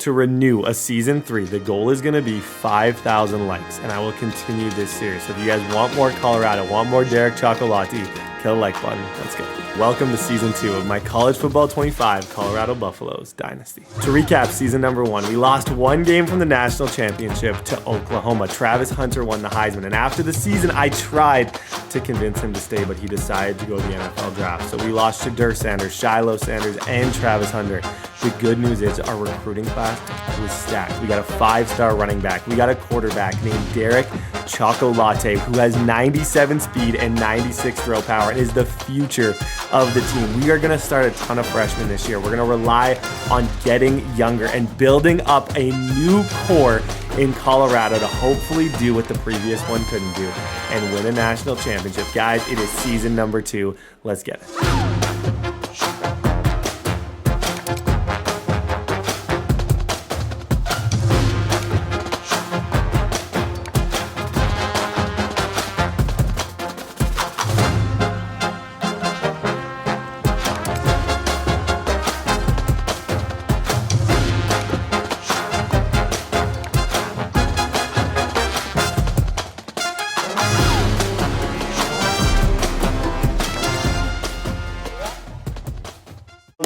to renew a season 3. The goal is going to be 5,000 likes, and I will continue this series. So if you guys want more Colorado, want more Derek Chocolati, kill the like button. Let's go. Welcome to season 2 of my College Football 25 Colorado Buffaloes Dynasty. To recap season number 1, we lost one game from the national championship to Oklahoma. Travis Hunter won the Heisman, and after the season, I tried to convince him to stay, but he decided to go to the NFL draft. So we lost Shadur Sanders, Shiloh Sanders, and Travis Hunter. The good news is our recruiting class was stacked. We got a 5-star running back. We got a quarterback named Derek Chocolate, who has 97 speed and 96 throw power and is the future of the team. We are going to start a ton of freshmen this year. We're going to rely on getting younger and building up a new core in Colorado to hopefully do what the previous one couldn't do and win a national championship. Guys, it is season number 2. Let's get it.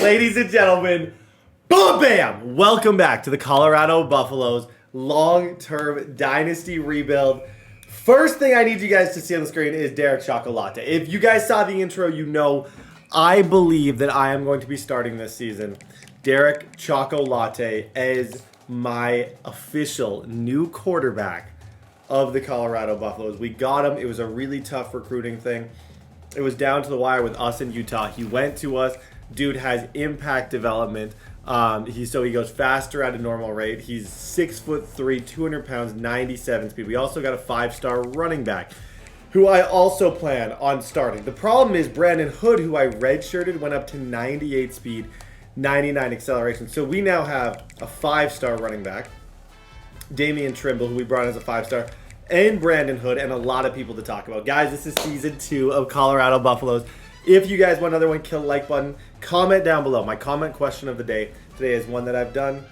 Ladies and gentlemen, boom, bam! Welcome back to the Colorado Buffaloes long-term dynasty rebuild. First thing I need you guys to see on the screen is Derek Chocolate. If you guys saw the intro, you know I believe that I am going to be starting this season Derek Chocolate as my official new quarterback of the Colorado Buffaloes. We got him. It was a really tough recruiting thing. It was down to the wire with us in Utah. He went to us. Dude has impact development. He goes faster at a normal rate. He's 6'3", 200 pounds, 97 speed. We also got a 5-star running back who I also plan on starting. The problem is Brandon Hood, who I redshirted, went up to 98 speed, 99 acceleration. So we now have a 5-star running back, Damian Trimble, who we brought in as a 5-star, and Brandon Hood, and a lot of people to talk about. Guys, this is season 2 of Colorado Buffaloes. If you guys want another one, kill the like button. Comment down below. My comment question of the day today is one that I've done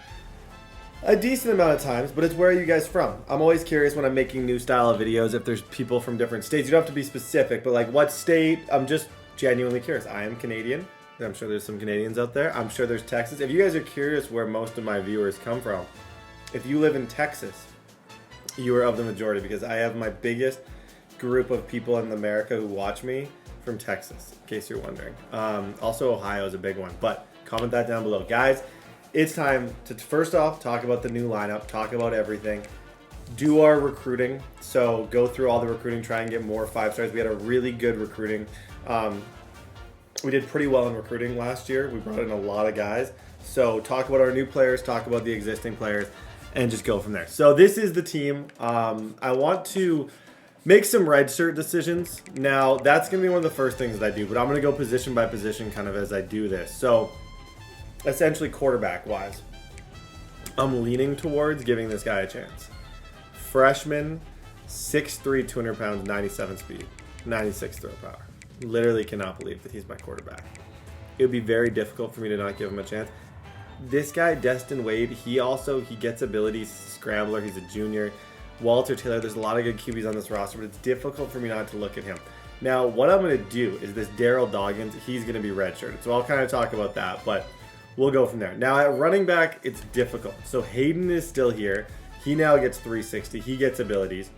a decent amount of times, but it's where are you guys from? I'm always curious when I'm making new style of videos if there's people from different states. You don't have to be specific, but like what state? I'm just genuinely curious. I am Canadian. I'm sure there's some Canadians out there. I'm sure there's Texas. If you guys are curious where most of my viewers come from, if you live in Texas, you are of the majority because I have my biggest group of people in America who watch me from Texas, in case you're wondering. Also, Ohio is a big one, but comment that down below. Guys, it's time to first off talk about the new lineup, talk about everything, do our recruiting. So go through all the recruiting, try and get more 5-stars. We had a really good recruiting. We did pretty well in recruiting last year. We brought in a lot of guys. So talk about our new players, talk about the existing players, and just go from there. So this is the team. I want to make some red shirt decisions. Now, that's going to be one of the first things that I do, but I'm going to go position by position kind of as I do this. So, essentially quarterback-wise, I'm leaning towards giving this guy a chance. Freshman, 6'3", 200 pounds, 97 speed, 96 throw power. Literally cannot believe that he's my quarterback. It would be very difficult for me to not give him a chance. This guy, Destin Wade, he gets abilities, scrambler, he's a junior. Walter Taylor, there's a lot of good QBs on this roster, but it's difficult for me not to look at him. Now, what I'm going to do is this Daryl Doggins, he's going to be redshirted. So I'll kind of talk about that, but we'll go from there. Now, at running back, it's difficult. So Hayden is still here. He now gets 360. He gets abilities.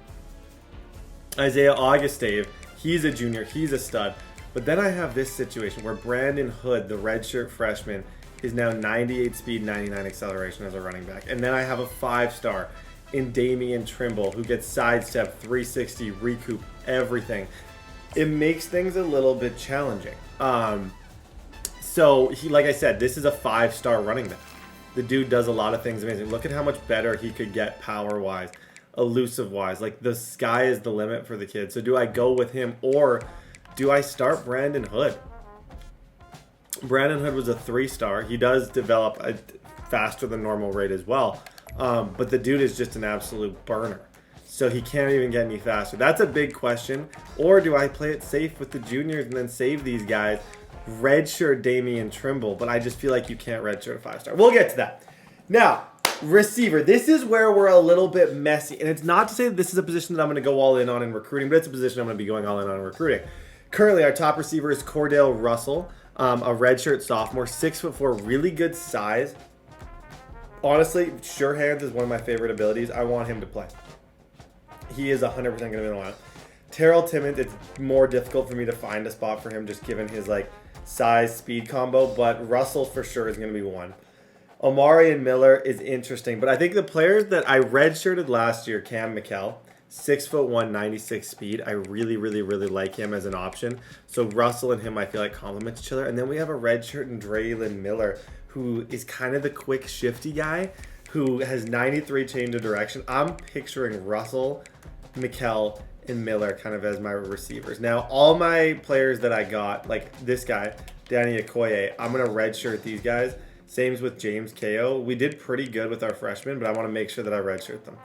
Isaiah Augustave, he's a junior. He's a stud. But then I have this situation where Brandon Hood, the redshirt freshman, is now 98 speed, 99 acceleration as a running back. And then I have a 5-star in Damian Trimble, who gets sidestep, 360, recoup, everything. It makes things a little bit challenging. So, like I said, this is a 5-star running back. The dude does a lot of things amazing. Look at how much better he could get power-wise, elusive-wise. Like, the sky is the limit for the kid. So do I go with him, or do I start Brandon Hood? Brandon Hood was a 3-star. He does develop a faster than normal rate as well. But the dude is just an absolute burner. So he can't even get any faster. That's a big question. Or do I play it safe with the juniors and then save these guys? Redshirt Damian Trimble, but I just feel like you can't redshirt a 5-star. We'll get to that. Now, Receiver. This is where we're a little bit messy. And it's not to say that this is a position that I'm going to go all in on in recruiting, but it's a position I'm going to be going all in on recruiting. Currently, our top receiver is Cordell Russell, a redshirt sophomore, 6'4", really good size. Honestly, sure hands is one of my favorite abilities. I want him to play. He is 100% going to be in the lineup. Terrell Timmons, it's more difficult for me to find a spot for him just given his size speed combo, but Russell for sure is going to be one. Omari and Miller is interesting, but I think the players that I redshirted last year, Cam McKell, 6'1", 96 speed. I really, really, really like him as an option. So Russell and him, I feel like complement each other. And then we have a redshirt and Draylon Miller, who is kind of the quick, shifty guy who has 93 change of direction. I'm picturing Russell, McKell, and Miller kind of as my receivers. Now, all my players that I got, like this guy, Danny Okoye, I'm going to redshirt these guys. Same with James Ko. We did pretty good with our freshmen, but I want to make sure that I redshirt them.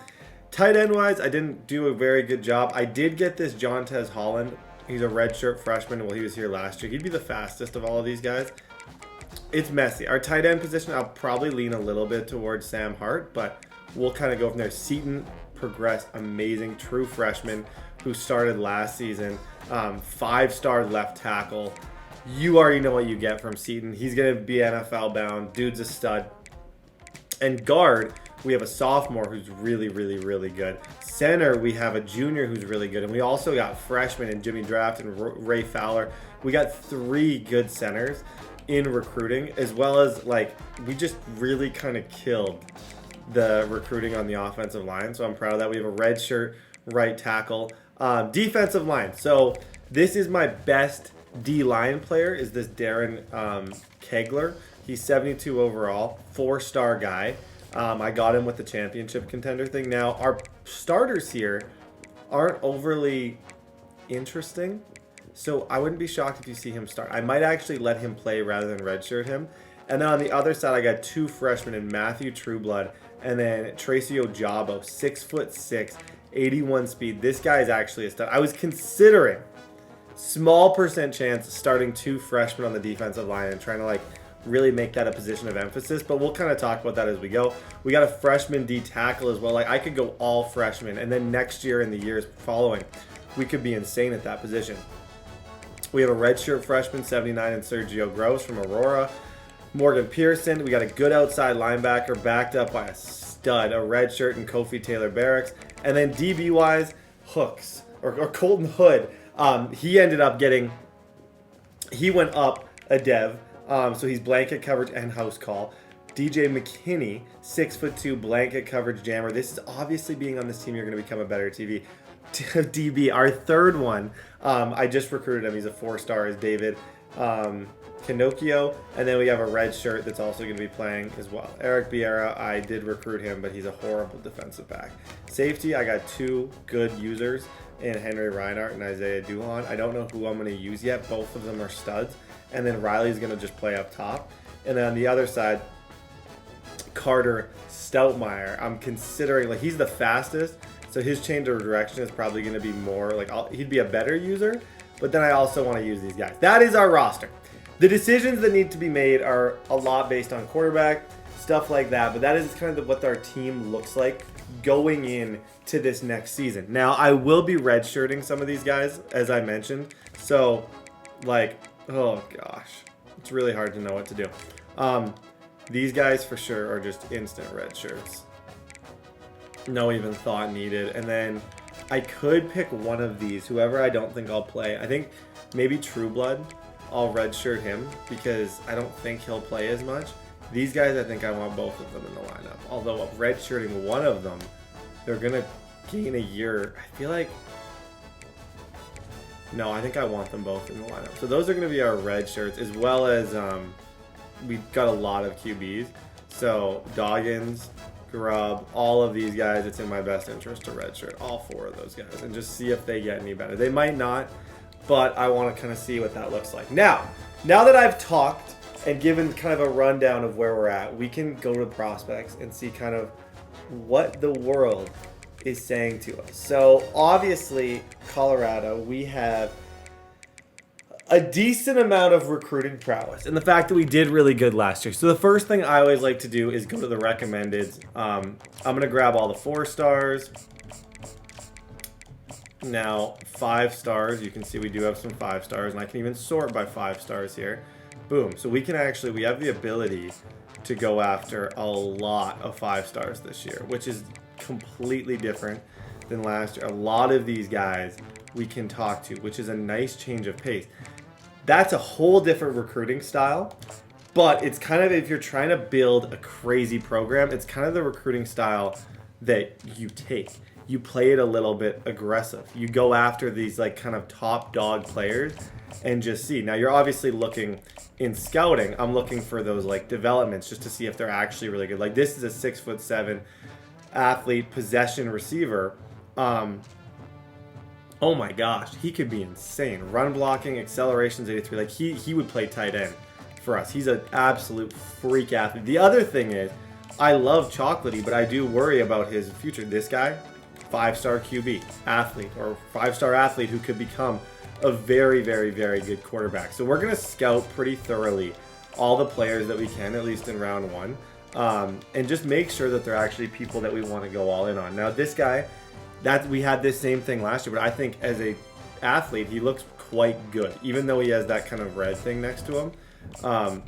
Tight end wise, I didn't do a very good job. I did get this Jontez Holland. He's a redshirt freshman. Well, he was here last year. He'd be the fastest of all of these guys. It's messy. Our tight end position, I'll probably lean a little bit towards Sam Hart, but we'll kind of go from there. Seaton progressed amazing. True freshman who started last season. 5-star left tackle. You already know what you get from Seaton. He's going to be NFL bound. Dude's a stud. And guard, we have a sophomore who's really, really, really good. Center, we have a junior who's really good. And we also got freshmen in Jimmy Draft and Ray Fowler. We got 3 good centers in recruiting, as well as we just really kind of killed the recruiting on the offensive line. So I'm proud of that. We have a redshirt right tackle. Defensive line. So this is my best D-line player is this Darren Kegler. He's 72 overall, 4-star guy. I got him with the championship contender thing. Now, our starters here aren't overly interesting, so I wouldn't be shocked if you see him start. I might actually let him play rather than redshirt him. And then on the other side, I got 2 freshmen in Matthew Trueblood and then Tracy Ojabo, 6'6", 81 speed. This guy is actually a stud. I was considering small percent chance starting 2 freshmen on the defensive line and trying to really make that a position of emphasis, but we'll kind of talk about that as we go. We got a freshman D tackle as well. I could go all freshmen, and then next year and the years following, we could be insane at that position. We have a redshirt freshman, 79, and Sergio Gross from Aurora. Morgan Pearson. We got a good outside linebacker backed up by a stud, a redshirt, and Kofi Taylor-Barracks. And then DB-wise, Hooks, or Colton Hood. He ended up he went up a dev. So he's blanket coverage and house call. DJ McKinney, 6'2", blanket coverage jammer. This is obviously being on this team, you're going to become a better DB. Our third one, I just recruited him. He's a 4-star, is David Pinocchio. And then we have a red shirt that's also going to be playing as well. Eric Biera, I did recruit him, but he's a horrible defensive back. Safety, I got 2 good users in Henry Reinhardt and Isaiah Duhon. I don't know who I'm going to use yet. Both of them are studs. And then Riley's going to just play up top. And then on the other side, Carter Stoutmeyer. I'm considering, he's the fastest, so his change of direction is probably going to be more, he'd be a better user, but then I also want to use these guys. That is our roster. The decisions that need to be made are a lot based on quarterback, stuff like that, but that is kind of what our team looks like going in to this next season. Now, I will be redshirting some of these guys, as I mentioned, so, oh gosh, it's really hard to know what to do. These guys for sure are just instant red shirts. No even thought needed. And then I could pick one of these, whoever I don't think I'll play. I think maybe Trueblood, I'll redshirt him because I don't think he'll play as much. These guys, I think I want both of them in the lineup. Although redshirting one of them, they're going to gain a year. I feel like... No, I think I want them both in the lineup. So those are going to be our red shirts, as well as we've got a lot of QBs. So Doggins, Grubb, all of these guys, it's in my best interest to redshirt all 4 of those guys and just see if they get any better. They might not, but I want to kind of see what that looks like. Now that I've talked and given kind of a rundown of where we're at, we can go to prospects and see kind of what the world is saying to us. So obviously, Colorado, we have a decent amount of recruiting prowess and the fact that we did really good last year. So the first thing I always like to do is go to the recommendeds. I'm going to grab all the 4 stars. Now, 5 stars. You can see we do have some 5 stars, and I can even sort by 5 stars here. Boom. So we can actually, we have the ability to go after a lot of 5 stars this year, which is completely different than last year. A lot of these guys we can talk to, which is a nice change of pace. That's a whole different recruiting style, but it's kind of, if you're trying to build a crazy program, it's kind of the recruiting style that you take. You play it a little bit aggressive. You go after these like kind of top dog players and just see. Now you're obviously looking in scouting, I'm looking for those like developments just to see if they're actually really good. Like this is a 6'7" athlete, possession receiver. Oh my gosh, he could be insane. Run blocking, accelerations 83. Like he would play tight end for us. He's an absolute freak athlete. The other thing is, I love Chocolatey, but I do worry about his future. This guy, 5-star QB athlete, or 5-star athlete who could become a very, very, very good quarterback. So we're gonna scout pretty thoroughly all the players that we can, at least in round 1, and just make sure that they're actually people that we want to go all in on. Now this guy, we had this same thing last year, but I think as a athlete, he looks quite good. Even though he has that kind of red thing next to him,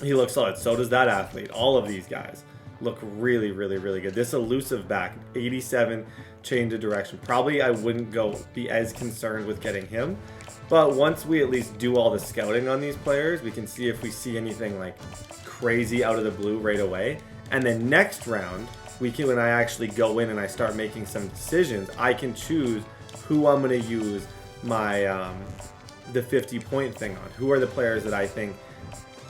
he looks solid. So does that athlete. All of these guys look really, really, really good. This elusive back, 87, change of direction. Probably I wouldn't be as concerned with getting him, but once we at least do all the scouting on these players, we can see if we see anything like crazy out of the blue right away. And then next round, when I actually go in and I start making some decisions, I can choose who I'm going to use my the 50-point thing on. Who are the players that I think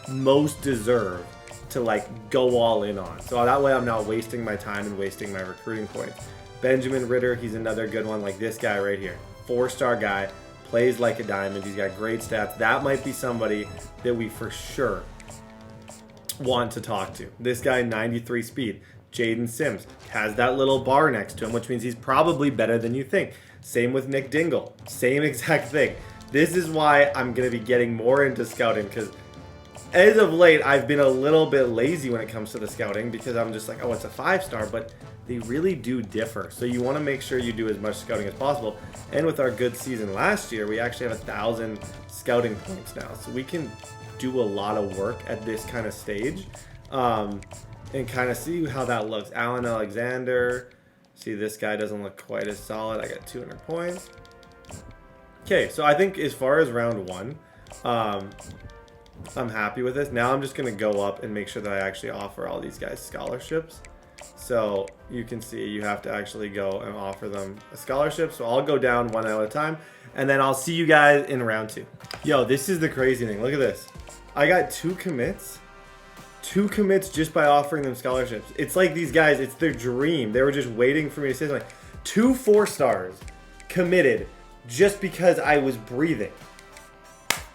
most deserve to like go all in on. So that way I'm not wasting my time and wasting my recruiting points. Benjamin Ritter, he's another good one, like this guy right here. 4-star guy, plays like a diamond. He's got great stats. That might be somebody that we for sure want to talk to. This guy, 93 speed. Jaden Sims has that little bar next to him, which means he's probably better than you think. Same with Nick Dingle. Same exact thing. This is why I'm going to be getting more into scouting, because as of late, I've been a little bit lazy when it comes to the scouting, because I'm just like, oh, it's a 5-star, but they really do differ. So you want to make sure you do as much scouting as possible. And with our good season last year, we actually have 1,000 scouting points now. So we can do a lot of work at this kind of stage. And kind of see how that looks. Alan Alexander. See, this guy doesn't look quite as solid. I got 200 points. Okay, so I think as far as round 1, I'm happy with this. Now I'm just going to go up and make sure that I actually offer all these guys scholarships. So you can see you have to actually go and offer them a scholarship. So I'll go down one at a time, and then I'll see you guys in round 2. Yo, this is the crazy thing. Look at this. I got 2 commits. 2 commits just by offering them scholarships. It's like these guys, it's their dream. They were just waiting for me to say something. 2 4-stars committed just because I was breathing.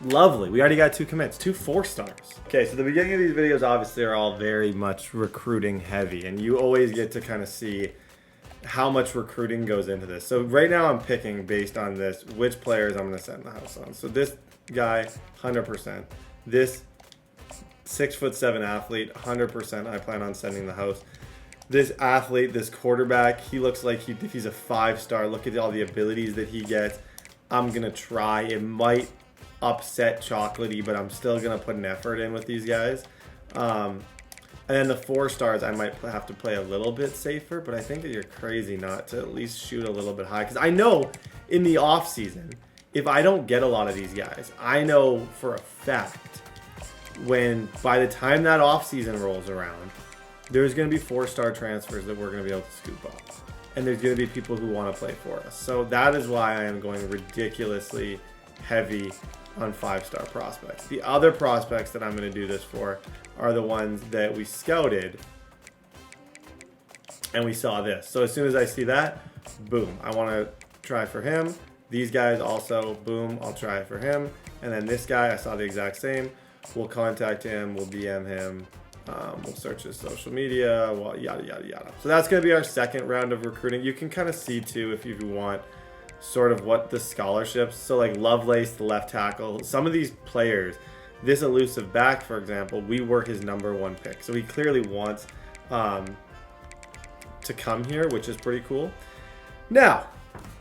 Lovely. We already got 2 commits. 2 4-stars. Okay, so the beginning of these videos obviously are all very much recruiting heavy, and you always get to kind of see how much recruiting goes into this. So right now I'm picking based on this which players I'm going to send the house on. So this guy, 100%. This 6'7" athlete, 100% I plan on sending the house. This athlete, this quarterback, he looks like he's a 5-star. Look at all the abilities that he gets. I'm going to try. It might upset Chocolatey, but I'm still going to put an effort in with these guys. And then the 4-stars, I might have to play a little bit safer, but I think that you're crazy not to at least shoot a little bit high. Because I know in the offseason, if I don't get a lot of these guys, I know for a fact by the time that offseason rolls around, there's going to be 4-star transfers that we're going to be able to scoop up. And there's going to be people who want to play for us. So that is why I am going ridiculously heavy on 5-star prospects. The other prospects that I'm going to do this for are the ones that we scouted and we saw this. So as soon as I see that, boom, I want to try for him. These guys also, boom, I'll try for him. And then this guy, I saw the exact same. We'll contact him, we'll DM him, we'll search his social media, well, yada, yada, yada. So that's going to be our second round of recruiting. You can kind of see, too, if you want, sort of what the scholarships, so like Lovelace, the left tackle, some of these players, this elusive back, for example, we were his #1 pick. So he clearly wants to come here, which is pretty cool. Now,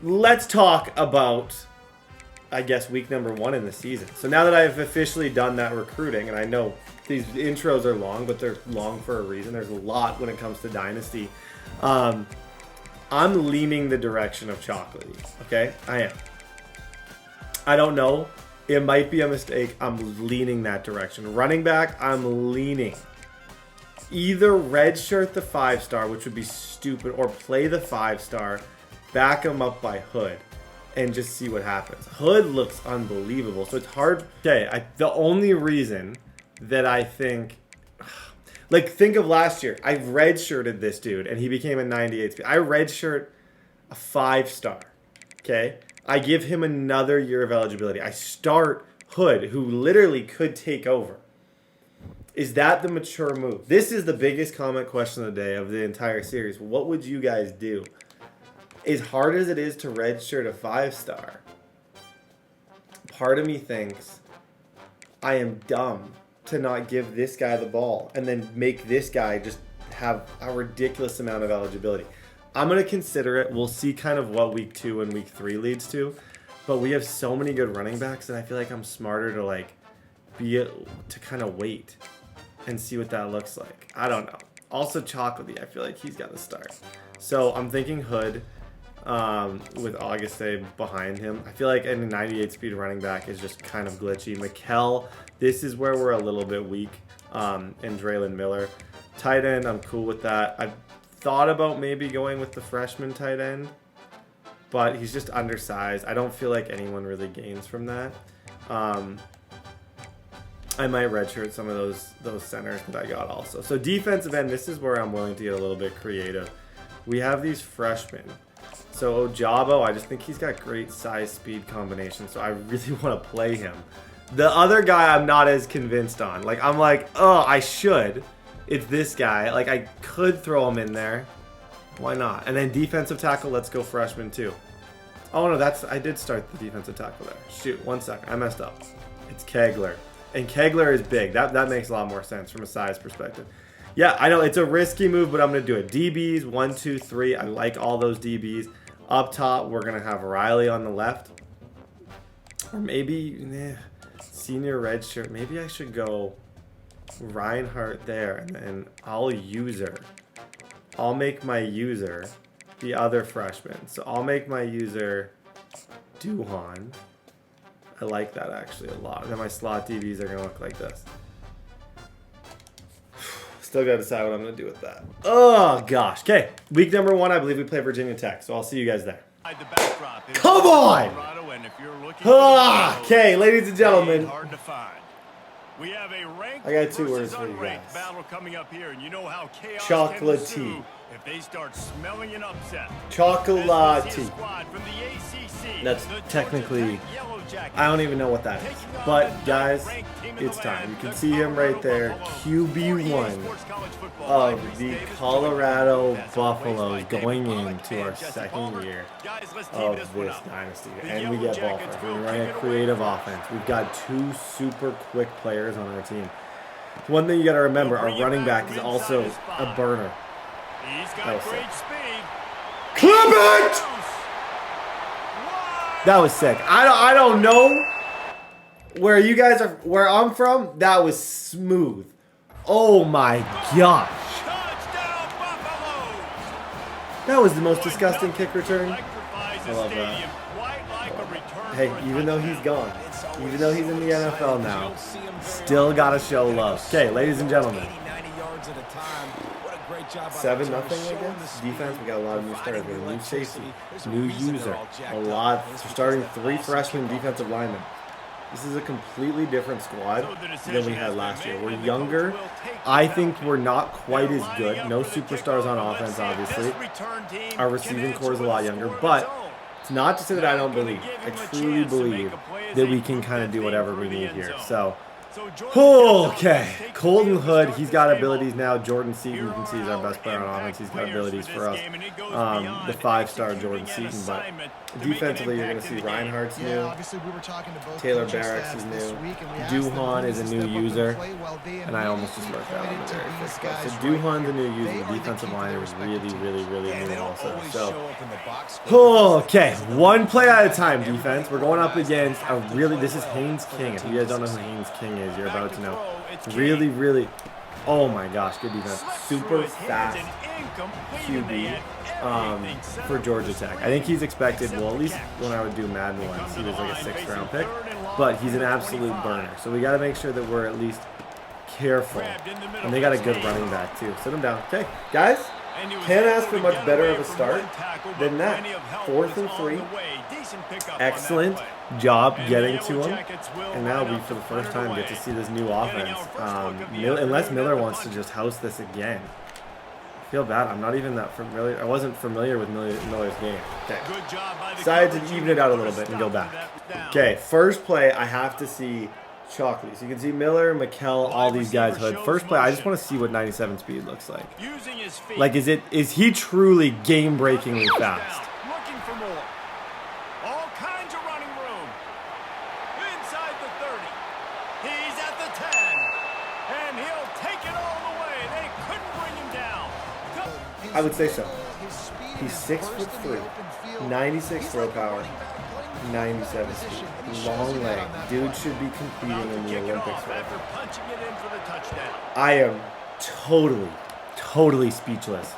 let's talk about, I guess, week #1 in the season. So now that I've officially done that recruiting, and I know these intros are long, but they're long for a reason. There's a lot when it comes to Dynasty. I'm leaning the direction of Chocolatey, okay? I am. I don't know. It might be a mistake. I'm leaning that direction. Running back, I'm leaning. Either redshirt the 5-star, which would be stupid, or play the 5-star, back him up by Hood, and just see what happens. Hood looks unbelievable, so it's hard. Okay, the only reason that I think, like, think of last year. I redshirted this dude, and he became a 98 speed. I redshirt a 5-star, okay? I give him another year of eligibility. I start Hood, who literally could take over. Is that the mature move? This is the biggest comment question of the day, of the entire series. What would you guys do? As hard as it is to redshirt a 5-star, part of me thinks I am dumb to not give this guy the ball and then make this guy just have a ridiculous amount of eligibility. I'm going to consider it. We'll see kind of what week 2 and week 3 leads to. But we have so many good running backs that I feel like I'm smarter to like to kind of wait and see what that looks like. I don't know. Also Chocolatey, I feel like he's got to start. So I'm thinking Hood with Auguste behind him. I feel like a 98 speed running back is just kind of glitchy. McKell, this is where we're a little bit weak. And Draylon Miller. Tight end, I'm cool with that. I've thought about maybe going with the freshman tight end, but he's just undersized. I don't feel like anyone really gains from that. I might redshirt some of those centers that I got also. So defensive end, this is where I'm willing to get a little bit creative. We have these freshmen. So Ojabo, I just think he's got great size-speed combination, so I really want to play him. The other guy I'm not as convinced on. Like, I'm like, oh, I should. It's this guy. Like, I could throw him in there. Why not? And then defensive tackle, let's go freshman too. Oh no, I did start the defensive tackle there. Shoot, 1 second, I messed up. It's Kegler. And Kegler is big. That makes a lot more sense from a size perspective. Yeah, I know it's a risky move, but I'm going to do it. DBs, 1, 2, 3. I like all those DBs. Up top, we're going to have Riley on the left. Or maybe, senior red shirt. Maybe I should go Reinhardt there, and then I'll make my user the other freshman. So I'll make my user Duhan. I like that actually a lot. And then my slot DBs are going to look like this. Still got to decide what I'm going to do with that. Oh, gosh. Okay, week #1, I believe we play Virginia Tech. So I'll see you guys there. Come on! Okay, ladies and gentlemen. I got 2 words for you guys. Chocolatey. If they start smelling an upset. Chocolatey. That's technically, I don't even know what that is. But guys, it's time. You can see him right there. QB1 of the Colorado Buffaloes going into our 2nd year of this dynasty. And we get ball first. We're running a creative offense. We've got 2 super quick players on our team. One thing you got to remember, our running back is also a burner. He's got great speed. Clip it! That was sick. I don't know where you guys are, where I'm from. That was smooth. Oh my gosh. That was the most disgusting kick return. I love that. Hey, even though he's gone, even though he's in the NFL now, still gotta show love. Okay, ladies and gentlemen. 7-0, I guess. Defense, we got a lot of new starters. We have a new safety, new user, a lot. We're starting 3 freshman defensive linemen. This is a completely different squad than we had last year. We're younger. I think we're not quite as good. No superstars on offense, obviously. Our receiving core is a lot younger, but it's not to say that I don't believe. I truly believe that we can kind of do whatever we need here. So Okay, Colton Hood, he's got abilities now. Jordan Seaton, you can see, he's our best player on offense. He's got abilities for us. The 5-star Jordan Seaton, but defensively, you're going to see Reinhardt's new. Taylor Barracks is new. Duhan is a new user, and I almost just worked out on the very first guy. So Duhan's a new user. The defensive line is really new also. So, okay, one play at a time, defense. We're going up against a this is Haynes King. If you guys don't know who Haynes King is, you're about to know. Really, oh my gosh, good defense. Super fast QB for Georgia Tech. I think he's expected, well, at least when I would do Madden once, he was like a 6th round pick, but he's an absolute burner. So we got to make sure that we're at least careful. And they got a good running back too. Sit him down. Okay, guys, can't ask for much better of a start than that. 4th and 3. Excellent job getting to him. And now we, for the first time, get to see this new offense. Unless Miller wants to just house this again. I feel bad. I'm not even that familiar. I wasn't familiar with Miller's game. Okay. Decided to even it out a little bit and go back. Okay, first play, I have to see Chalkley. So you can see Miller, McKell, all these guys Hood. First play, I just want to see what 97 speed looks like. Like, is he truly game-breakingly fast? Looking for more. All kinds of running room. Inside the 30. He's at the 10. And he'll take it all the way. They couldn't bring him down. I would say so. He's 6'3", 96 throw power, 97 speed, long leg. Dude should be competing in the Olympics right now. I am totally speechless.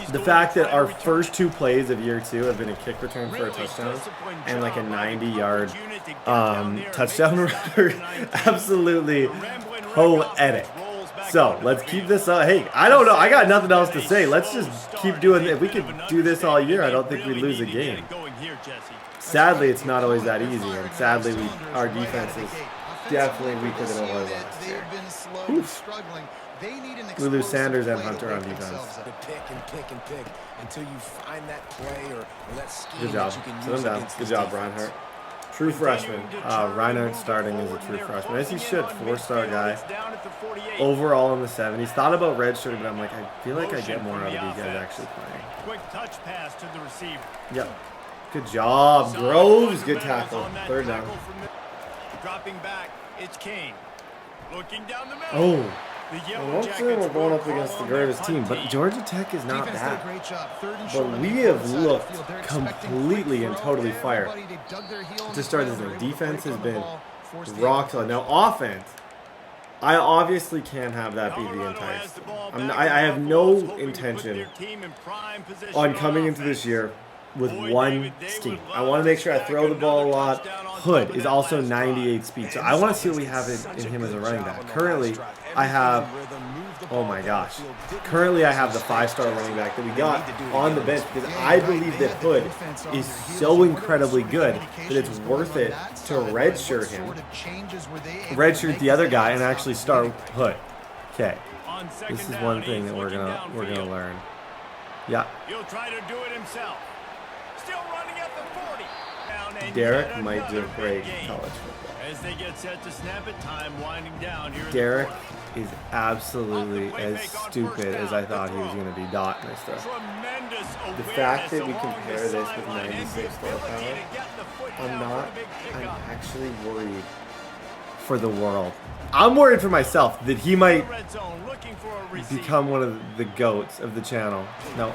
The fact that our first 2 plays of year 2 have been a kick return for a touchdown and like a 90-yard touchdown run, absolutely poetic. So let's keep this up. Hey, I don't know. I got nothing else to say. Let's just keep doing it. If we could do this all year, I don't think we'd lose a game. Sadly, it's not always that easy, and sadly, our defense is definitely weaker than it was last year. Oof. We lose Sanders and Hunter on defense. Good job. Sit him down. Good job, Reinhardt. True freshman. Reinhardt starting as a true freshman. As he should. 4-star guy. Overall in the 70s. Thought about redshirting, but I'm like, I feel like I get more out of these guys actually playing. Quick touch pass to the receiver. Yep. Good job, Groves. Good tackle. 3rd down. Dropping back. It's Kane. Looking down the middle. Oh. I'm not saying we're going up against the greatest team, but Georgia Tech is not bad. But we have looked completely and totally fired to start this thing. Defense has been rock solid. Now offense, I obviously can't have that be the entire thing. I have no intention on coming into this year with one scheme. I want to make sure I throw the ball a lot. Hood is also 98 speed, so I want to see what we have in him as a running back. Currently, I have, oh my gosh, currently I have the 5-star running back that we got on the bench because I believe that Hood is so incredibly good that it's worth it to redshirt him, redshirt the other guy, and actually start Hood. Okay, this is one thing that we're gonna learn. Yeah. He'll try to do it himself. Still running at the 40. Derek might do great in college football. As they get set to snap it, time winding down here. Derek is absolutely as stupid as I thought he was going to be. Dot missed us. The fact that we compare this with 96 throw power, I'm actually worried for the world. I'm worried for myself that he might become one of the GOATs of the channel. No.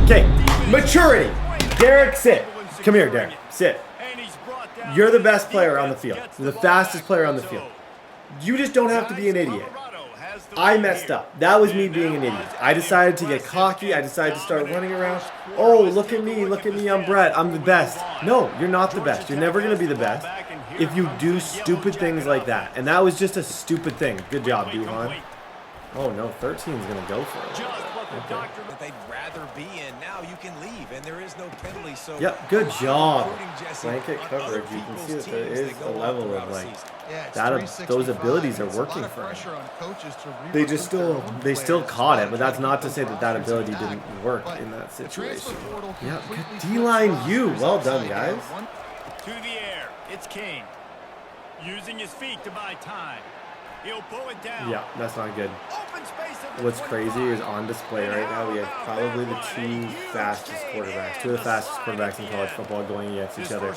Okay, maturity. Derek, sit. Come here, Derek. Sit. You're the best player on the field. You're the fastest player on the field. You just don't have to be an idiot. I messed up. That was me being an idiot. I decided to get cocky. I decided to start running around. Oh, look at me. Look at me. I'm Brett. I'm the best. No, you're not the best. You're never going to be the best if you do stupid things like that. And that was just a stupid thing. Good job, Duhan. Oh, no. 13 is going to go for it. Okay. They'd rather be in. Now you can leave, and there is no penalty. So yep, good job. Blanket coverage. You can see that there is a level of like those abilities are working for him. They still caught it, but that's not to say that that ability didn't work in that situation. Yeah, good D-line. Well done, guys. To the air. It's Kane. Using his feet to buy time. He'll pull it down. Yeah, that's not good. Open space at the What's 25. crazy is on display right now we have probably the two fastest quarterbacks, two of the fastest quarterbacks in college football going against each other.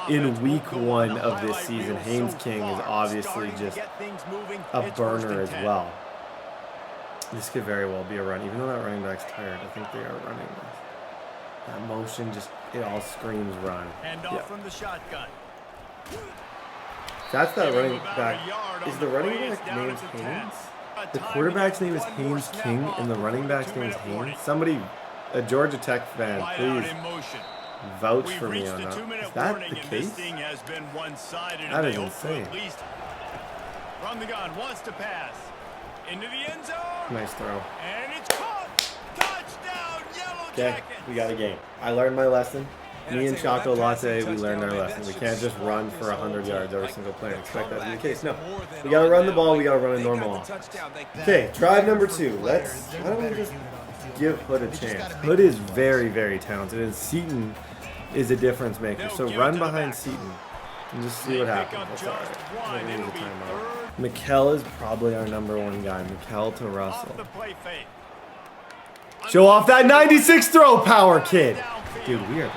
In week 1 of this season, Haynes King is obviously just a burner as well. This could very well be a run, even though that running back's tired. I think they are running this. That motion just, it all screams run. Hand off from the shotgun. That's that running back. Is the running back named Haynes? The quarterback's name is Haynes King, and the running back's name is Haynes. Somebody, a Georgia Tech fan, please vouch for me on that. Is that the case? That is insane. From the gun, wants to pass. Into the end zone. Nice throw. And it's caught. Touchdown, Yellow Okay, Jackets. we got a game. I learned my lesson. Me and Choco Latte, we learned our lesson. We can't just run for 100 yards every single play and expect that to be the case. No, we got to run the ball. We got to run a normal offense. Okay, drive number 2. Why don't we just give Hood a chance? Hood is very, very talented, and Seaton is a difference maker. So run behind Seaton and just see what happens. That's all right. Nobody needs a timeout. Mikkel is probably our number 1 guy. Mikkel to Russell. Show off that 96 throw power, kid. Dude, we are.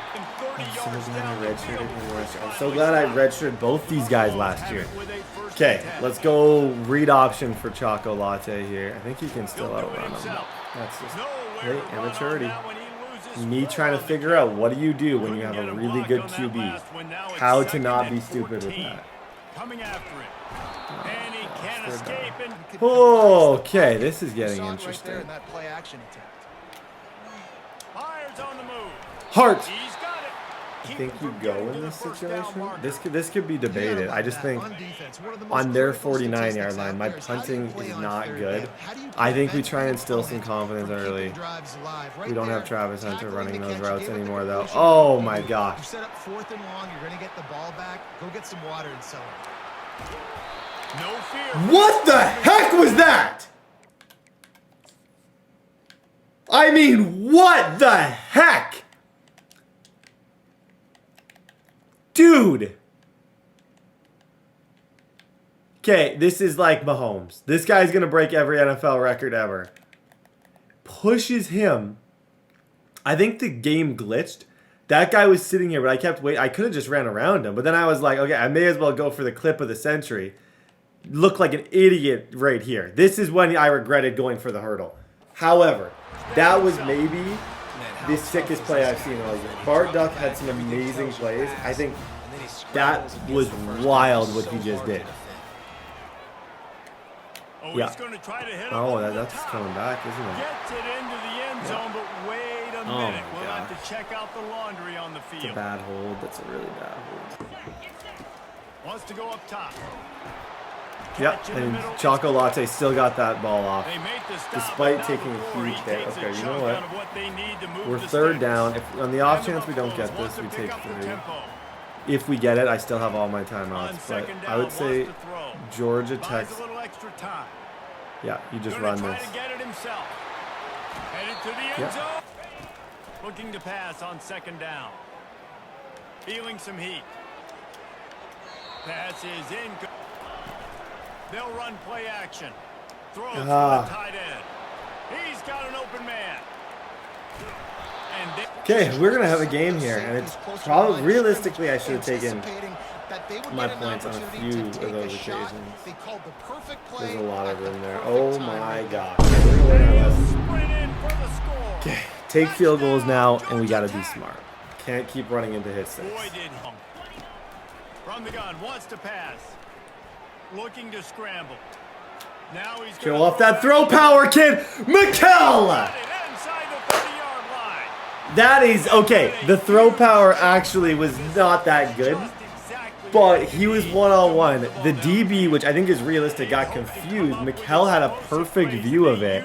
I'm so glad I redshirted him last year. I'm so glad I redshirted both these guys last year. Okay, let's go read option for Choco Latte here. I think he can still outrun him. That's just great immaturity. Me trying to figure out what do you do when you have a really good QB. How to not be stupid with that. Oh, okay, this is getting interesting. Hart. I think you go in this situation. This could be debated. I just think on their 49-yard line, my punting is not good. I think we try and instill some confidence early. We don't have Travis Hunter running those routes anymore, though. Oh my gosh! Set up 4th and long. You're gonna get the ball back. Go get some water and sell it. No fear. What the heck was that? I mean, what the heck? Dude. Okay, this is like Mahomes. This guy's going to break every NFL record ever. Pushes him. I think the game glitched. That guy was sitting here, but I kept waiting. I could have just ran around him. But then I was like, okay, I may as well go for the clip of the century. Look like an idiot right here. This is when I regretted going for the hurdle. However, that was maybe the sickest play I've seen all year. Bart Duck had some amazing plays. I think that was wild what he just did. Yeah. Oh, that's coming back, isn't it? Gets it into the end zone, but wait a minute. We'll have to check out the laundry on the field. It's a bad hold. That's a really bad hold. Wants to go up top. Yep, and Choco Latte still got that ball off, despite taking a huge hit. Okay, you know what? We're 3rd down. If on the off chance we don't get this, we take 3. If we get it, I still have all my timeouts. But I would say Georgia Tech. Yeah, you just run this. Yeah. Looking to pass on 2nd down. Feeling some heat. Pass is in. They'll run play action. Throws to the tight end. He's got an open man. Okay, we're going to have a game here, and it's probably, realistically, I should have taken my points on a few of those occasions. There's a lot of room there. Oh my gosh. Okay, take field goals now, and we got to be smart. Can't keep running into hit sticks. From the gun, wants to pass. Looking to scramble. Now he's show off that throw power, kid. Mikkel! That is, okay, the throw power actually was not that good, but he was one-on-one. The DB, which I think is realistic, got confused. Mikkel had a perfect view of it,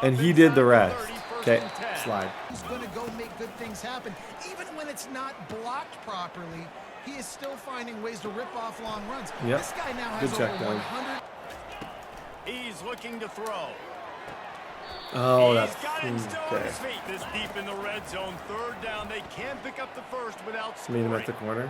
and he did the rest. Okay, slide. He's going to go make good things happen. Even when it's not blocked properly, he is still finding ways to rip off long runs. Yep. This guy now good has check, over man. 100. He's looking to throw. Oh, that's okay. This deep in the red zone, 3rd down. They can't pick up the first without scoring. Meet him at the corner.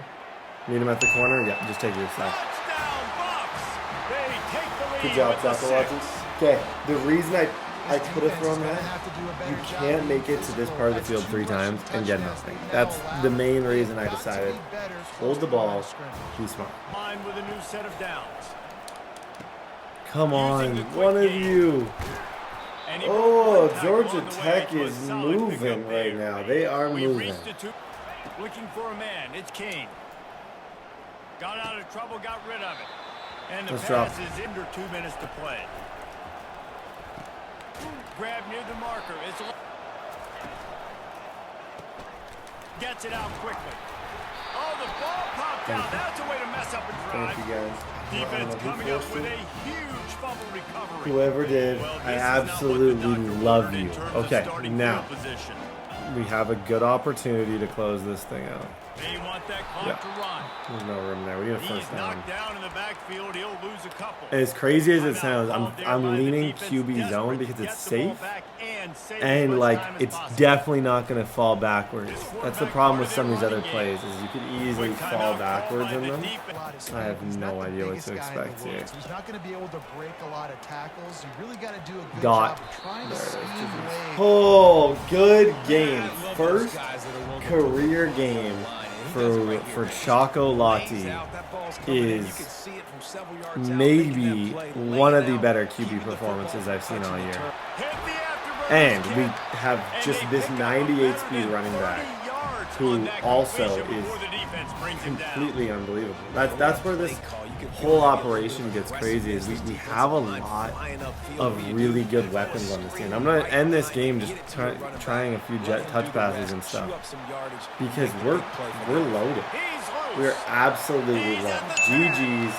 Meet him at the corner. Yeah, just take your sack. Touchdown, Bucks. They take the lead Good job, with the Chocolate. 6. Okay, the reason I could have thrown that, Have to do a better you job can't of make it to this part of the field 3 times and get nothing. That's the main reason I decided. Hold the ball, be smart. Line with a new set of downs. Come on, Using the quick one of game. you. And he broke Oh, one tackle Georgia on the way Tech to a is solid moving pickup right there. now. They are We moving. reached the 2. Looking for a man. It's Kane. Got out of trouble, got rid of it. And the Let's pass drop. is under 2 minutes to play. Grab near the marker. It's gets it out quickly. Oh, the ball popped out. That's a way to mess up a drive. Thank you guys. Defense who coming up forced with it. a huge fumble recovery. Whoever did, Well, I this is not what the absolutely doctor love ordered in you. terms of Okay, starting now field position. we have a good opportunity to close this thing out. They want that clock Yeah. to run. There's no room there. We need a He's first down. knocked down in the backfield. He'll lose a couple. As crazy as it Timeout sounds, called there I'm by the leaning defense, QB desperate zone to because get it's the ball safe. back and save as And much like time as it's possible. definitely not going to fall backwards. This That's the quarterback problem with part some of of these their other running plays is you could easily Quick fall timeout called backwards by in the them. defense. I have He's not no the idea what biggest to guy in the expect here. world, so he's not going to be able to break a lot of tackles. You really got to do a good Dot. job of trying to There it is. scheme away. Oh, good game. I love those First guys that are willing to career game for Choco Lotti is maybe one of the better QB performances I've seen all year. Hit the afterburners And we kick. have And just they this pick up 98 better speed than running 30 back yards who on that also completion is before the defense brings him down. completely unbelievable. That's where this whole operation gets crazy is we have a lot of really good weapons on this team. I'm going to end this game just trying a few jet touch passes and stuff because we're loaded. He's loose. We're absolutely He's loaded. at the 10. GG's.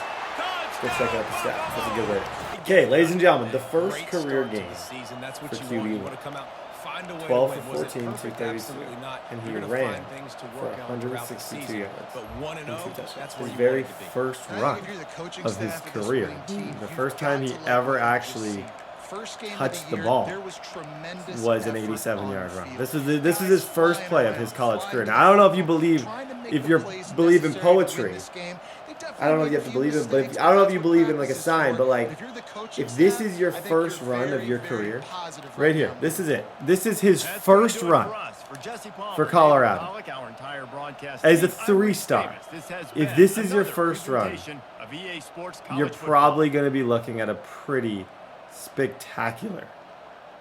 Go check out the Touchdown, stats. That's a good way. Buffalo. Okay, ladies and gentlemen, the first Great career start to game the season. That's what for you QB1. want. You want to come out, find a way 12 to for win. Was it 14, perfect? 232. Absolutely not. And he You're gonna ran find things to for work on throughout the 162 season. yards. But 1-0, that's where His you very want it to be. first I think run if you're the coaching of his staff of this career. winning team, The you've first got time to he like ever what you actually see. First game of touched the year, ball there was tremendous was an effort 87-yard on run. field. This is his Guys first flying play of around, his college flying career. to Now, I don't know if you the field, believe, trying to make if the you plays believe in necessary to win poetry. this game. They definitely I don't know if made you a have to few believe it, but mistakes, I don't know if that's you what believe in like a practice is sign, for. but like If you're the coaching if this staff, is your I think first you're run of very, your very career, positive right here, now. this is it. This is his That's first gonna do it run. for us. For Jesse Palmer, for Colorado. David Pollock, our entire broadcast As a team, I'm 3-star. Rick Davis. This has If been this is your another first run, presentation of EA Sports you're College probably Football. going to be looking at a pretty spectacular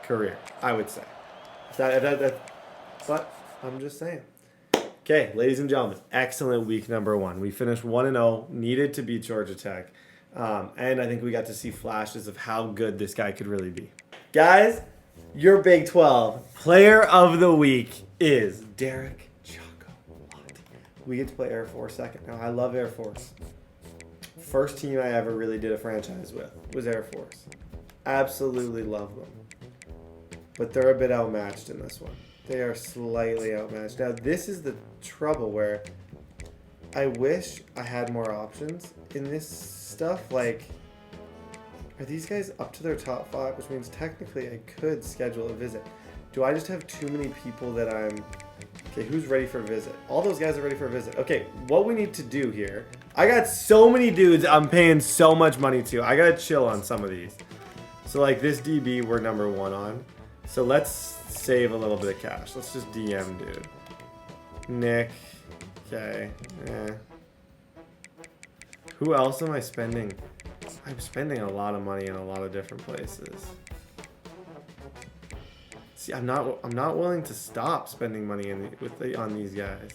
career, I would say. But I'm just saying. Okay, ladies and gentlemen, excellent week number 1. We finished 1-0, needed to beat Georgia Tech, and I think we got to see flashes of how good this guy could really be. Guys, your Big 12 player of the week is Derek Choco Lotti. We get to play Air Force second. Now, I love Air Force. First team I ever really did a franchise with was Air Force. Absolutely love them. But they're a bit outmatched in this one. They are slightly outmatched. Now, this is the trouble where I wish I had more options in this stuff. Like, are these guys up to their top 5? Which means technically I could schedule a visit. Do I just have too many people that I'm... Okay, who's ready for a visit? All those guys are ready for a visit. Okay, what we need to do here... I got so many dudes I'm paying so much money to. I gotta chill on some of these. So, like, this DB we're number 1 on. So let's save a little bit of cash. Let's just DM, dude. Nick. Okay. Who else am I spending? I'm spending a lot of money in a lot of different places. See, I'm not willing to stop spending money on these guys.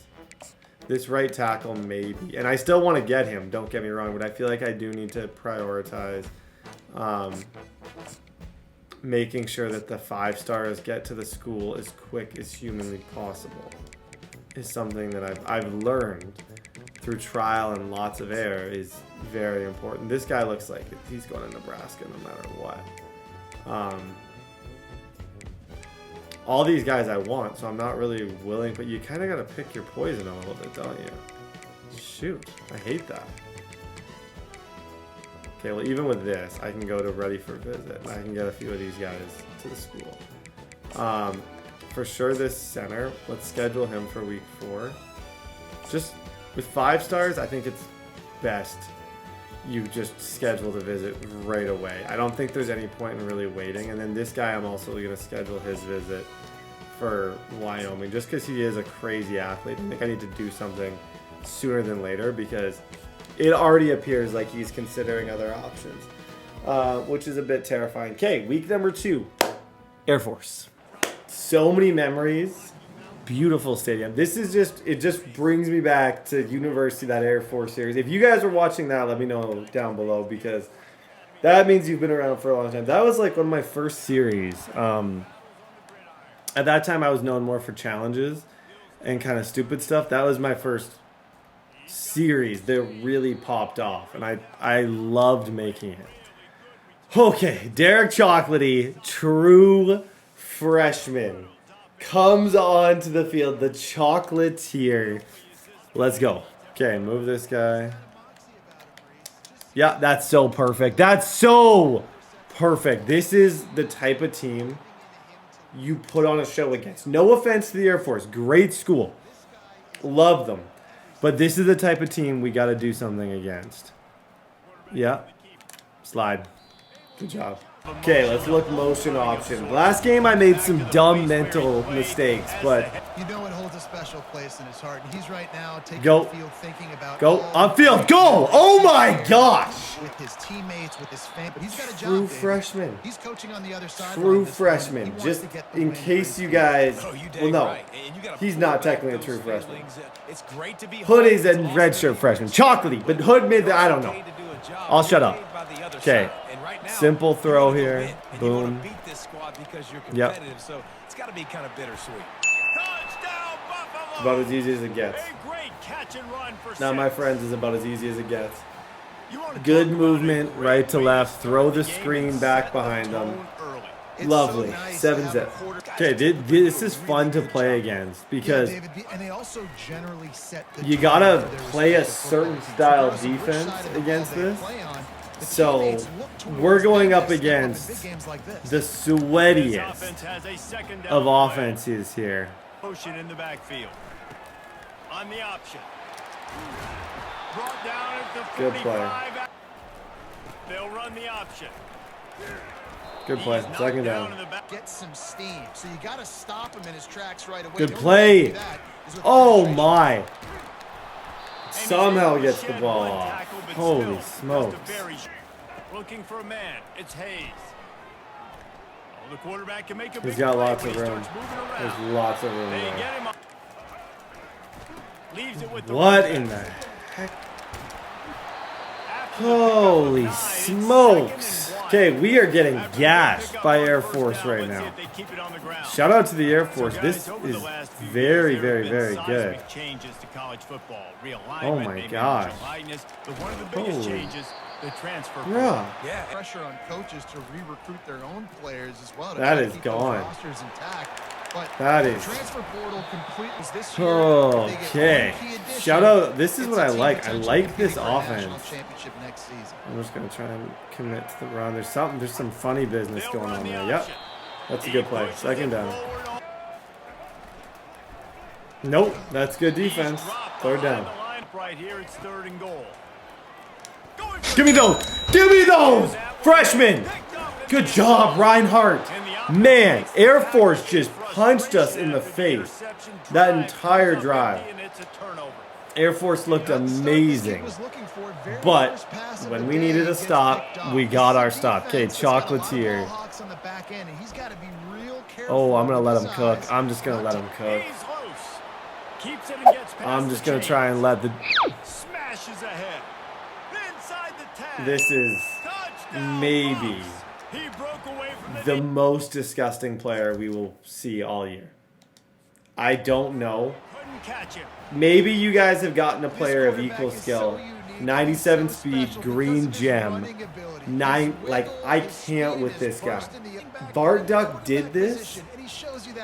This right tackle maybe, and I still want to get him. Don't get me wrong, but I feel like I do need to prioritize making sure that the 5 stars get to the school as quick as humanly possible. Is something that I've learned through trial and lots of error is very important. This guy looks like he's going to Nebraska no matter what. All these guys I want, so I'm not really willing, but you kind of got to pick your poison a little bit, don't you? Shoot, I hate that. Okay, well, even with this, I can go to ready for visit. I can get a few of these guys to the school. For sure, this center, let's schedule him for week 4. Just With 5 stars, I think it's best you just schedule the visit right away. I don't think there's any point in really waiting. And then this guy, I'm also going to schedule his visit for Wyoming just because he is a crazy athlete. I think I need to do something sooner than later because it already appears like he's considering other options, which is a bit terrifying. Okay, week number 2, Air Force. So many memories. Beautiful stadium. This is it just brings me back to university, that Air Force series. If you guys are watching that, let me know down below because that means you've been around for a long time. That was like one of my first series. At that time, I was known more for challenges and kind of stupid stuff. That was my first series that really popped off, and I loved making it. Okay, Derek Chocolatey, true freshman, comes onto the field, the Chocolatier. Let's go. Okay, move this guy. Yeah, that's so perfect. That's so perfect. This is the type of team you put on a show against. No offense to the Air Force. Great school. Love them. But this is the type of team we got to do something against. Yeah. Slide. Good job. Okay, let's look motion option. Last game I made some dumb mental mistakes, but you know it holds a special place in his heart. And he's right now taking go. the field thinking about Go on field. Go! Oh my gosh! With his teammates, with his family. But he's got a job. True freshman. He's coaching on the other side. True freshman. Just in case you guys. Well, no, he's not technically a true freshman. Hood is a redshirt freshman. Chocolatey, but Hood made the. I don't know. I'll shut up. Okay. Simple throw here. Boom. Yep. So it's got to be kind of bittersweet. It's about as easy as it gets. Now, my friends, is about as easy as it gets. Good movement, right to left. Throw the screen back behind them. Lovely. 7-zip. Okay, this is fun to play against because you gotta play a certain style defense against this. So we're going up against the sweatiest of offenses here. In the backfield. On the option. Brought down at the 45. Good play. They'll run the option. Good play. Second down. Get some steam. So you got to stop him in his tracks right away. Good play. Oh my. Somehow gets the ball off. Holy smokes. Looking for a man. It's Hayes. Oh, the quarterback can make a He's got lots of room. There's lots of room there. What in the heck? Holy smokes. Okay, we are getting gashed by Air Force right now. Shout out to the Air Force. This is very, very, very good. Oh my gosh. Holy. Bruh. Yeah, pressure on coaches to re-recruit their own players as well. That is gone. But that is. Transfer portal complete this year. Okay. Shout out. This is what I like. I like this offense. I'm just gonna try and commit to the run. There's some funny business going on there. Yep. That's a good play. Second down. Nope. That's good defense. Third down. Right here, it's 3rd and goal. Give me those! Give me those! Freshman! Good job, Reinhardt. Man, Air Force just punched us in the face that entire drive. Air Force looked amazing. But when we needed a stop, we got our stop. Okay, Chocolatier. Oh, I'm going to let him cook. I'm just going to let him cook. I'm just going to try and let the... This is maybe the most disgusting player we will see all year. I don't know. Maybe you guys have gotten a player of equal skill. 97 speed, green gem. I can't with this guy. Bart Duck did this,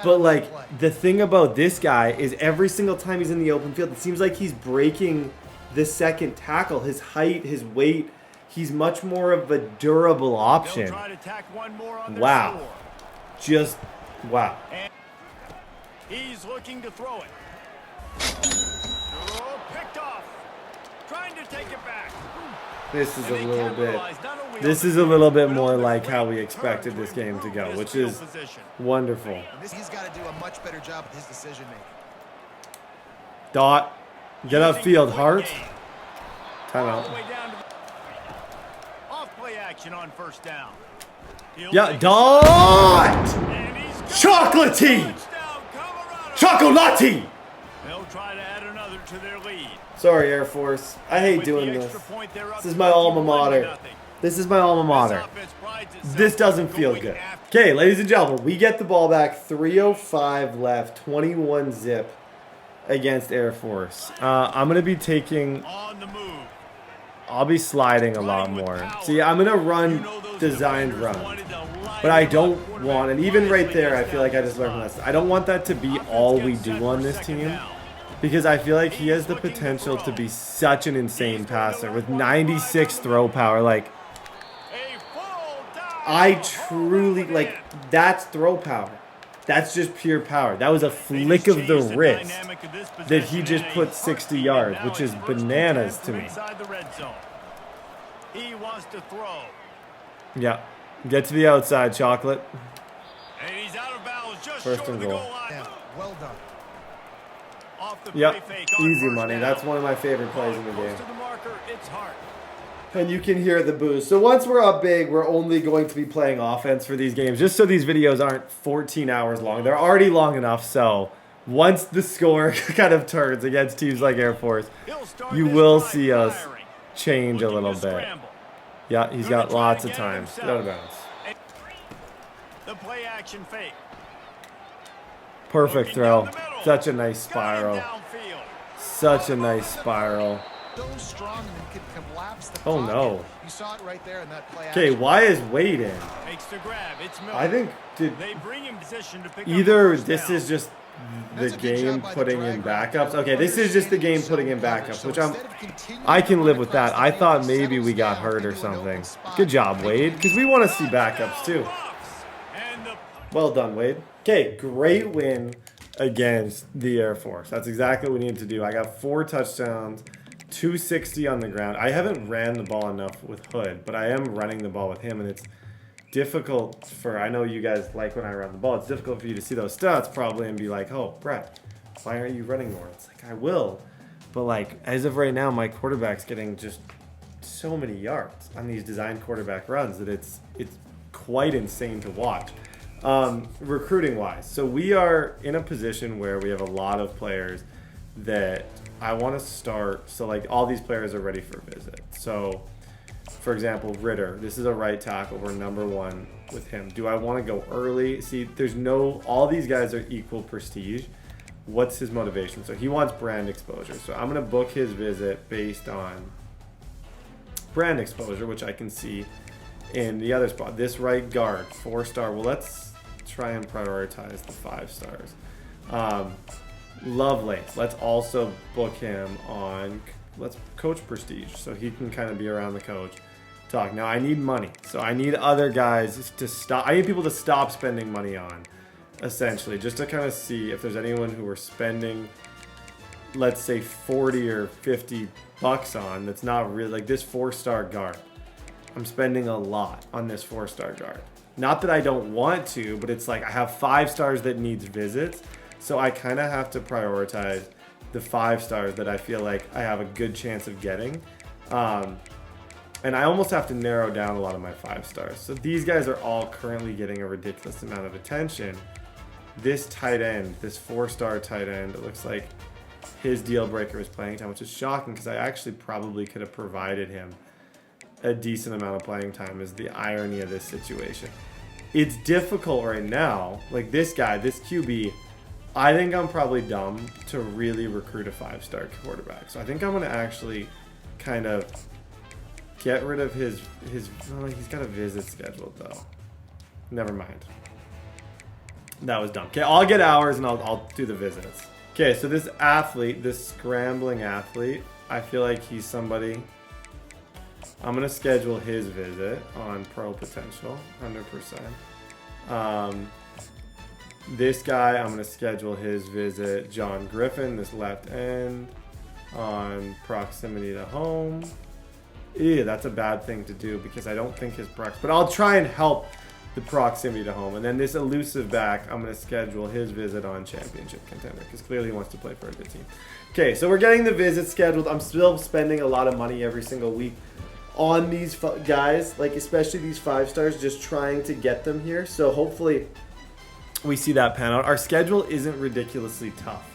but like the thing about this guy is every single time he's in the open field, it seems like he's breaking the second tackle. His height, his weight. He's much more of a durable option. Wow. Just, wow. He's looking to throw it. Picked off. trying to take it back. This is And a they little bit. capitalize not only on This the is a little bit but more on the like how great we return expected to this game to improve go, his which field is position. wonderful. He's got to do a much better job with his decision making. Dot. Get upfield, Hart. All the Timeout. way down to off play action on first down. He'll Yeah, take a Dot! shot, and he's got Chocolatey! it. Touchdown, Colorado. Chocolati! They'll try to add another to their lead. Sorry, Air Force. I hate With the doing extra this. point, they're up This is my alma 21-0. mater. This is my alma mater. This offense prides itself This doesn't on feel going good. after- Okay, ladies and gentlemen, we get the ball back. 3:05 left. 21 zip against Air Force. I'm going to be taking... On the move. I'll be sliding a lot more. See, I'm going to run designed run. But I don't want, and even right there, I feel like I just learned from this. I don't want that to be all we do on this team. Because I feel like he has the potential to be such an insane passer with 96 throw power. Like, I truly, like, that's throw power. That's just pure power. That was a flick of the wrist that he just put 60 yards, which is bananas to me. He wants to throw. Yeah. Get to the outside, Chocolate. And he's out of bounds just First short and of the goal. goal line. Yeah, well done. Off the Yep. play fake on Easy first money. down. That's one of my favorite plays in the Close game. to the marker, it's Hart. And you can hear the booze. So once we're up big, we're only going to be playing offense for these games, just so these videos aren't 14 hours long. They're already long enough, so once the score kind of turns against teams like Air Force, He'll start you this will drive see us firing. change a Looking little to bit. scramble. Yeah, he's Gonna got try lots to of get it time. himself. Get out of bounds. The play action fake. Perfect Looking down throw. the middle. Such a nice Got him spiral. downfield. Such a nice spiral. So strong and then could collapse the Oh, pocket. no. You saw it right there in that play. Okay, action. why is Wade in? Makes the grab. It's Miller. I think They bring him in position to pick up either the first this down. is just the That's a good game job by the putting in drag backups. route. Okay, this is just the game putting in Understanding backups, zone which coverage. I'm... So instead of continuing I to can run live with across that. the I field, thought he maybe we settles got down hurt or into an open something. spot. Good job, Wade, because we want to see backups too. And the Well done, Wade. Okay, great win against the Air Force. That's exactly what we needed to do. I got 4 touchdowns, 260 on the ground. I haven't ran the ball enough with Hood, but I am running the ball with him, and it's difficult for... I know you guys like when I run the ball. It's difficult for you to see those stats probably and be like, oh, Brett, why aren't you running more? It's like, I will. But, like, as of right now, my quarterback's getting just so many yards on these designed quarterback runs that it's quite insane to watch. Recruiting wise, so we are in a position where we have a lot of players that I want to start. So like all these players are ready for a visit. So for example, Ritter, this is a right tackle. We're #1 with him. Do I want to go early? See, there's no, all these guys are equal prestige. What's his motivation? So he wants brand exposure. So I'm going to book his visit based on brand exposure, which I can see in the other spot. This right guard, 4-star. Well, let's try and prioritize the 5 stars. Lovelace. Let's also book him on, let's coach prestige, so he can kind of be around the coach talk. Now I need money, so I need other guys to stop. I need people to stop spending money on, essentially, just to kind of see if there's anyone who we're spending, let's say 40 or 50 bucks on. That's not really like this 4-star guard. I'm spending a lot on this 4-star guard. Not that I don't want to, but it's like I have 5 stars that needs visits. So I kind of have to prioritize the 5 stars that I feel like I have a good chance of getting. And I almost have to narrow down a lot of my 5 stars. So these guys are all currently getting a ridiculous amount of attention. This tight end, this 4-star tight end, it looks like his deal breaker is playing time, which is shocking because I actually probably could have provided him a decent amount of playing time, is the irony of this situation. It's difficult right now. Like this guy, this QB, I think I'm probably dumb to really recruit a 5-star quarterback. So I think I'm going to actually kind of get rid of his oh, he's got a visit scheduled though. Never mind. That was dumb. Okay, I'll get hours and I'll do the visits. Okay, so this athlete, this scrambling athlete, I feel like he's somebody... I'm going to schedule his visit on Pro Potential, 100%. This guy, I'm going to schedule his visit. John Griffin, this left end. on proximity to home. Ew, that's a bad thing to do because I don't think his prox. But I'll try and help the proximity to home. And then this elusive back, I'm going to schedule his visit on championship contender because clearly he wants to play for a good team. Okay, so we're getting the visit scheduled. I'm still spending a lot of money every single week on these guys, like especially these 5 stars, just trying to get them here. So hopefully we see that pan out. Our schedule isn't ridiculously tough.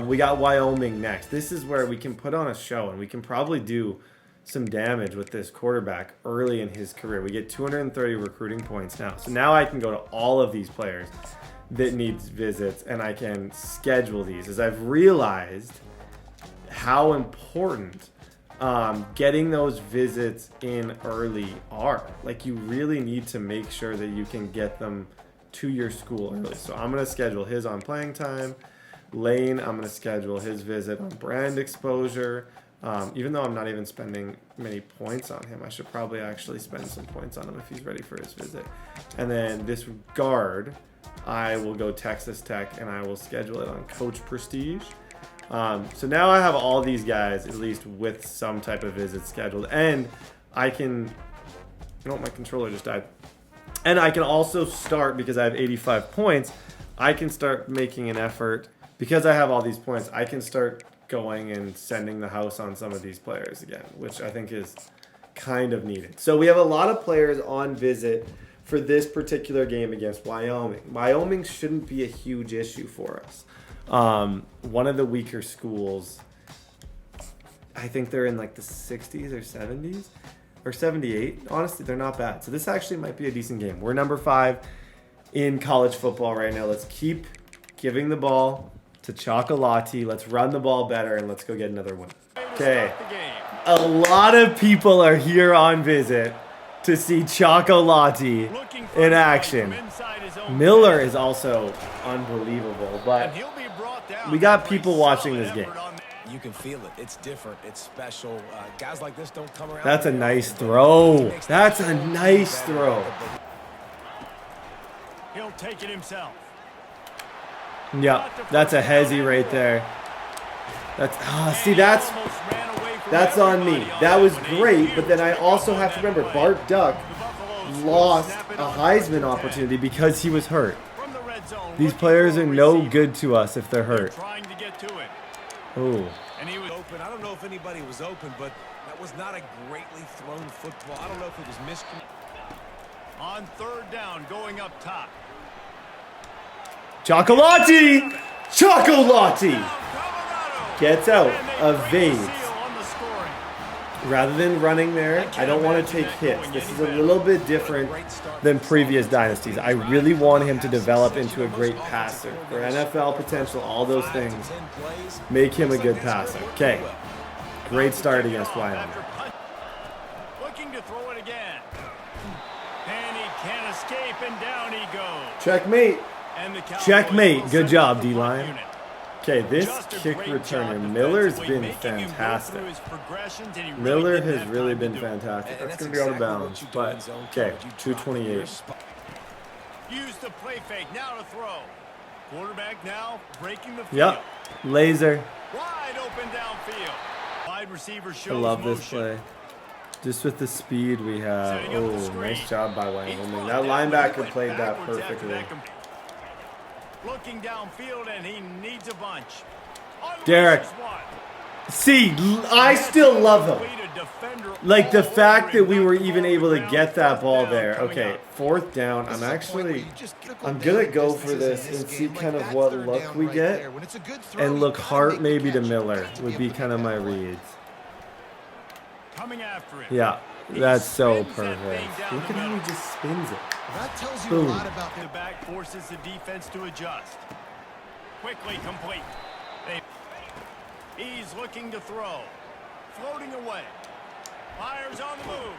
We got Wyoming next. This is where we can put on a show and we can probably do some damage with this quarterback early in his career. We get 230 recruiting points now. So now I can go to all of these players that needs visits and I can schedule these, as I've realized how important getting those visits in early are. Like, you really need to make sure that you can get them to your school early. So I'm going to schedule his on playing time. Lane, I'm going to schedule his visit on brand exposure. Even though I'm not even spending many points on him, I should probably actually spend some points on him if he's ready for his visit. And then this guard, I will go Texas Tech and I will schedule it on Coach Prestige. So now I have all these guys at least with some type of visit scheduled. And I can... No, my controller just died. And I can also start, because I have 85 points, I can start making an effort. Because I have all these points, I can start going and sending the house on some of these players again, which I think is kind of needed. So we have a lot of players on visit for this particular game against Wyoming. Wyoming shouldn't be a huge issue for us. One of the weaker schools, I think they're in like the 60s or 70s or 78. Honestly, they're not bad. So this actually might be a decent game. We're number 5 in college football right now. Let's keep giving the ball to Chocolati. Let's run the ball better and let's go get another win. Okay. A lot of people are here on visit to see Chocolati in action. Miller is also unbelievable, but we got people watching this game. You can feel it. It's different. It's special. Guys like this don't come around. That's a nice throw. That's a nice throw. He'll take it himself. Yeah, that's a hezzy right there. That's that's on me. That was great, but then I also have to remember Bart Duck lost a Heisman opportunity because he was hurt. These players are no good to us if they're hurt. Ooh. And he was open. I don't know if anybody was open, but that was not a greatly thrown football. I don't know if it was miscommunicated. On 3rd down, going up top. Chocolati! Chocolati! Gets out, evades. Rather than running there, I don't want to take hits. This is a little bit different than previous dynasties. I really want him to develop into a great passer. For NFL potential, all those things make him a good passer. Okay, great start against Wyoming. Looking to throw it again. And he can't escape, and down he goes. Checkmate. Checkmate. Good job, D-line. Okay, this Just a kick great returner, job Miller's been defensively, making him go fantastic. through his progressions, and he Miller didn't has have really time to been do it. fantastic. And That's that's going to be out of exactly what bounds, you do in but zone okay, coverage. You drop 228. Use the play fake, now to throw. Quarterback now breaking the field. Yep, laser. Wide open downfield. Wide receiver I shows love this motion. play. Just with the speed we have. Setting up the Oh, screen. nice job by He's Wyoming. brought That down, but he linebacker went played that backwards after perfectly. that looking downfield, and he needs a bunch. Derek. Unleashes one. See, I still love him. Complete a defender Like the all fact over that him, we were knocked the even ball able to down, get that 4th ball down there. coming Okay, up. 4th down. This I'm is a point where actually, you just critical I'm gonna daily go for businesses this in and see game, kind like of that what 3rd look down we right get. there. When it's a good throw, And you look gotta Hart make the maybe to catch. Miller Got to would able be to kind get of my that play. reads. Coming after him. Yeah, that's so spins that perfect. thing down Look the at how he middle. just spins it. That tells you Boom. a lot about The their back forces the defense to adjust. Quickly complete. He's looking to throw. Floating away. Fires on the move.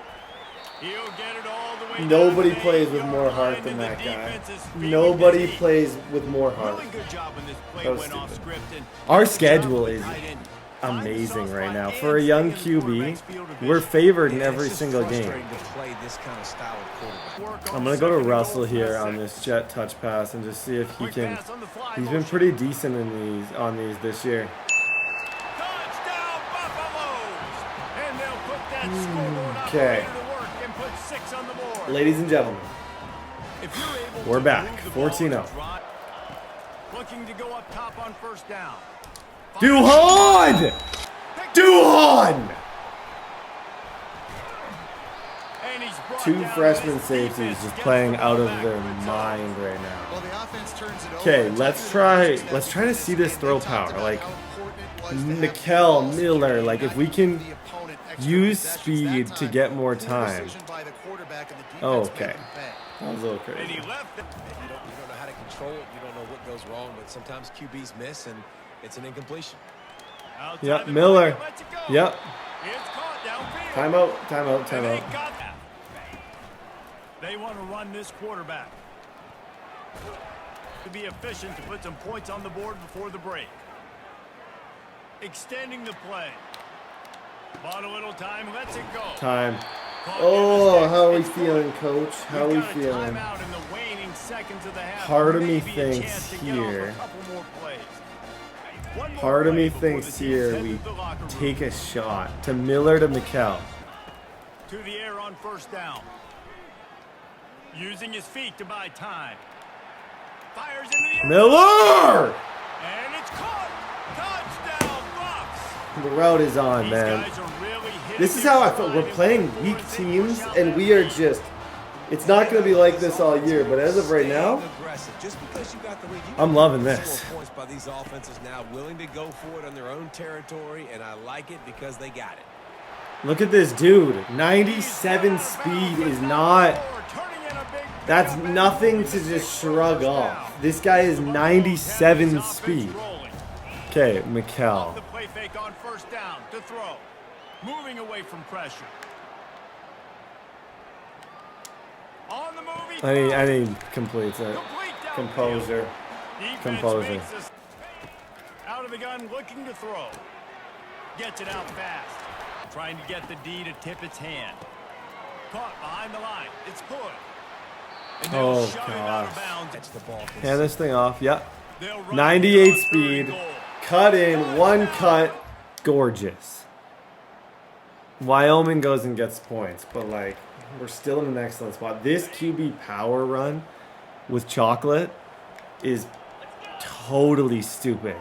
He'll get it all the way Nobody down the plays with 8-yard more heart line, than and the that guy. defense is feeling Nobody his heat. plays with more heart. Really good job when this play That was went off stupid. script. And Our good job schedule with the is tight end. Find the amazing soft right spot now. and For a young stay in the QB, quarterback's field of we're vision. favored in Yeah, every it's just single game. frustrating to play this kind of style of quarterback. Work on I'm going to go to 2nd and Russell goal from here the on 6. this jet touch pass and just see if he Quick can. pass on the fly He's been motion. pretty decent in on these this year. Touchdown! that scoreboard up Okay. ready to work and put 6 on the board. Ladies and gentlemen, If you're able we're to back. move the ball 14-0. and drive- Looking to go up top on first down. Duhan! Duhan! And he's brought Two down freshman this safeties defense just gets playing the out ball of back their to themselves. mind right now. Well, the offense turns it over. Okay, It's let's under try the let's try to see this game. throw They talked power. about Like how important it was to have the Mikel, ball Miller, secure, like if not we can give the opponent extra use possessions. speed That to time, get more poor time. decision by the quarterback and the defense Oh, made okay. them pay. That was a little And crazy. he left it. You don't know how to control it. You don't know what goes wrong, but sometimes QBs miss, and it's an incompletion. Outside Yep, the Miller. pocket, lets it go. Yep. It's caught downfield. Timeout, timeout, And they timeout. got that. They want to run this quarterback to be efficient to put some points on the board before the break. Extending the play. Bought a little time, lets it go. Time. Clock Oh, in the how are we sticks. feeling, coach? How are we We've got a feeling? timeout in the waning seconds of the half. Part of me Maybe a thinks chance to get off a here. couple more plays. One more Part of play me before thinks the teams here head we to the locker room. take a shot to Miller to Mikel. To the air on first down. Using his feet to buy time. Fires into the air. Miller! And it's caught. Touchdown, Bucks. The route is on, These man. guys are really hitting This is their how I stride feel. We're in playing fourth weak quarters. They teams, push out and that we are lead. just. It's not going to be like this all year, but as of right now, Just because you got the lead, you I'm can loving score this. Points by these offenses now, willing to go for it on their own territory, and I like it because they got it. look at this dude. 97 speed is not. That's nothing to just shrug off. This guy is 97 speed. Okay, The Mikel. play fake on first down to throw. Moving away from pressure. On the move. I need completes it. Complete downfield. Composure. Defense Composure. makes us out of the gun, looking to throw. Gets it out fast. Trying to get the D to tip its hand. Caught behind the line. It's Hood. And they'll Oh, shove him out of gosh. bounds. Catch the ball. Hand this thing off. Yep. They'll run 98 it on third speed. and goal. Cut in. One cut. Gorgeous. Wyoming goes and gets points, but like we're still in an excellent spot. This QB power run with chocolate is totally stupid.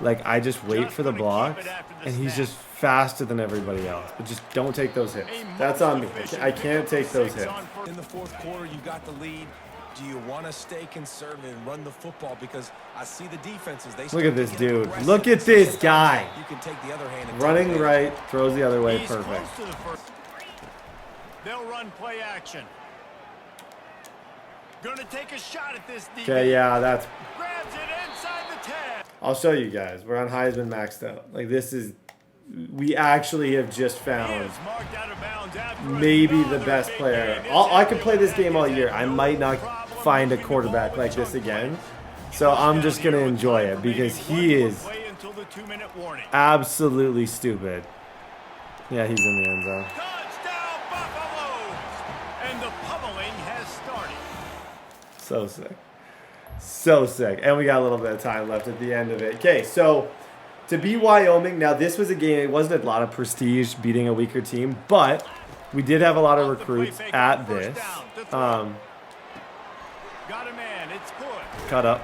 Like I just wait for the block, and he's just faster than everybody else. But just don't take those hits. That's on me. I can't take those hits. In the fourth quarter, you got the lead. Do you want to stay conservative and run the football? Because I see the defenses. They Look at this get dude. aggressive. Look at this guy. You can take the other hand and Running take the right, throws the other way. He's Perfect. close to the first. They'll run play action. Gonna take a shot at this DB. Okay, yeah, that's. Grabs it inside the 10. I'll show you guys. We're on Heisman maxed out. Like this is. We actually have just He found is marked out of bounds after maybe the another best big player. game. I could play this game all year. I might not find a quarterback like this again. So I'm just going to enjoy it because he is Play until the 2-minute warning. absolutely stupid. Yeah, he's in the end zone. Touchdown Buffaloes! And the pummeling has started. So sick. So sick. And we got a little bit of time left at the end of it. Okay, so to beat Wyoming, now this was a game, it wasn't a lot of prestige beating a weaker team, but we did have a lot of recruits at this. Got a man, it's good. Cut up.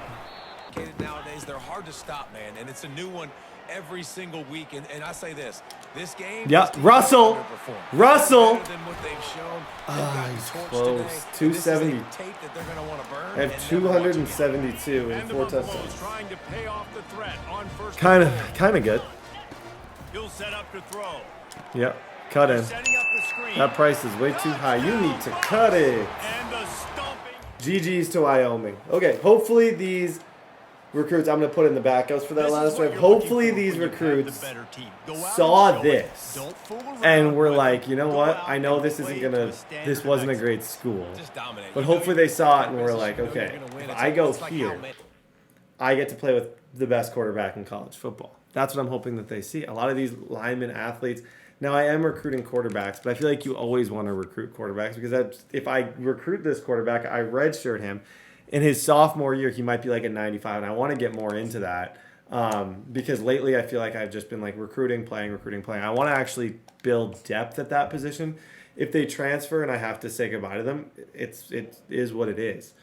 Nowadays, they're hard to stop, man, and it's a new one every single week. And I say this game. Yeah, this team Russell. underperformed. Russell. Better than what they've shown. They've Ah, gotten he's torched close. today. 270. This is a tape that they're gonna want to burn. I have and never watch again. 272 and And the 4 Buffaloes touchdowns. trying to pay off the threat on first Kind and goal. of good. He'll set up to throw. Yep. Cut in. Setting up the screen. That price is way too high. You need to cut it. And the stomping. GG's to Wyoming. Okay, hopefully these recruits, I'm going to put in the backups for that This is last what drive. you're looking Hopefully for these when you have the recruits better team. Go out saw and show it. this Don't fool around and were with it. like, you know Go what? out I know and this isn't play going to to, a standard this of wasn't a excellence. great school. Just dominate. But You know hopefully you're they saw it in and a were position, like, you know you're okay, gonna win. if It's I go it's like here, how many- I get to play with the best quarterback in college football. That's what I'm hoping that they see. A lot of these linemen, athletes. Now, I am recruiting quarterbacks, but I feel like you always want to recruit quarterbacks because if I recruit this quarterback, I redshirt him. In his sophomore year, he might be like a 95, and I want to get more into that. Because lately I feel like I've just been like recruiting, playing. I want to actually build depth at that position. If they transfer and I have to say goodbye to them, it is what it is.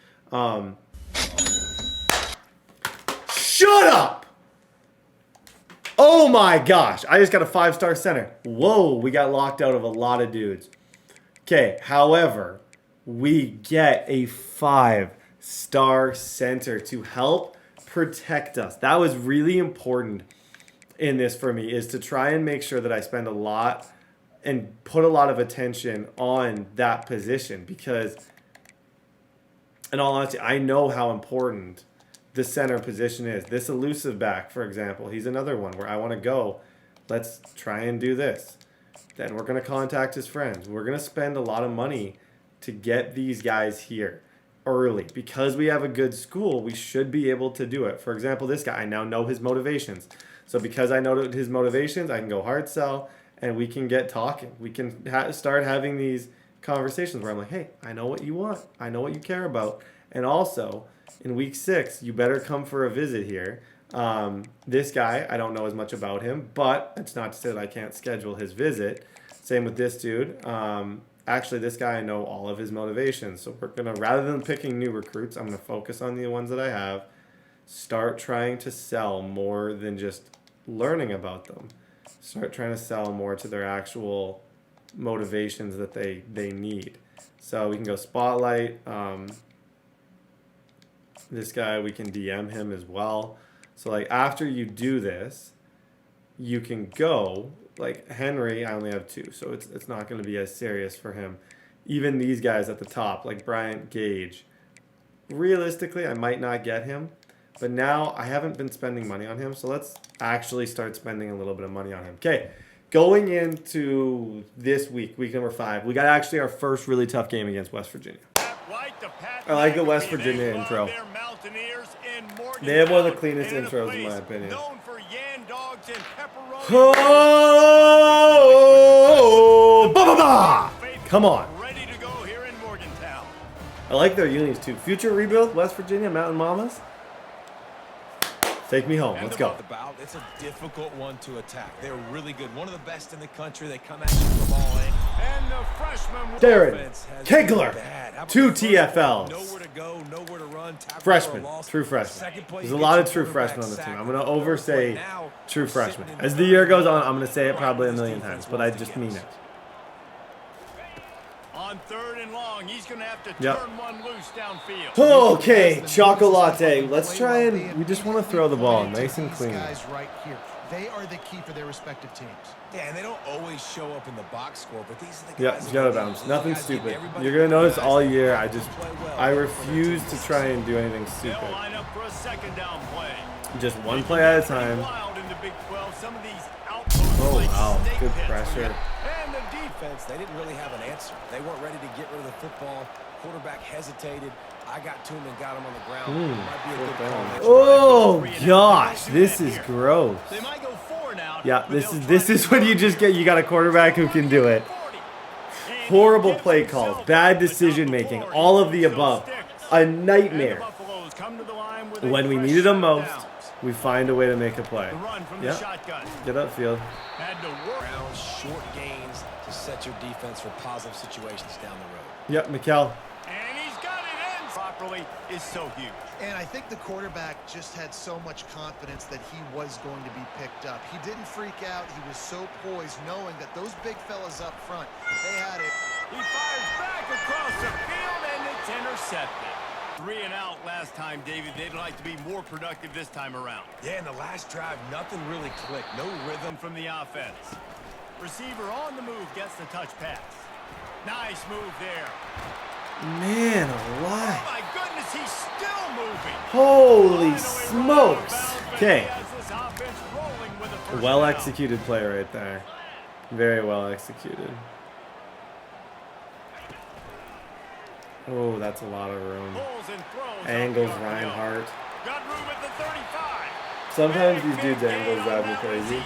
Shut up! Oh my gosh, I just got a 5-star center. Whoa, we got locked out of a lot of dudes. Okay, however, we get a 5-star center to help protect us. That was really important in this for me, is to try and make sure that I spend a lot and put a lot of attention on that position, because in all honesty, I know how important the center position is. This elusive back, for example, he's another one where I want to go, let's try and do this. Then we're going to contact his friends. We're going to spend a lot of money to get these guys here early. Because we have a good school, we should be able to do it. For example, this guy, I now know his motivations. So because I know his motivations, I can go hard sell and we can get talking. We can start having these conversations where I'm like, hey, I know what you want. I know what you care about. And also, in week 6, you better come for a visit here. This guy, I don't know as much about him, but it's not to say that I can't schedule his visit. Same with this dude. Actually, this guy, I know all of his motivations. So we're going to, rather than picking new recruits, I'm going to focus on the ones that I have. Start trying to sell more than just learning about them. Start trying to sell more to their actual motivations that they need. So we can go spotlight. This guy, we can DM him as well. So like after you do this, you can go, like Henry, I only have 2, so it's not going to be as serious for him. Even these guys at the top, like Bryant Gage, realistically, I might not get him. But now I haven't been spending money on him, so let's actually start spending a little bit of money on him. Okay, going into this week number 5, we got actually our first really tough game against West Virginia. I like the West Virginia intro. They have one of the cleanest intros in my opinion. Oh, ba ba ba! Come on. I like their unis too. Future rebuild, West Virginia, Mountain Mamas. Take me home. Let's go. It's a difficult one to attack. They're really good. One of the best in the country. They come at you from all angles. And the freshman Darren Kegler, 2 TFLs. Nowhere to go, nowhere to run. Freshman, true freshman. There's a lot of true freshmen on the team. I'm going to oversay true freshmen. As the year goes on, I'm going to say it probably a million times, but I just mean it. On 3rd and long, he's going to have to turn one loose downfield. Okay, Chocolate. Let's try and we just want to throw the ball nice and clean. Right here. They are the key for their respective teams. Yeah, and they don't always show up in the box score, but these are the guys. Yeah, got bounce. Nothing stupid. You're going to notice all year I refuse to try and do anything stupid. They'll line up for a 2nd down play. Just one play at a time. Oh, wow. Good pressure. And the defense, they didn't really have an answer. They weren't ready to get rid of the football. Quarterback hesitated. I got to him and got him on the ground. Might be a good call. Oh, gosh. This is gross. They might go 4 now. Yeah, this is when you just get, you got a quarterback who can do it. Horrible play calls, bad decision making, all of the above. A nightmare. When we needed them most, we find a way to make a play. Yep. Get upfield. Had to work around short gains to set your defense for positive situations down the road. Yep, Mikkel. And he's got it in properly is so huge. And I think the quarterback just had so much confidence that he was going to be picked up. He didn't freak out. He was so poised, knowing that those big fellas up front, they had it. He fires back across the field, and it's intercepted. 3 and out last time, David. They'd like to be more productive this time around. Yeah, in the last drive, nothing really clicked. No rhythm from the offense. Receiver on the move gets the touch pass. Nice move there. Man alive. Oh, my goodness, he's still moving. Holy smokes. Okay. Well executed play right there. Very well executed. Oh, that's a lot of room. Angles, Reinhardt. Got room at the 35. Sometimes these dudes' angles drive me crazy.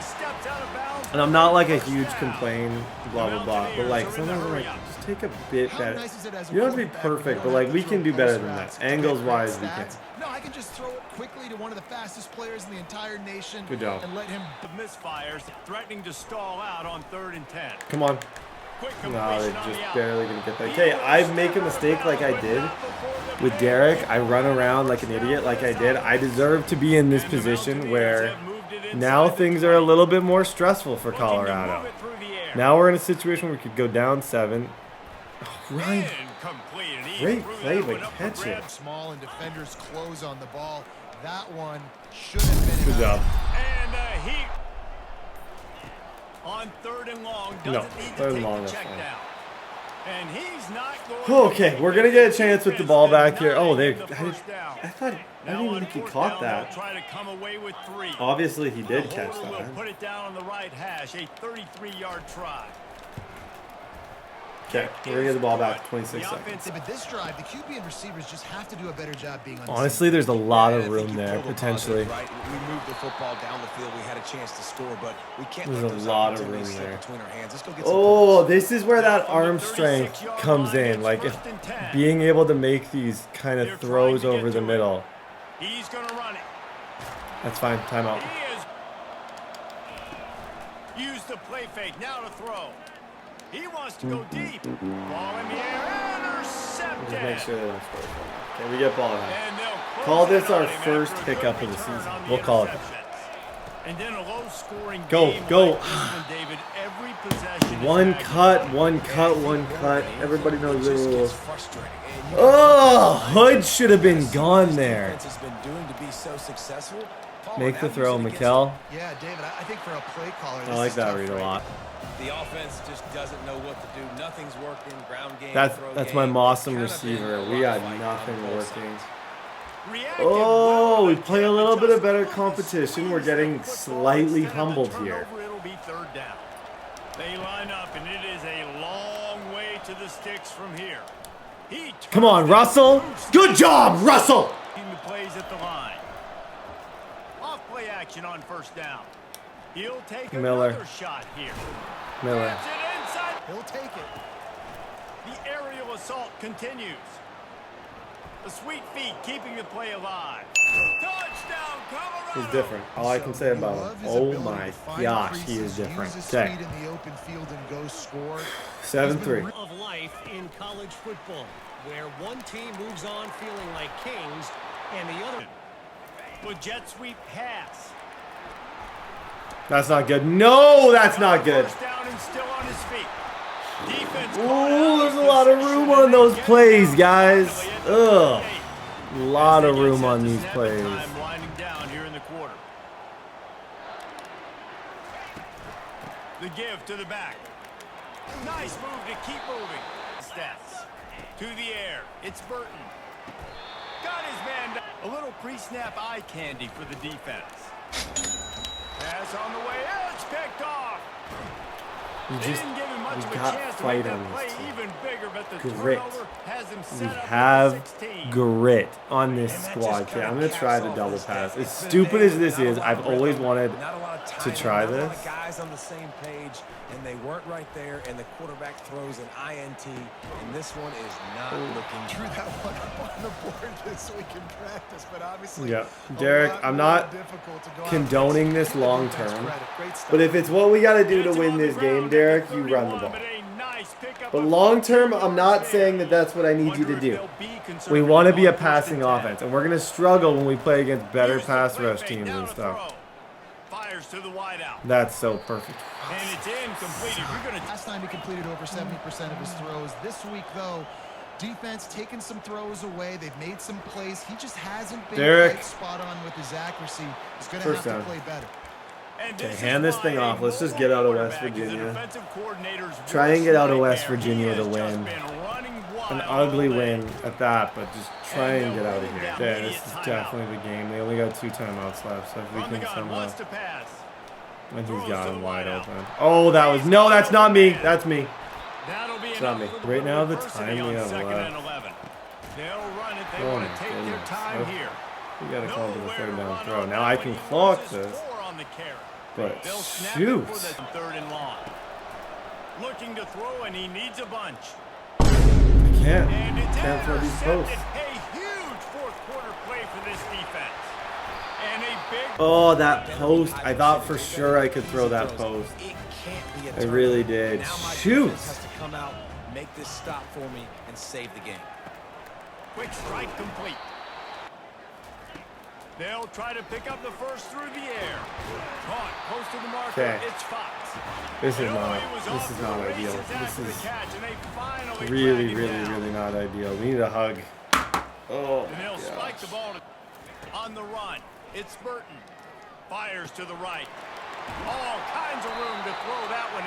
And I'm not like a huge complain, blah, blah, blah. But like, sometimes I'm like, just take a bit better. You don't have to be perfect, but like, we can do better than that. Angles-wise, we can. No, I can just throw it quickly to one of the fastest players in the entire nation. Good job. And let him Misfires, threatening to stall out on 3rd and 10. Come on. No, they're just barely going to get that. Okay, I make a mistake like I did with Derek. I run around like an idiot like I did. I deserve to be in this position where now things are a little bit more stressful for Colorado. Now we're in a situation where we could go down 7. Oh, Ryan. Great play, but catch it. Small and defenders close on the ball. That one should have been. Good job. And he on 3rd and long doesn't need to take the check down. And he's not going Okay, we're gonna get a chance with the ball back here. Oh, I didn't even think he caught that. Obviously, he did catch that. Put it down on the right hash, a 33-yard try. Okay, we're gonna get the ball back. 26 seconds. But this drive, the QB and receivers just have to do a better job being on. Honestly, there's a lot of room there potentially. Right? We moved the football down the field. We had a chance to score, but we can't. There's a lot of room there. Between our hands. Let's go get some Oh, this is where that arm strength comes in. Like if being able to make these kind of throws over the middle. He's gonna run it. That's fine. Timeout. Use the play fake now to throw. He wants to go deep. Ball in the air. Intercepted. Just make sure they don't score. Okay, we get ball now. Call this our first hiccup of the season. We'll call it that. And then a low-scoring Go, game go. like David, every possession One cut, one cut, one cut. Everybody knows the rules. Oh, Hood should have been gone there. Make the throw, Mikkel. Yeah, David, I think for a play caller, I like that read a lot. The offense just doesn't know what to do. Nothing's working. Ground game. That's my Mossum receiver. We got nothing working. Oh, we play a little bit of better competition. We're getting slightly humbled here. It'll be 3rd down. They line up, and it is a long way to the sticks from here. Come on, Russell. Good job, Russell. The plays at the line. Off play action on 1st down. He'll take another shot here. Miller. He'll take it. The aerial assault continues. The sweet feet keeping the play alive. Touchdown, Colorado. He's different. All I can say about him. Oh my gosh, he is different. Okay. 7-3. Of life in college football, where one team moves on feeling like kings and the other. With jet sweep pass. That's not good. No, that's not good. First down and still on his feet. Defense. Ooh, there's a lot of room on those plays, guys. Ugh. A lot of room on these plays. Winding down here in the quarter. The give to the back. Nice move to keep moving. Stats. To the air. It's Burton. Got his man down. A little pre-snap eye candy for the defense. Pass on the way. It's picked off. We got fight on this team. Even bigger, but the Grit. has him set We up have at 16. grit on this squad. Okay, I'm going to try the double pass. As stupid as this is, I've always wanted to try this. Guys on the same page, and they weren't right there, and the quarterback throws an INT, and this one is not looking Drew that one up on the board this week in practice, but obviously Yeah, Derek, I'm not condoning this long term, but if it's what we got to do to win this game, Derek, you run the ball. But long term, I'm not saying that that's what I need you to do. We want to be a passing offense, and we're going to struggle when we play against better pass rush teams and stuff. Fires to the wide out. That's so perfect. And it's incomplete. Last time he completed over 70% of his throws. This week, though, defense taking some throws away. They've made some plays. He just hasn't been quite spot on with his accuracy. He's going to have to play better. Okay, hand this thing off. Let's just get out of West Virginia. Try and get out of West Virginia to win. An ugly win at that, but just try and get out of here. Yeah, this is definitely the game. They only got 2 timeouts left, so if we can somehow... And he's got him wide open. Oh, that was... No, that's not me. That's me. It's not me. Right now, the time we have left. They'll run it. They Oh want my to take their goodness. time here. You got to call it the third down throw. Now I can clock this. But shoot. Third and long. Looking to throw, and he needs a bunch. I can't. And it's Can't throw these posts. A huge fourth quarter play for this defense. And a big. Oh, that post. I thought for sure I could throw that post. It can't be a I turnover. really did. Now my Shoot. defense has to come out, make this stop for me, and save the game. Quick strike complete. They'll try to pick up the first through the air. Caught close to the marker. Okay. It's Fox. This is not ideal. This is really not ideal. We need a hug. Oh, And they'll spike the ball on the run. It's Burton. Fires to the right. All kinds of room to throw that one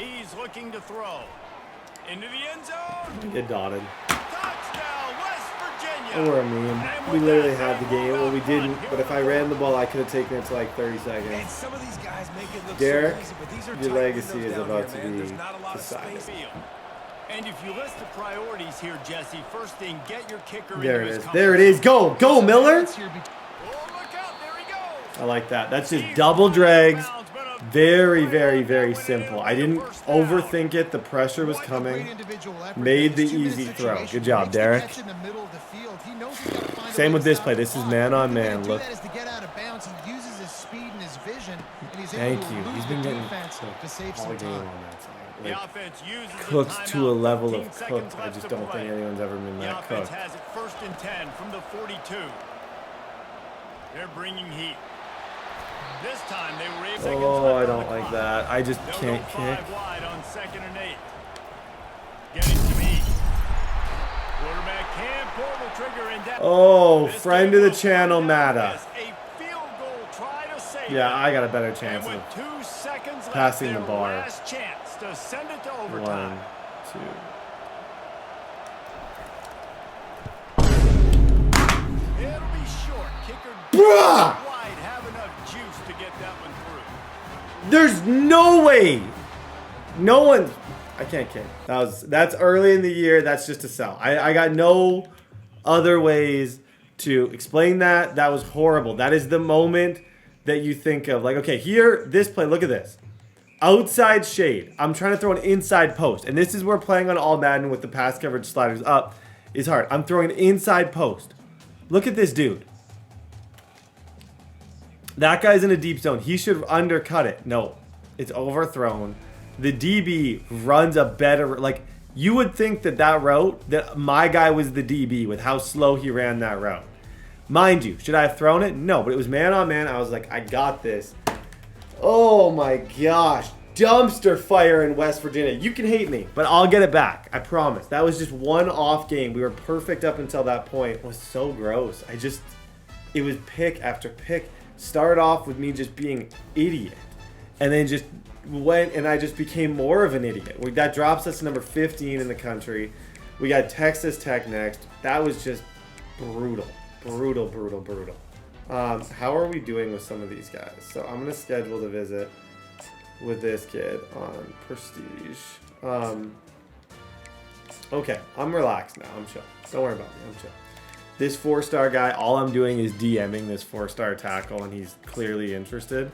in. He's looking to throw. Into the end zone. Get dotted. Touchdown, West Virginia. Or a meme. We literally had the game. Well, we didn't. But if I ran the ball, I could have taken it to like 30 And seconds. some of these guys make it look Derek, so easy, but these are your tight legacy windows is down about here, to man. be There's not a lot of decided. space. And if you list the priorities here, Jesse, first thing, get your kicker There into it his is. comfort There it is. Go. Go, Miller. zone. Oh, look out, there he goes. I like that. That's just double drags. Very, very, very simple. I didn't overthink it. The pressure was coming. Made the easy throw. Good job, Derek. Same with this play. This is man on man. Look. Thank you. He's been getting all game on that side. Like, cooked to a level of cooked. I just don't think anyone's ever been The that offense cooked. has it first and 10 from the 42. They're bringing heat. This time they were able to Oh, I don't like that. I just They'll can't go kick. 5 wide on 2nd and 8. Getting some heat. Quarterback can't pull the trigger in depth. Oh, This friend game of the will channel, come down to Mata. this. A field goal try to save Yeah, it. I got a better And chance with of 2 seconds left, passing the their bar. last chance to send it to overtime. 1, 2. It'll be short. Kicker Bruh! wide, have enough juice to get that one through. There's no way. No one. I can't kick. That's early in the year. That's just a sell. I got no other ways to explain that. That was horrible. That is the moment that you think of. Like, okay, here, this play. Look at this. Outside shade. I'm trying to throw an inside post. And this is where playing on All Madden with the pass coverage sliders up is hard. I'm throwing an inside post. Look at this dude. That guy's in a deep zone. He should undercut it. No, it's overthrown. The DB runs a better, like, you would think that route, that my guy was the DB with how slow he ran that route. Mind you, should I have thrown it? No, but it was man on man. I was like, I got this. Oh my gosh. Dumpster fire in West Virginia. You can hate me, but I'll get it back. I promise. That was just one off game. We were perfect up until that point. It was so gross. It was pick after pick. Started off with me just being idiot. And then just went and I just became more of an idiot. That drops us to number 15 in the country. We got Texas Tech next. That was just brutal. Brutal. How are we doing with some of these guys? So I'm going to schedule the visit with this kid on Prestige. Okay, I'm relaxed now. I'm chill. Don't worry about me. I'm chill. This 4-star guy, all I'm doing is DMing this 4-star tackle, and he's clearly interested.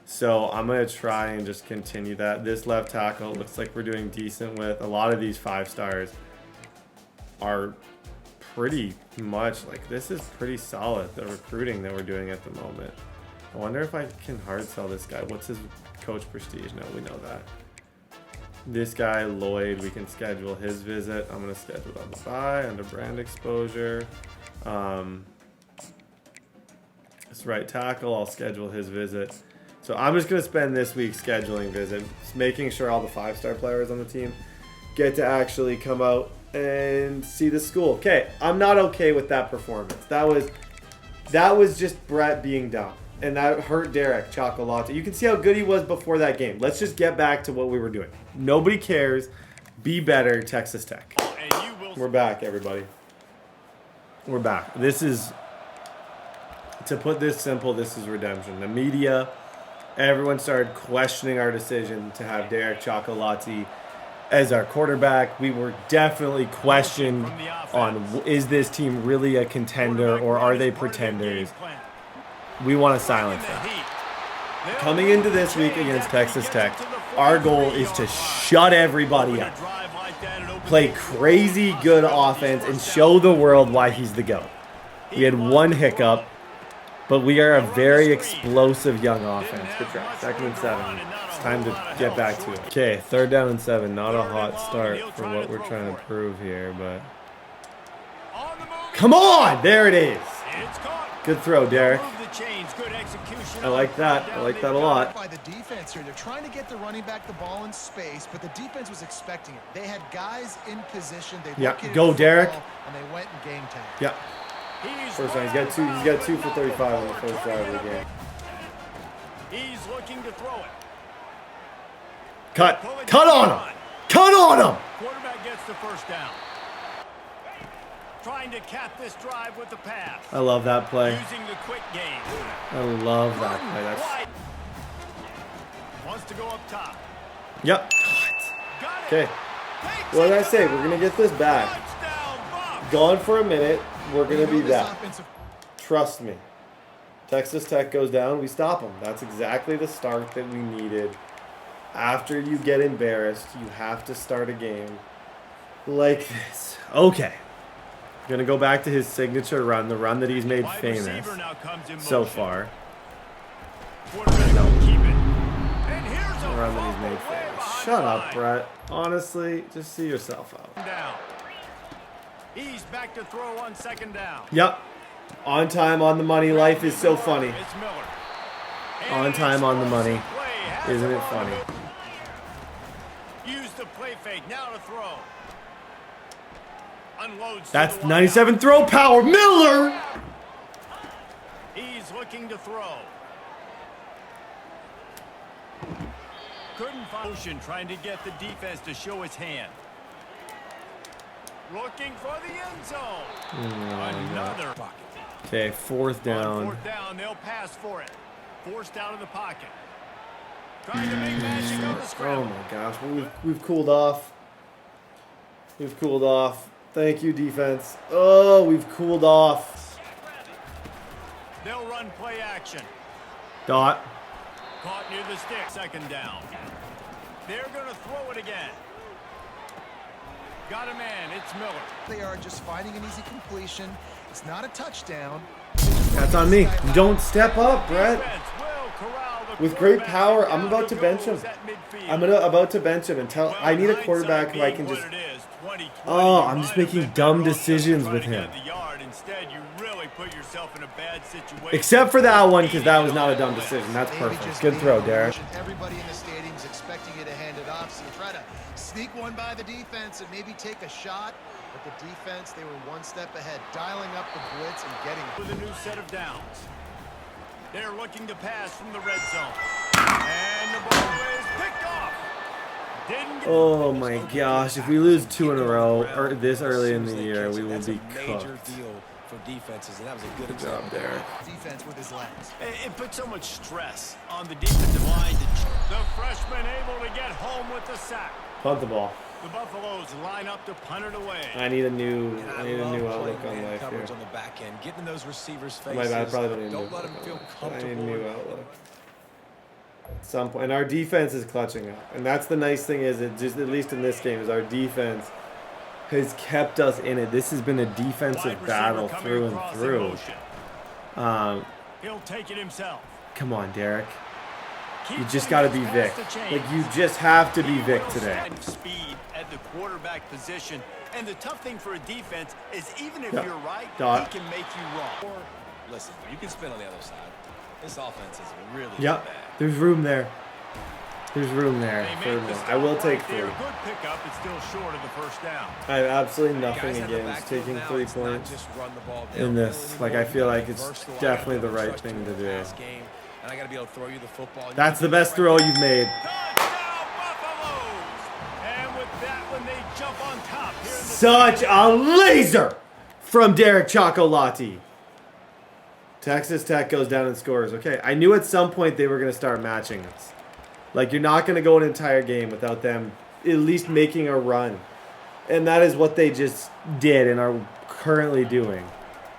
So I'm going to try and just continue that. This left tackle looks like we're doing decent with. A lot of these 5-stars are pretty much, like, this is pretty solid, the recruiting that we're doing at the moment. I wonder if I can hard sell this guy. What's his coach prestige? No, we know that. This guy, Lloyd, we can schedule his visit. I'm going to schedule it on the buy under brand exposure. This right tackle, I'll schedule his visit. So I'm just going to spend this week scheduling visit, making sure all the 5-star players on the team get to actually come out and see the school. Okay, I'm not okay with that performance. That was just Brett being dumb. And that hurt Derek Chocolate. You can see how good he was before that game. Let's just get back to what we were doing. Nobody cares. Be better, Texas Tech. We're back, everybody. We're back. This is, to put this simple, this is redemption. The media, everyone started questioning our decision to have Derek Chocolate as our quarterback. We were definitely questioned on, is this team really a contender or are they pretenders? We want to silence them. Coming into this week against Texas Tech, our goal is to shut everybody up, play crazy good offense, and show the world why he's the GOAT. We had one hiccup, but we are a very explosive young offense. Good try. 2nd and 7. It's time to get back to it. Okay, 3rd down and 7. Not a hot start for what we're trying to prove here, but... Come on! There it is. Good throw, Derek. I like that. I like that a lot. By the defense here, they're trying to get the running back the ball in space, but the defense was expecting it. They had guys in position. They go Derek. And they went and game time. Yeah. First time, he's got 2 for 35 on the first drive of the game. He's looking to throw it. Cut on him. Cut on him. Quarterback gets the first down. Trying to cap this drive with the pass. I love that play. Using the quick game. I love that play. That's... Wants to go up top. Yep. Okay. What did I say? We're gonna get this back. Gone for a minute. We're going to be back. Trust me. Texas Tech goes down, we stop them. That's exactly the start that we needed. After you get embarrassed, you have to start a game like this. Okay. Going to go back to his signature run, the run that he's made famous so far. The run that he's made famous. Shut up, Brett. Honestly, just see yourself out. He's back to throw on 2nd down. Yep. On time, on the money. Life is so funny. On time, on the money. Isn't it funny? Use the play fake. Now to throw. Unloads. That's 97 throw power. Miller! He's looking to throw. Couldn't find motion, trying to get the defense to show his hand. Looking for the end zone. Another pocket. Okay, 4th down. On 4th down, they'll pass for it. Forced out of the pocket. Trying to make magic on the scramble. Oh my gosh, we've cooled off. We've cooled off. Thank you, defense. Oh, we've cooled off. They'll run play action. Dot. Caught near the stick. 2nd down. They're going to throw it again. Got a man. It's Miller. They are just finding an easy completion. It's not a touchdown. That's on me. Don't step up, Brett. With great power, I'm about to bench him. I'm about to bench him and tell. I need a quarterback who I can just. Oh, I'm just making dumb decisions with him. Except for that one, because that was not a dumb decision. That's perfect. Good throw, Derek. Everybody in the stadium is expecting you to hand it off, so you try to sneak one by the defense and maybe take a shot. But the defense, they were one step ahead, dialing up the blitz and getting it. With a new set of downs. They're looking to pass from the red zone. And the ball is picked off. Oh my gosh, if we lose 2 in a row or this early in the year, we will be cooked. For defenses, and that was a good job there. Defense with his legs. It put so much stress on the defensive line. The freshman able to get home with the sack. Punt the ball. The Buffaloes line up to punt it away. I need a new outlook on life here. On the back end, getting those receivers faces. My bad, I probably don't need Don't let them feel comfortable. I need a new outlook. At some point, and our defense is clutching up, and that's the nice thing is it just at least in this game is our defense has kept us in it. This has been a defensive battle through and through. He'll take it himself. Come on, Derek. You just got to be Vic. Like, you just have to be Vic today. Speed at the quarterback position. And the tough thing for a defense is even if you're right, he can make you wrong. Or, listen, you can spin on the other side. This offense is really bad. There's room there. There's room there. I will take 3. Good pickup, it's still short of the first down. I have absolutely nothing against taking 3 points in this. Like, I feel like it's definitely the right thing to do. That's the best throw you've made. Such a laser from Derek Chocolati. Texas Tech goes down and scores. Okay, I knew at some point they were going to start matching us. Like, you're not going to go an entire game without them at least making a run. And that is what they just did and are currently doing.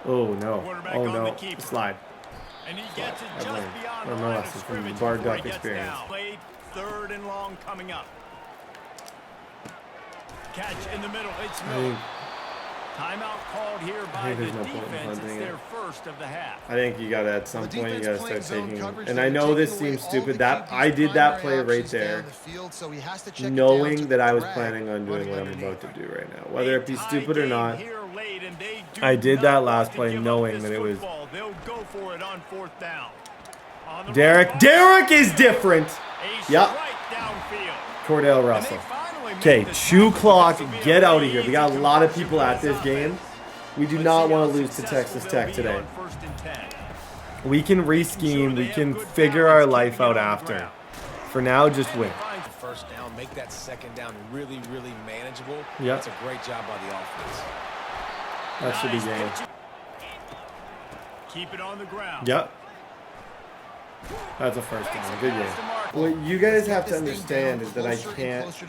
Oh, no. Oh, no. Slide. And he gets it just I've learned. beyond Learned the my line of lesson from the scrimmage Bar before he Duck gets experience. down. Played 3rd and long coming up. Catch in the middle. It's Miller. Timeout called here by the defense. It's their first of the half. I think you got to, at some point, you got to start taking. And I know this seems stupid. That I did that play right there, knowing that I was planning on doing what I'm about to do right now. Whether it be stupid or not, I did that last play knowing that it was. They'll go for it on 4th down. Derek is different. Yep. Cordell Russell. Okay, chew clock, get out of here. We got a lot of people at this game. We do not want to lose to Texas Tech today. We can re-scheme. We can figure our life out after. For now, just win. First down, make that 2nd down really, really manageable. Yep. That's a great job by the offense. That should be game. Keep it on the ground. Yep. That's a first down. Good game. What you guys have to understand is that I can't kick.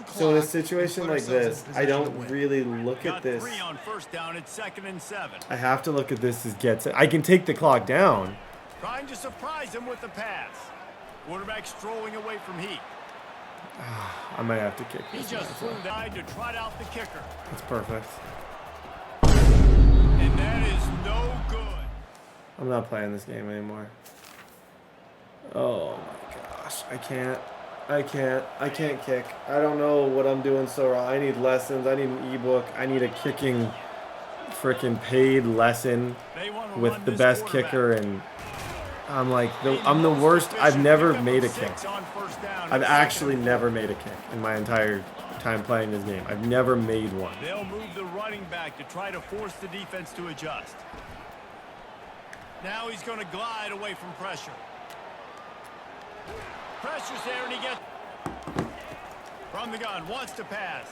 So in a situation like this, I don't really look at this. On 1st down, it's 2nd and 7. I have to look at this as gets it. I can take the clock down. Trying to surprise him with the pass. Quarterback strolling away from heat. I might have to kick He this. just flew down to trot out the kicker. That's perfect. And that is no good. I'm not playing this game anymore. Oh my gosh. I can't kick. I don't know what I'm doing so wrong. I need lessons. I need an ebook. I need a kicking freaking paid lesson with the best kicker, and I'm like I'm the worst. I've never made a kick. I've actually never made a kick in my entire time playing this game. I've never made one. They'll move the running back to try to force the defense to adjust. Now he's going to glide away from pressure. Pressure's there, and he gets from the gun. Wants to pass.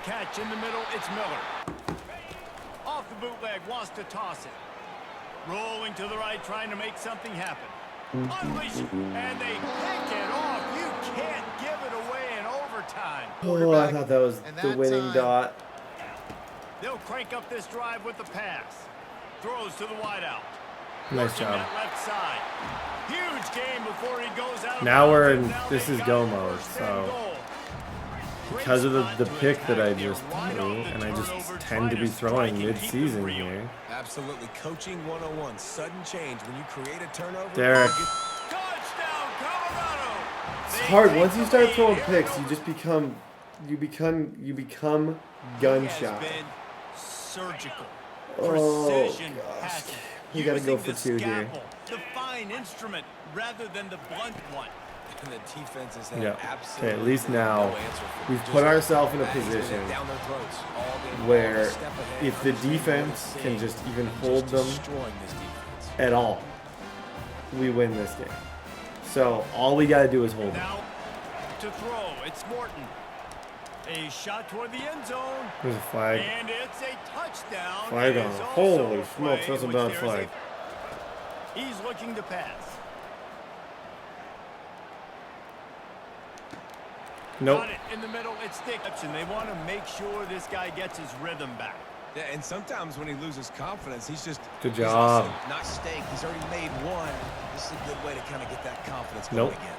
Catch in the middle. It's Miller. Off the bootleg. Wants to toss it. Rolling to the right, trying to make something happen. Unleash it, and they pick it off. You can't give it away in overtime. Oh, I thought that was the winning dot. They'll crank up this drive with the pass. Throws to the wideout. Nice job. Left side. Huge game before he goes out. Now we're in, this is go mode, so because of the pick that I just threw, and I just tend to be throwing mid-season here. Absolutely. Coaching 101. Sudden change when you create a turnover. Derek. Touchdown, Colorado. It's hard. Once you start throwing picks, you just become gunshot. Surgical. Oh Precision gosh. passing. You gotta go Using for the 2 here. scalpel, the fine instrument rather than the blunt one. And the defense has had Yeah. absolutely Okay, at least now no answer for we've just put ourselves in a batting it position down their throats all game long. where Step ahead, if the first thing you're defense gonna can see just even and hold them destroying this defense. at all, we win this game. So all we gotta do is hold them. Now to throw, it's Morton. A shot toward the end zone. There's a flag. And it's a touchdown. Flag It on. is also Holy a smokes, play that's a in bad which there is flag. He's looking to pass. Nope. Got it in the middle. It's Dickinson. They want to make sure this guy gets his rhythm back. Yeah, and sometimes when he loses confidence, he's just Good he's job. also not stake. He's already made one. This is a good way to kind of get that confidence going Nope. again.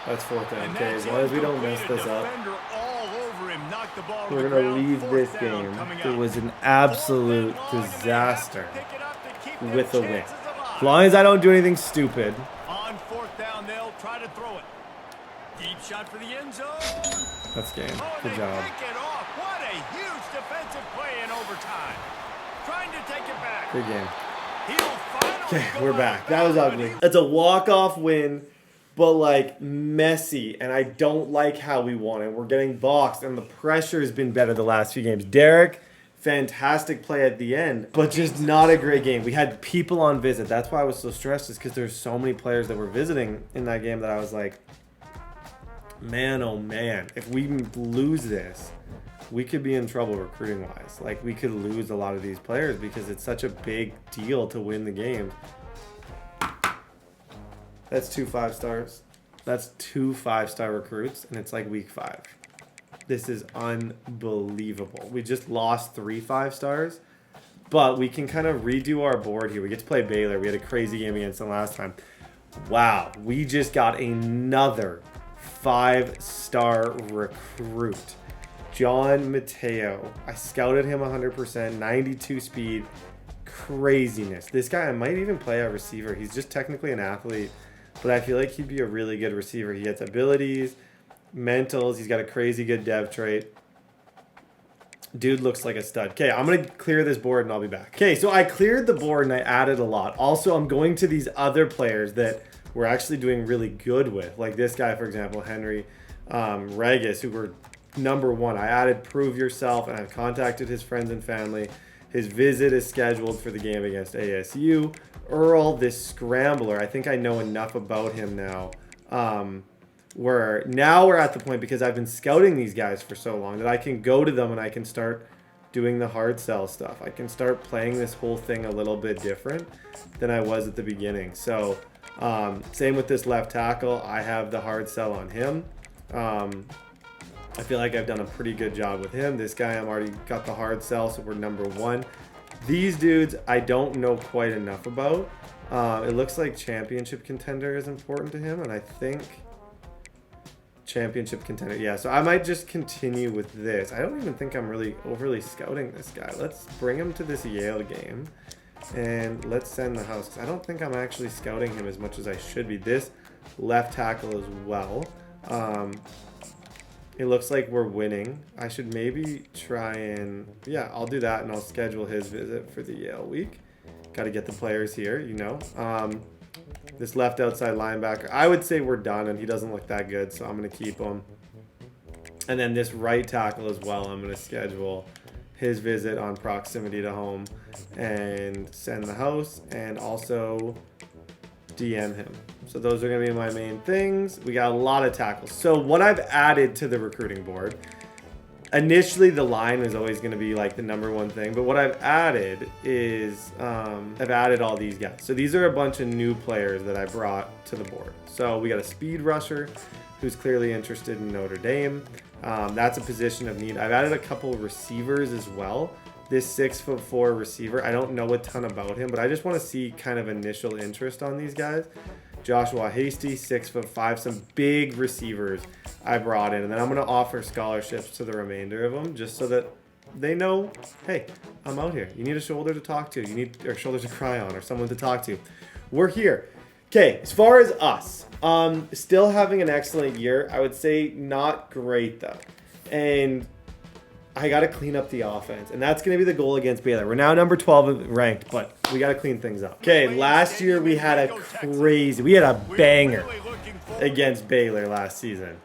That's 4th down. And Okay, that's as long as we don't incomplete. mess A this up, defender all over him. Knocked the ball to we're the gonna ground. leave 4th this down game. coming It up. was an 4th absolute and long, and they have to disaster pick it up to keep with their a win. chances alive. As long as I don't do anything stupid. On 4th down, they'll try to throw it. Deep shot for the end zone. That's game. Oh, and Good they job. pick it off. What a huge defensive play in overtime. Trying to take it back. Good game. He'll finally Okay, go we're out back. of That was bounds, ugly. but It's a walk-off win, but like messy, and I don't like how we won it. We're getting boxed, and the pressure has been better the last few games. Derek, fantastic play at the end, but just not a great game. We had people on visit. That's why I was so stressed, is because there's so many players that were visiting in that game that I was like, man, oh man, if we lose this, we could be in trouble recruiting wise. Like, we could lose a lot of these players because it's such a big deal to win the game. That's 2 5 stars. That's 2 5-star recruits, and it's like week 5. This is unbelievable. We just lost 3 5-stars, but we can kind of redo our board here. We get to play Baylor. We had a crazy game against them last time. Wow, we just got another 5-star recruit. John Mateo. I scouted him 100%, 92 speed. Craziness. This guy, I might even play a receiver. He's just technically an athlete, but I feel like he'd be a really good receiver. He has abilities, mentals. He's got a crazy good dev trait. Dude looks like a stud. Okay, I'm going to clear this board and I'll be back. Okay, so I cleared the board and I added a lot. Also, I'm going to these other players that we're actually doing really good with. Like this guy, for example, Henry Regis, who were #1. I added Prove Yourself and I've contacted his friends and family. His visit is scheduled for the game against ASU. Earl, this scrambler, I think I know enough about him now. We're at the point, because I've been scouting these guys for so long, that I can go to them and I can start doing the hard sell stuff. I can start playing this whole thing a little bit different than I was at the beginning. So same with this left tackle. I have the hard sell on him. I feel like I've done a pretty good job with him. This guy, I'm already got the hard sell, so we're #1. These dudes, I don't know quite enough about. It looks like championship contender is important to him, and I think championship contender. Yeah, so I might just continue with this. I don't even think I'm really overly scouting this guy. Let's bring him to this Yale game, and let's send the house. 'Cause I don't think I'm actually scouting him as much as I should be. This left tackle as well. It looks like we're winning. I should maybe try and... Yeah, I'll do that, and I'll schedule his visit for the Yale week. Got to get the players here, you know. This left outside linebacker, I would say we're done, and he doesn't look that good, so I'm going to keep him. And then this right tackle as well, I'm going to schedule his visit on proximity to home and send the house, and also DM him. So those are going to be my main things. We got a lot of tackles. So what I've added to the recruiting board, initially the line was always going to be like the #1 thing, but what I've added is I've added all these guys. So these are a bunch of new players that I brought to the board. So we got a speed rusher who's clearly interested in Notre Dame. That's a position of need. I've added a couple receivers as well. This 6'4" receiver, I don't know a ton about him, but I just want to see kind of initial interest on these guys. Joshua Hasty, 6'5", some big receivers I brought in, and then I'm going to offer scholarships to the remainder of them, just so that they know, hey, I'm out here. You need a shoulder to talk to. You need a shoulder to cry on, or someone to talk to. We're here. Okay, as far as us, still having an excellent year. I would say not great though, and I got to clean up the offense, and that's going to be the goal against Baylor. We're now #12 ranked, but we got to clean things up. Okay, last year we had a banger against Baylor last season.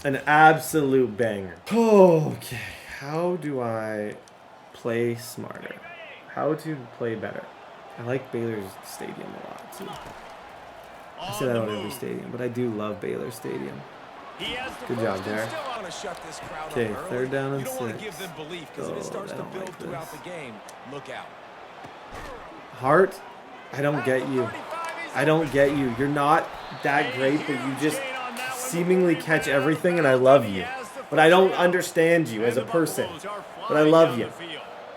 An absolute banger. Okay, how do I play smarter? How to play better? I like Baylor's stadium a lot, too. I say that on every stadium, but I do love Baylor Stadium. Good job, Derek. Okay, 3rd down and 6. Hart, I don't get you. I don't get you. You're not that great, but you just seemingly catch everything, and I love you. But I don't understand you as a person. But I love you.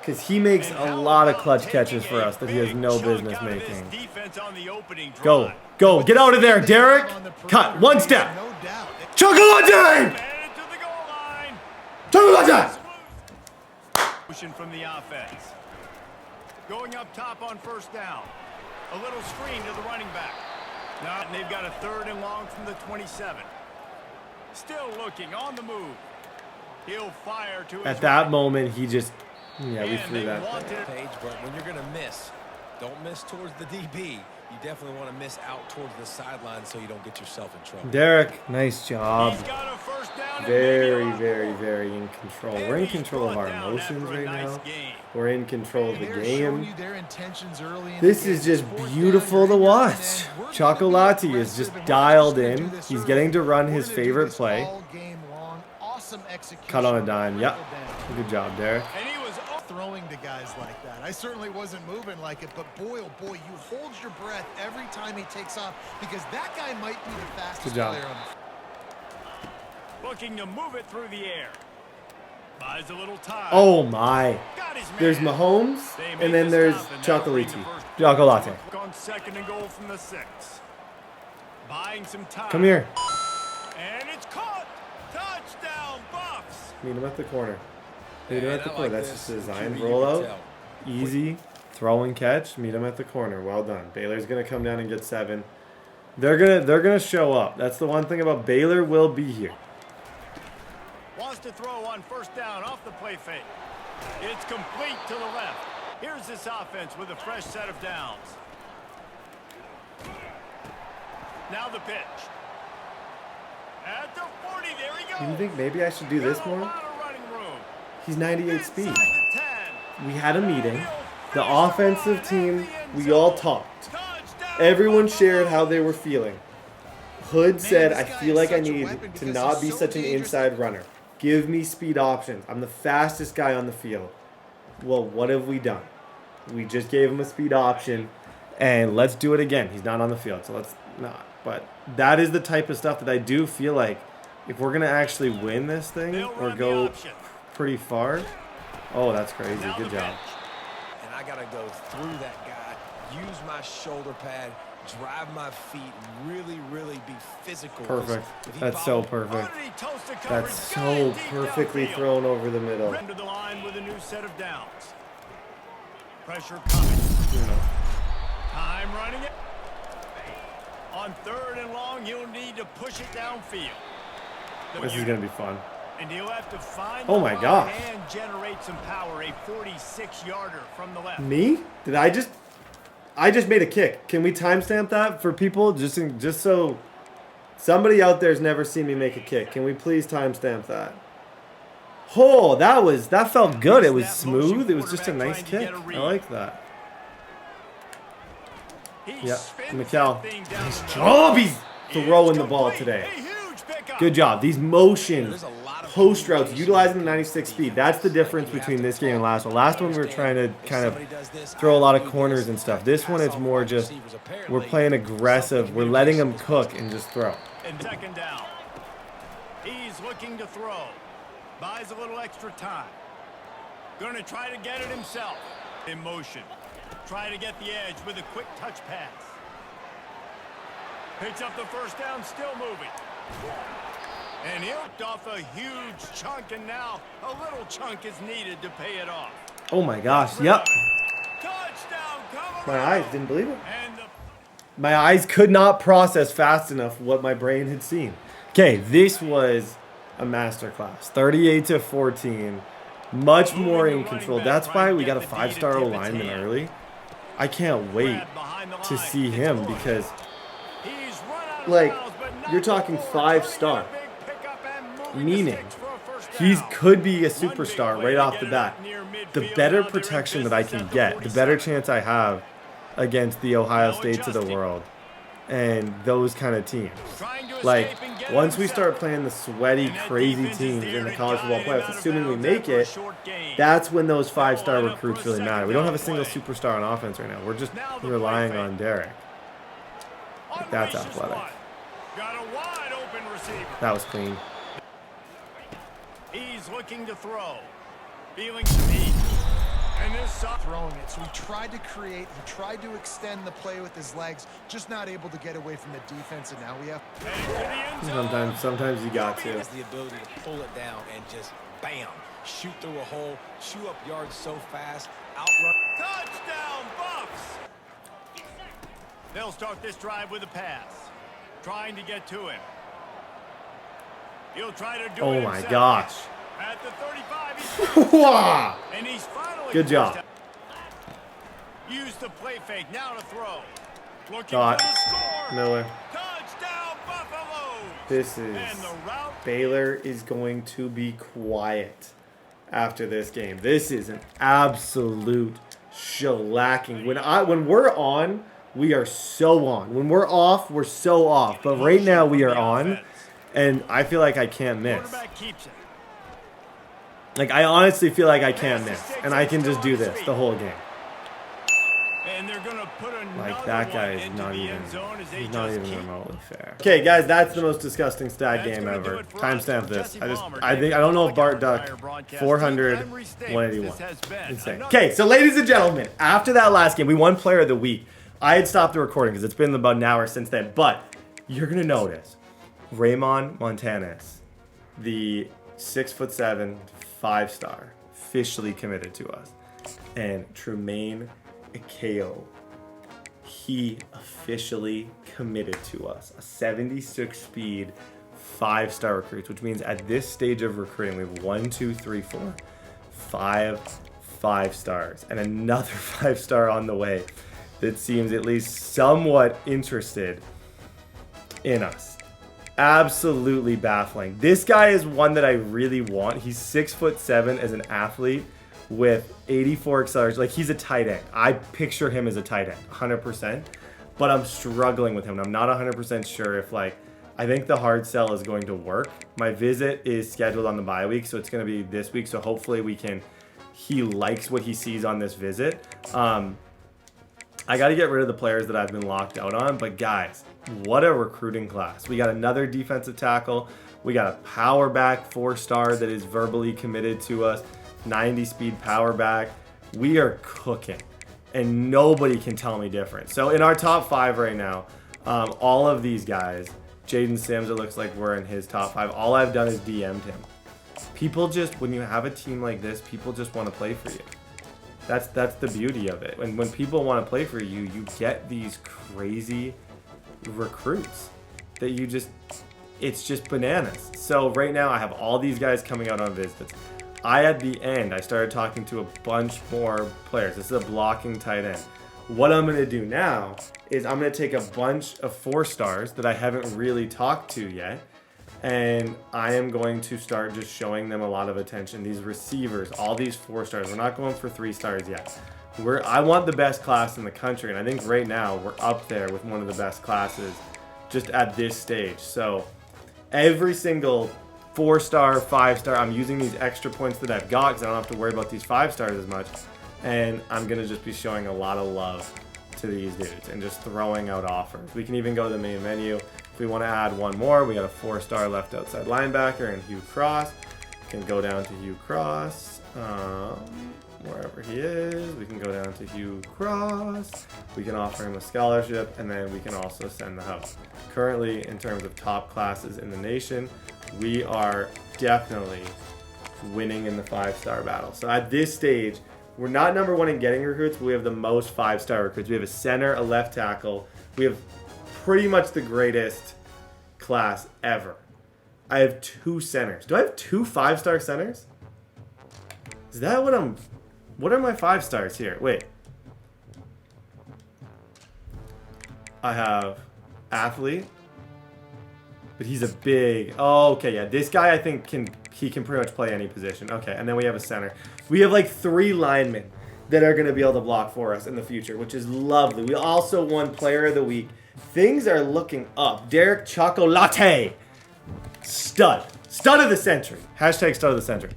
Because he makes a lot of clutch catches for us that he has no business making. Go. Go. Get out of there, Derek. Cut. 1 step. Chocolate! Chocolate! Motion from the offense. Going up top on 1st down. A little screen to the running back. Now they've got a 3rd and long from the 27. Still looking on the move. He'll fire to his At that moment, he just... Yeah, we threw that. Page, but when you're going to miss, don't miss towards the DB. You definitely want to miss out towards the sideline so you don't get yourself in trouble. Derek, nice job. Very, very, very in control. We're in control of our emotions right now. We're in control of the game. This is just beautiful to watch. Chocolati is just dialed in. He's getting to run his favorite play. Cut on a dime. Yep. Good job, Derek. throwing to guys like that. I certainly wasn't moving like it, but boy, oh boy, you hold your breath every time he takes off because that guy might be the fastest player on the Looking to move it through the air. Buys a little time. Oh my. Got his man. There's Mahomes, and then there's Chocolate. Chocolate. On second and goal from the 6. Buying some time. Come here. And it's caught. Touchdown, Buffs. Meet him at the corner. Meet him at the corner. like That's this. just the design. QB, you Roll can out. tell. Easy. Throw and catch. Meet him at the corner. Well done. Baylor's gonna come down and get 7. They're gonna show up. That's the one thing about Baylor will be here. Wants to throw on first down off the play fake. It's complete to the left. Here's this offense with a fresh set of downs. Now the pitch. At the 40, there he goes. You think maybe I should do this Got a more? lot of running room. He's 98 Inside speed. the 10. We had a meeting. He'll The finish offensive the team, line at the we end all zone. talked. Touchdown, Everyone Buffalo. shared how they were feeling. Hood said, this I guy feel is like I such a need weapon to because not he's be so such an dangerous. inside runner. Give me speed options. I'm the fastest guy on the field. Well, what have we done? We just gave him a speed option, and let's do it again. He's not on the field, so let's not. But that is the type of stuff that I do feel like if we're going to actually win this thing They'll or run the go option. pretty far. Oh, that's crazy. Now Good the job. pitch. And I got to go through that guy, use my shoulder pad, drive my feet, really, really be physical. Perfect. If he That's so bobbles- perfect. Underneath toast of coverage, That's got so it deep perfectly downfield. thrown over the middle. Render the line with a new set of downs. Pressure coming. You know. Time running it. On third and long, he'll need to push it downfield. This is going to be fun. And he'll have to find Oh the my line gosh. and generate some power. A 46-yarder from the left. Me? Did I just made a kick. Can we timestamp that for people just so somebody out there's never seen me make a kick? Can we please timestamp that? Oh, that felt good. It was smooth. It was just a nice kick. I like that. He Yep. spins Mikal. that thing down the field. Oh, he's throwing the It's ball complete. today. A huge pickup. Good job. These motion There's a lot of post routes, communication utilizing the with 96 defense. speed. That's the difference You have between to this game and talk. last one. Last one we were trying to If kind of somebody does this, throw a lot of I do corners this, and stuff. I This pass one, it's off more wide just receivers. we're Apparently, playing aggressive. some We're letting them communication was cook and just throw. And second down. He's looking to throw. Buys a little extra time. Going to try to get it himself. In motion. Try to get the edge with a quick touch pass. Picks up the first down, still moving. And he'll off a huge chunk, and now a little chunk is needed to pay it off. Oh my gosh. Yep. Touchdown, Colorado. My eyes didn't believe it. And the My eyes could not process fast enough what my brain had seen. Okay, this was a masterclass. 38-14. Much more in control. That's why we got a 5-star O-lineman early. I can't wait grab behind the to line. see It's him Lloyd. because He's run out of Like, bounds, but not you're talking before 5-star. turning a big pickup and moving the meaning sticks for a first he down. could be a One big superstar play right to off get the it bat. up near The midfield. better Now they're in protection that I business can at the get, the better 47. chance I have against the Ohio Now States of the adjusting. world and those kind of teams. Trying to Like, escape and get it once we himself. start playing the sweaty, And that crazy defense is teams there in the to college football guide him playoffs, out of assuming we bounds make after a it, short gain. that's when those 5-star Line up for a recruits really second matter. We don't have a down single play. superstar on offense right now. We're just Now the relying play on fake. Derek. That's Unleashes athletic. one. Got a wide open receiver. That was clean. He's looking to throw. Feeling some heat. And this soft throwing it. So he tried to create, he tried to extend the play with his legs, just not able to get away from the defense, and now we have heading to the end zone. Sometimes you got to. has the ability to pull it down and just bam, shoot through a hole, chew up yards so fast, outrun. Touchdown, Buffs! They'll start this drive with a pass. Trying to get to him. He'll try to do it Oh my himself. gosh. At the 35, Wow. and he's finally Good job. forced out. Use the play fake, now to throw. Looking Got for the score. Miller. Touchdown, Buffalo! This is And the route. Baylor is going to be quiet after this game. This is an absolute shellacking. When we're on, we are so on. When we're off, we're so off. But right now we are on, and I feel like I can't miss. Quarterback keeps it. Like, I honestly feel like I can't miss. And I can just do this the whole game. And they're gonna put like, that guy is not even, he's not even remotely fair. Okay, guys, that's the most disgusting stat game ever. Timestamp this. I don't know if Bart ducked 400, 181. Insane. Okay, so ladies and gentlemen, after that last game, we won Player of the Week. I had stopped the recording because it's been about an hour since then, but you're gonna notice Raymond Montanez, the 6'7", 5-star, officially committed to us, and Tremaine Akeo, he officially committed to us. A 76 speed 5-star recruits, which means at this stage of recruiting, we have 1, 2, 3, 4, 5 5-stars and another 5-star on the way that seems at least somewhat interested in us. Absolutely baffling. This guy is one that I really want. He's 6'7" as an athlete with 84 acceleration. Like, he's a tight end. I picture him as a tight end, 100%. But I'm struggling with him. I'm not 100% sure if, like, I think the hard sell is going to work. My visit is scheduled on the bye week, so it's going to be this week. So hopefully he likes what he sees on this visit. I got to get rid of the players that I've been locked out on. But guys, what a recruiting class. We got another defensive tackle. We got a power back 4-star that is verbally committed to us. 90 speed power back. We are cooking, and nobody can tell me different. So in our top 5 right now, all of these guys, Jaden Sims, it looks like we're in his top 5. All I've done is DM'd him. People just, when you have a team like this, people just want to play for you. That's the beauty of it. And when people want to play for you, you get these crazy recruits that you just, it's just bananas. So right now I have all these guys coming out on visits. At the end, I started talking to a bunch more players. This is a blocking tight end. What I'm going to do now is I'm going to take a bunch of 4-stars that I haven't really talked to yet, and I am going to start just showing them a lot of attention. These receivers, all these 4-stars. We're not going for 3-stars yet. I want the best class in the country, and I think right now we're up there with one of the best classes just at this stage. So every single 4-star, 5-star, I'm using these extra points that I've got because I don't have to worry about these 5-stars as much. And I'm going to just be showing a lot of love to these dudes and just throwing out offers. We can even go to the main menu. If we want to add one more, we got a 4-star left outside linebacker and Hugh Cross. We can go down to Hugh Cross. Wherever he is, we can go down to Hugh Cross. We can offer him a scholarship, and then we can also send the house. Currently, in terms of top classes in the nation, we are definitely winning in the 5-star battle. So at this stage, we're not number 1 in getting recruits, but we have the most 5-star recruits. We have a center, a left tackle. We have pretty much the greatest class ever. I have 2 centers. Do I have 2 5-star centers? Is that what are my 5-stars here? Wait. I have athlete. But he's a big, oh, okay, yeah. This guy, I think, he can pretty much play any position. Okay, and then we have a center. We have like 3 linemen that are going to be able to block for us in the future, which is lovely. We also won Player of the Week. Things are looking up. Derek Chocolate. Stud. Stud of the century. Hashtag stud of the century.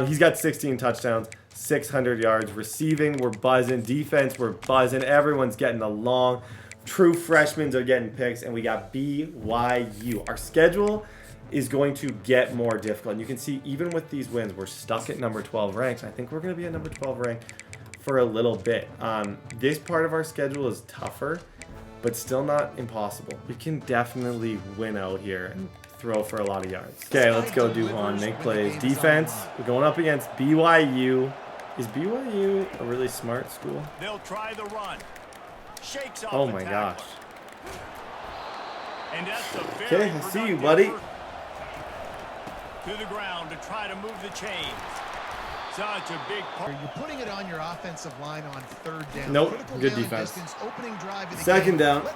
He's got 16 touchdowns, 600 yards. Receiving, we're buzzing. Defense, we're buzzing. Everyone's getting along. True freshmen are getting picks, and we got BYU. Our schedule is going to get more difficult. And you can see, even with these wins, we're stuck at number 12 ranked. I think we're going to be at number 12 ranked for a little bit. This part of our schedule is tougher, but still not impossible. We can definitely win out here and throw for a lot of yards. Okay, let's go, Duhon. Make plays. Defense, we're going up against BYU. Is BYU a really smart school? They'll try the run. Shakes off oh my gosh. And that's a okay, I see you, buddy. To the ground to try to move the chains. Such a big part. You're putting it on your offensive line on 3rd down. Nope, Critical good down defense. Distance, opening drive of the 2nd game. down.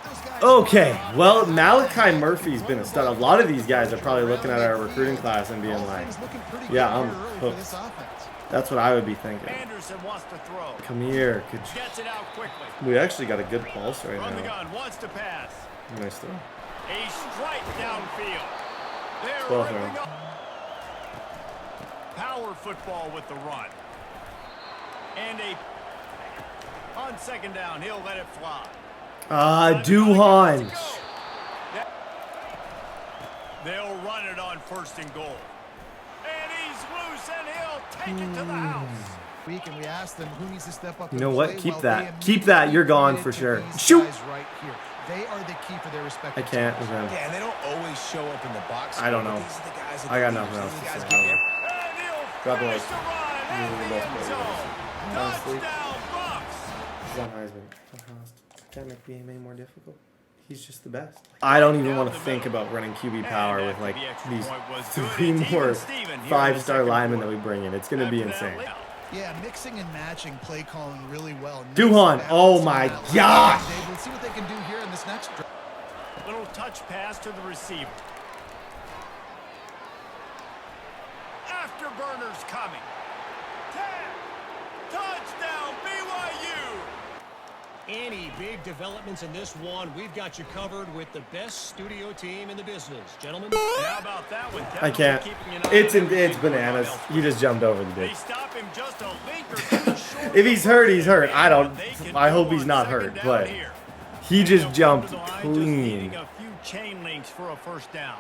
Okay, well, Malachi Murphy's been a stud. A lot of these guys are probably looking at our recruiting class and being like, yeah, I'm hooked. That's what I would be thinking. Anderson wants to throw. Come here. Gets it out quickly. We actually got a good pulse right From the now. gun, wants to pass. Nice throw. A strike downfield. They're 12 ripping up. power football with the run. And on second down, he'll let it fly. Duhan. They'll run it on first and goal. And he's loose, and he'll take it to the house. And we asked them who needs to step up. You know what? Keep that. Keep that. You're gone for sure. Shoot. Right here. They are the key for their respective. I can't. Yeah, and they don't always show up in the box. I don't know. These are the guys that I got nothing else to say. I don't know. And he'll God bless. finish the run in the end zone. Honestly, Touchdown, Bucks. he's on Heisman. Can't make the game any more difficult. He's just the best. I don't even want to think about running QB power with like these 3 more 5-star linemen that we bring in. It's going to be insane. Yeah, mixing and matching play calling really well. Duhan, oh my gosh! Let's see what they can do here in this next drive. Little touch pass to the receiver. Afterburners coming. 10. Touchdown, BYU. Any big developments in this one, we've got you covered with the best studio team in the business. Gentlemen. How about that one? I can't. It's bananas. He just jumped over the They ditch. stop him just a link or two short. If he's hurt, he's hurt. I hope he's not hurt, but he just jumped clean. A few chain links for a first down.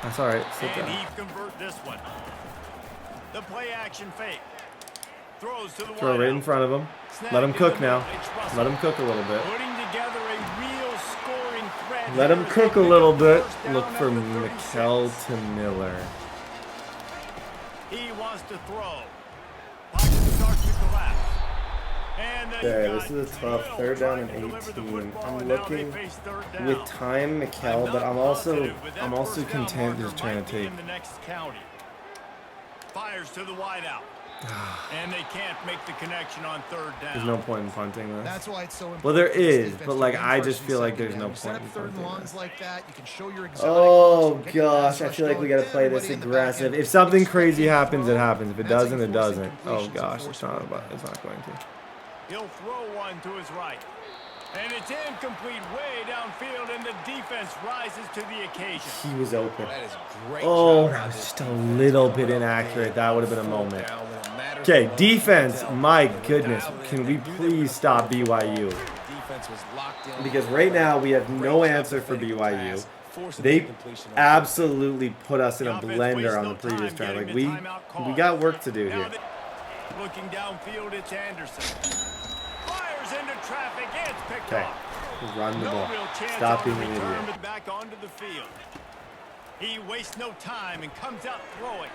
That's all right. Sit And down. he convert this one. The play action fake. Throws to the Throw right in front of him. Let him cook now. Let him cook a little bit. Putting together a real scoring threat. Let him cook a little bit. Look for Mikkel to Miller. He wants to throw. Pocket starts to collapse. And Okay, this is a tough 3rd down and 18. I'm looking with time Mikkel, but I'm also content just trying to take. Fires to the wideout. And they can't make the connection on 3rd down. There's no point in punting this. That's why it's so important. Well, there is, but like I just feel like there's no Set point up in 3rd and punting longs this. like that. You can show your Oh exotic gosh, I feel like we gotta play this aggressive. If something crazy happens, it happens. If it doesn't, it doesn't. Oh gosh, it's not going to. He'll throw one to his right. And it's incomplete way downfield, and the defense rises to the occasion. He was open. That is great. Oh, that was just a little bit inaccurate. That would have been a moment. Okay, defense, my goodness. Can we please stop BYU? Because right now we have no answer for BYU. They absolutely put us in a blender on the previous drive. Like we got work to do here. Looking downfield, it's Anderson. Fires into traffic, it's picked Okay, off. run the No ball. real chance Stop on being the an return, idiot. but back onto the field. He wastes no time and comes out throwing.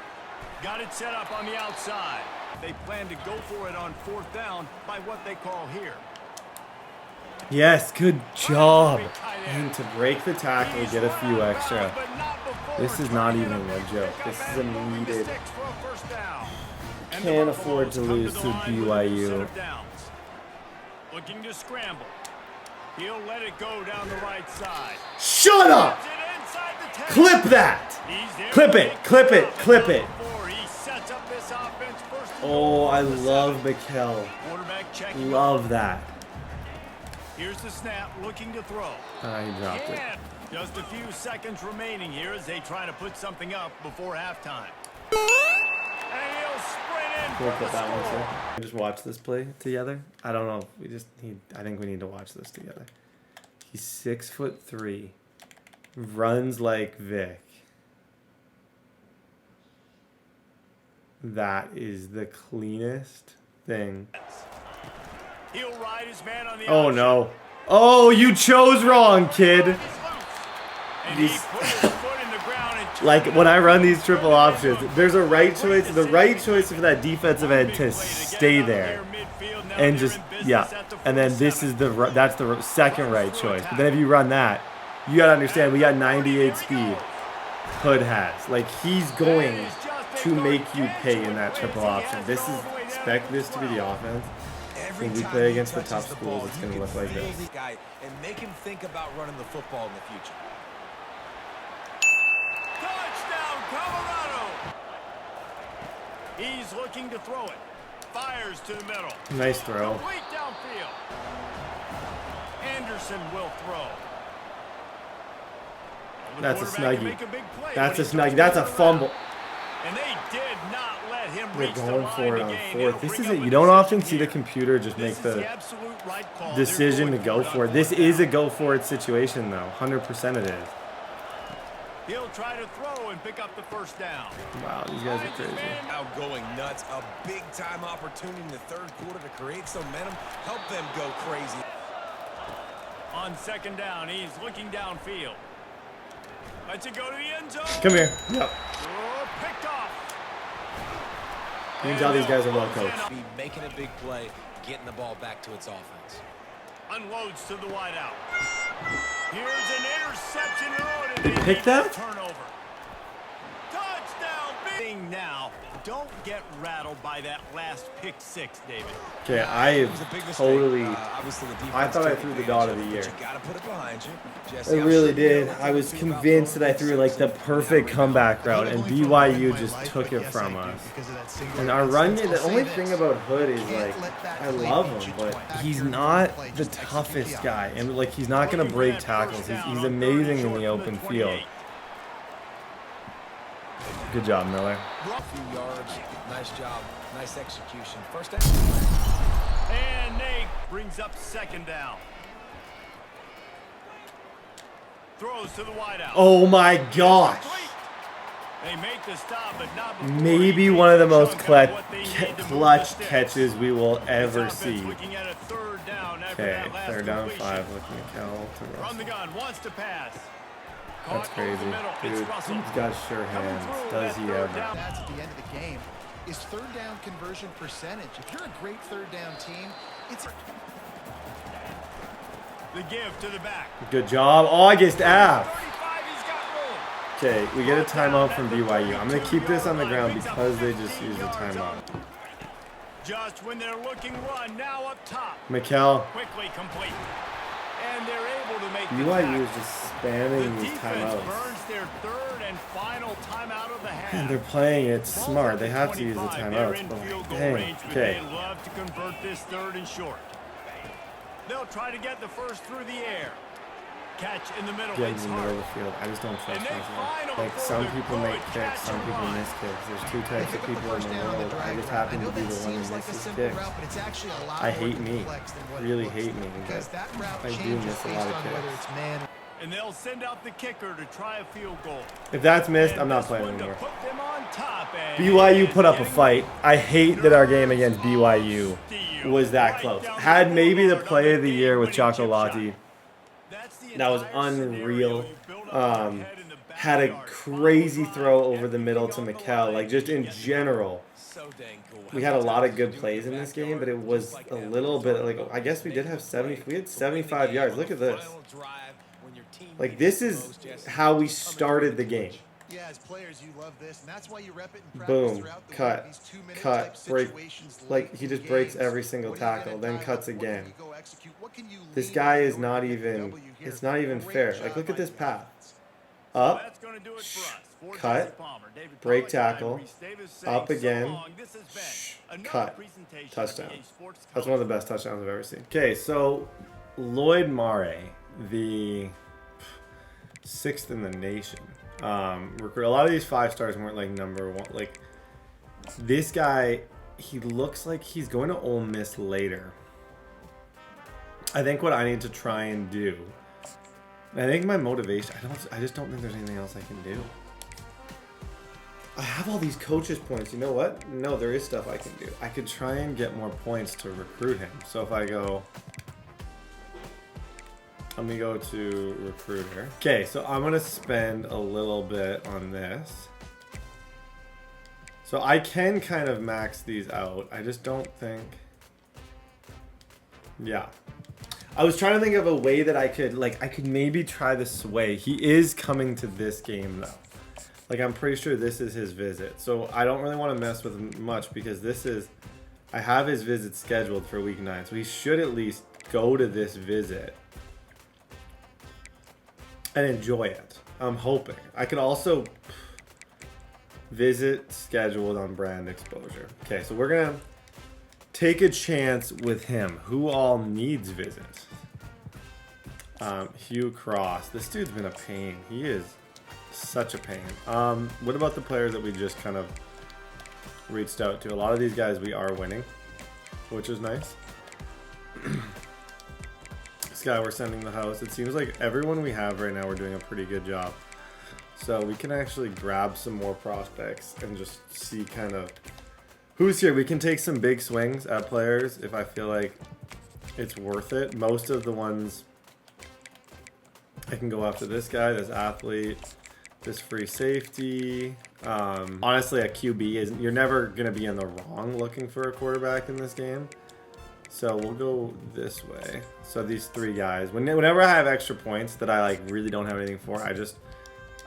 Got it set up on the outside. They plan to go for it on 4th down by what they call here. Yes, good job. And to break the tackle, get a few extra. This is not even a joke. This is a needed. Can't afford to lose to BYU. Looking to scramble. He'll let it go down the right side. Shut up! Clip that! Clip it, clip it, clip it. Oh, I love Mikkel. Love that. Here's the snap, looking to throw. He dropped it. Just a few seconds remaining here as they try to put something up before halftime. And he'll sprint in We'll for put the that one score. too. We just watch this play together. I don't know. I think we need to watch this together. He's 6'3", runs like Vic. That is the cleanest thing. He'll ride his man on the Oh option. no! Oh, you chose wrong, kid. And he put his foot in the ground and Like when I run these triple options, there's a right choice. The right choice for that defensive end to stay there and just and then this is that's the second right choice. But then if you run that, you gotta understand we got 98 speed. Hood has he's going to make you pay in that triple option. This is expect this to be the offense. When we play against the top schools, it's gonna look like this. And make him think about running the football in the future. touchdown, Colorado. He's looking to throw it. Fires to the middle. Nice throw. Complete downfield. Anderson will throw. That's a quarterback can snuggie. make a big play That's a when he snuggie. throws That's a it fumble. around. And they did not let him They're reach the going line for it to on gain. fourth. It'll This bring is up it. a You don't often decision see the here. computer just make This is the the absolute right call. decision to They're go going for it. on This fourth is a down. go for it situation, though. 100% it is. He'll try to throw and pick up the first down. Wow, these guys are crazy. Now going nuts. A big-time opportunity in the third quarter to create some momentum. Help them go crazy. On second down, he's looking downfield. Lets it go to the end zone. Come here. Yep. Oh, picked off. You can tell these guys are well coached. Be making a big play, getting the ball back to its offense. Unloads to the wideout. Here's an interception. Oh, They picked that? Turnover. Touchdown. Big now. Don't get rattled by that last pick six, David. Okay, I totally. I thought I threw the dot of the year. You gotta put it behind you. I really did. I was convinced that I threw like the perfect comeback route, and BYU just took it from us. And our run game, the only thing about Hood is like, I love him, but he's not the toughest guy, and like he's not gonna break tackles. He's amazing in the open field. Good job, Miller. A few yards. Nice job. Nice execution. First down. And Nate brings up second down. Throws to the wideout. Oh my gosh. They make the stop, but not before Maybe one of the most clutch catches we will ever see. Okay, third down 5. Looking at Cal to From Russell. the gun, wants to pass. That's crazy. Dude, he's got sure hands. Does he ever? That's at the end of the game. Is third down conversion percentage. If you're a great third down team, it's The give to the back. Good job. August Ave. 35, he's got room. Okay, we get a timeout from BYU. I'm going to keep this on the ground because they just used a timeout. Just when they're looking run, now up top. Mikkel. Quickly complete. And they're able to make BYU is just spamming the these defense timeouts. burns their third and final timeout of the half. And they're playing it smart. They have to use the timeouts. But like, dang. Okay. They love to convert this third and short. They'll try to get the first through the air. Catch in the middle. Get in It's the middle hard. of the field. I just don't trust And they myself. final Like, for some the people make good kicks, some catch people and miss run. kicks. There's two types of people in the world. I just happen to be the one who misses kicks. I hate me. Really hate me. But I do miss a lot of kicks. And they'll send out the kicker to try a field goal. If that's missed, And I'm not this playing one to anymore. put them on top, and BYU it put is up a getting fight. I hate that our game against BYU steal was that right close. down Had the maybe the board play on of the the year with game-winning chip Chocolati. shot. That's the That was entire unreal. scenario. Build up ahead in the Had a backyard. crazy throw Follow over the middle to everything on the Mikkel. line. Like, just in general. So dang cool. We had a lot of good plays in this game, but it was a little bit like, I guess we did have 75 yards. Look at this. Like, this is how we started the game. Yeah, as players, you love this, and that's why you rep it in practice Boom, throughout the cut, week. These two-minute cut, type break. situations late Like, he in just breaks games. every single What are you tackle, gonna then dial cuts up? What can again. you go execute? What can you This lean guy on is in not order to get the even, W here? it's not even Great fair. job Like, look by at this the path. offense. Up, That's gonna do it for us. For cut, Jesse Palmer, David break Pollack, tackle, Reese Davis up saying, again, "So long, this has been another cut, presentation of touchdown. EA Sports That's one of the best touchdowns I've ever seen. Okay, so Lloyd Mare, the 6th in the nation. Recruit. A lot of these 5 stars weren't like number 1. Like, this guy, he looks like he's going to Ole Miss later. I think what I need to try and do, I think my motivation, I just don't think there's anything else I can do. I have all these coaches points. You know what? No, there is stuff I can do. I could try and get more points to recruit him. So if I go, let me go to recruiter. Okay, so I'm gonna spend a little bit on this. So I can kind of max these out. I just don't think, yeah. I was trying to think of a way that I could maybe try the sway. He is coming to this game though. Like, I'm pretty sure this is his visit. So I don't really want to mess with him much because I have his visit scheduled for week 9. So he should at least go to this visit and enjoy it. I'm hoping. I could also visit scheduled on brand exposure. Okay, so we're going to take a chance with him. Who all needs visits? Hugh Cross. This dude's been a pain. He is Such a pain. What about the players that we just kind of reached out to? A lot of these guys we are winning, which is nice. This guy we're sending the house. It seems like everyone we have right now, we're doing a pretty good job. So we can actually grab some more prospects and just see kind of who's here. We can take some big swings at players if I feel like it's worth it. Most of the ones I can go after this guy, this athlete, this free safety. Honestly, a QB isn't. You're never gonna be in the wrong looking for a quarterback in this game. So we'll go this way. So these three guys. Whenever I have extra points that I like really don't have anything for, I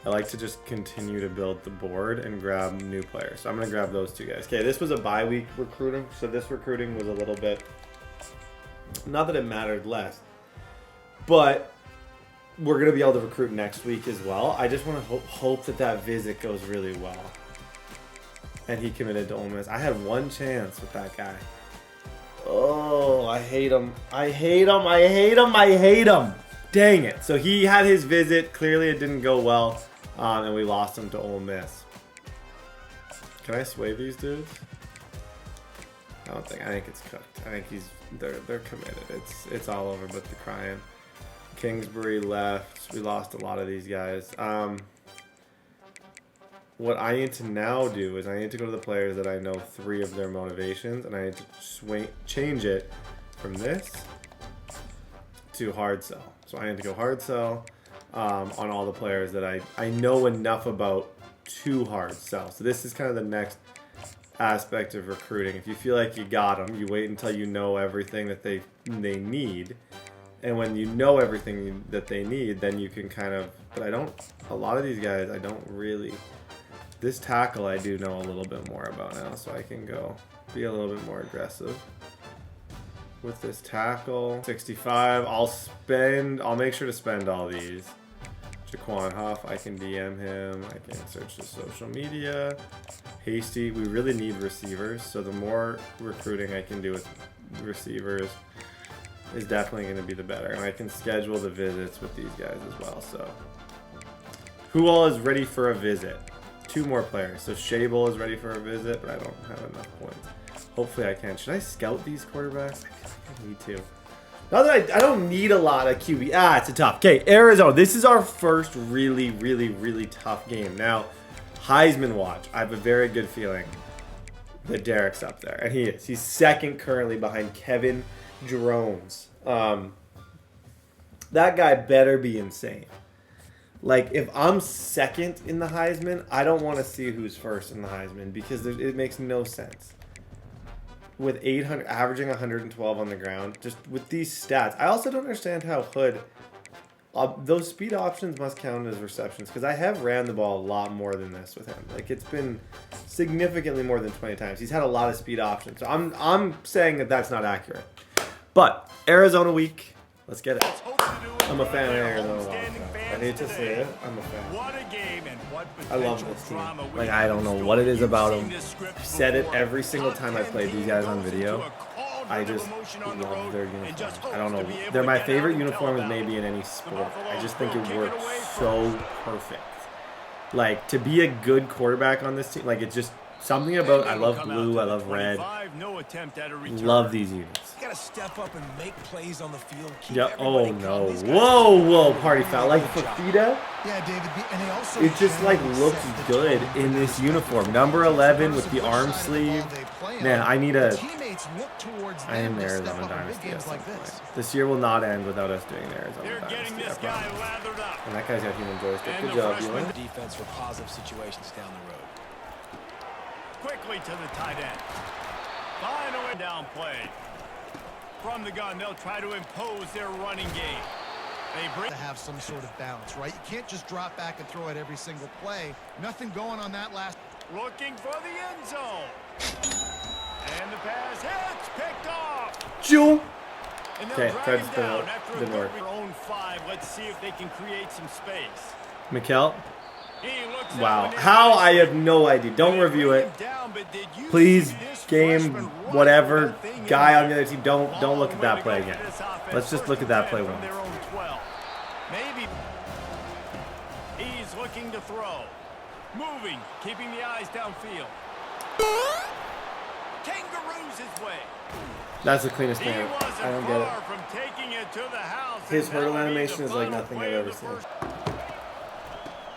like to just continue to build the board and grab new players. So I'm gonna grab those two guys. Okay, this was a bye week recruiting, so this recruiting was a little bit. Not that it mattered less, but we're going to be able to recruit next week as well. I just want to hope that visit goes really well. And he committed to Ole Miss. I had one chance with that guy. Oh, I hate him. I hate him. I hate him. I hate him. Dang it. So he had his visit. Clearly it didn't go well. And we lost him to Ole Miss. Can I sway these dudes? I think it's cooked. I think they're committed. It's all over but the crying. Kingsbury left. We lost a lot of these guys. What I need to now do is I need to go to the players that I know 3 of their motivations, and I need to change it from this to hard sell. So I need to go hard sell on all the players that I know enough about to hard sell. So this is kind of the next aspect of recruiting. If you feel like you got them, you wait until you know everything that they need. And when you know everything that they need, then you can kind of, but a lot of these guys, I don't really, this tackle I do know a little bit more about now, so I can go be a little bit more aggressive with this tackle. 65, I'll make sure to spend all these. Jaquan Huff, I can DM him, I can search the social media. Hasty, we really need receivers, so the more recruiting I can do with receivers is definitely going to be the better. And I can schedule the visits with these guys as well. So who all is ready for a visit? 2 more players. So Shable is ready for a visit, but I don't have enough points. Hopefully I can. Should I scout these quarterbacks? I feel like I need to. Not that I don't need a lot of QB. It's a tough. Okay, Arizona. This is our first really, really, really tough game. Now, Heisman watch. I have a very good feeling that Derek's up there. And he is. He's second currently behind Kevin Drones. That guy better be insane. Like, if I'm second in the Heisman, I don't want to see who's first in the Heisman because it makes no sense. With 800, averaging 112 on the ground, just with these stats. I also don't understand how Hood, those speed options must count as receptions because I have ran the ball a lot more than this with him. Like, it's been significantly more than 20 times. He's had a lot of speed options. So I'm saying that that's not accurate. But Arizona week, let's get it. I'm a fan of Arizona. I hate to say it, I'm a fan. I love this team. Like, I don't know what it is about them. I've said it every single time I played these guys on video. I just love their uniforms. I don't know. They're my favorite uniforms maybe in any sport. I just think it works so perfect. Like, to be a good quarterback on this team, like, it's just something about, I love blue, I love red. Love these units. You gotta step up and make plays on the field. Yeah. Oh no. Whoa, party foul. Like Fafita. Yeah, David. And they also it just like looks good in this uniform. Number 11 with the arm sleeve. Man, I need a. I am Arizona Dynasty. This year will not end without us doing the Arizona Dynasty. And that guy's got human joystick. Good job, you win. Defense for positive situations down the road. Quickly to the tight end. Find a way down play. From the gun, they'll try to impose their running game. They bring to have some sort of balance, right? You can't just drop back and throw it every single play. Nothing going on that last. Looking for the end zone. And the pass hits, picked off. Jewel. Okay, tried to spin out. Didn't work. Own 5. Let's see if they can create some space. Mikkel. Wow. How? I have no idea. Don't review it. Please, game, whatever, guy on the other team, don't look at that play again. Let's just look at that play once. He's looking to throw. Moving, keeping the eyes downfield. Kangaroos his way. That's the cleanest He thing. wasn't I don't get it. far from taking it to the house. His and hurdle that'll be animation the is like final nothing play I've of ever the seen. first.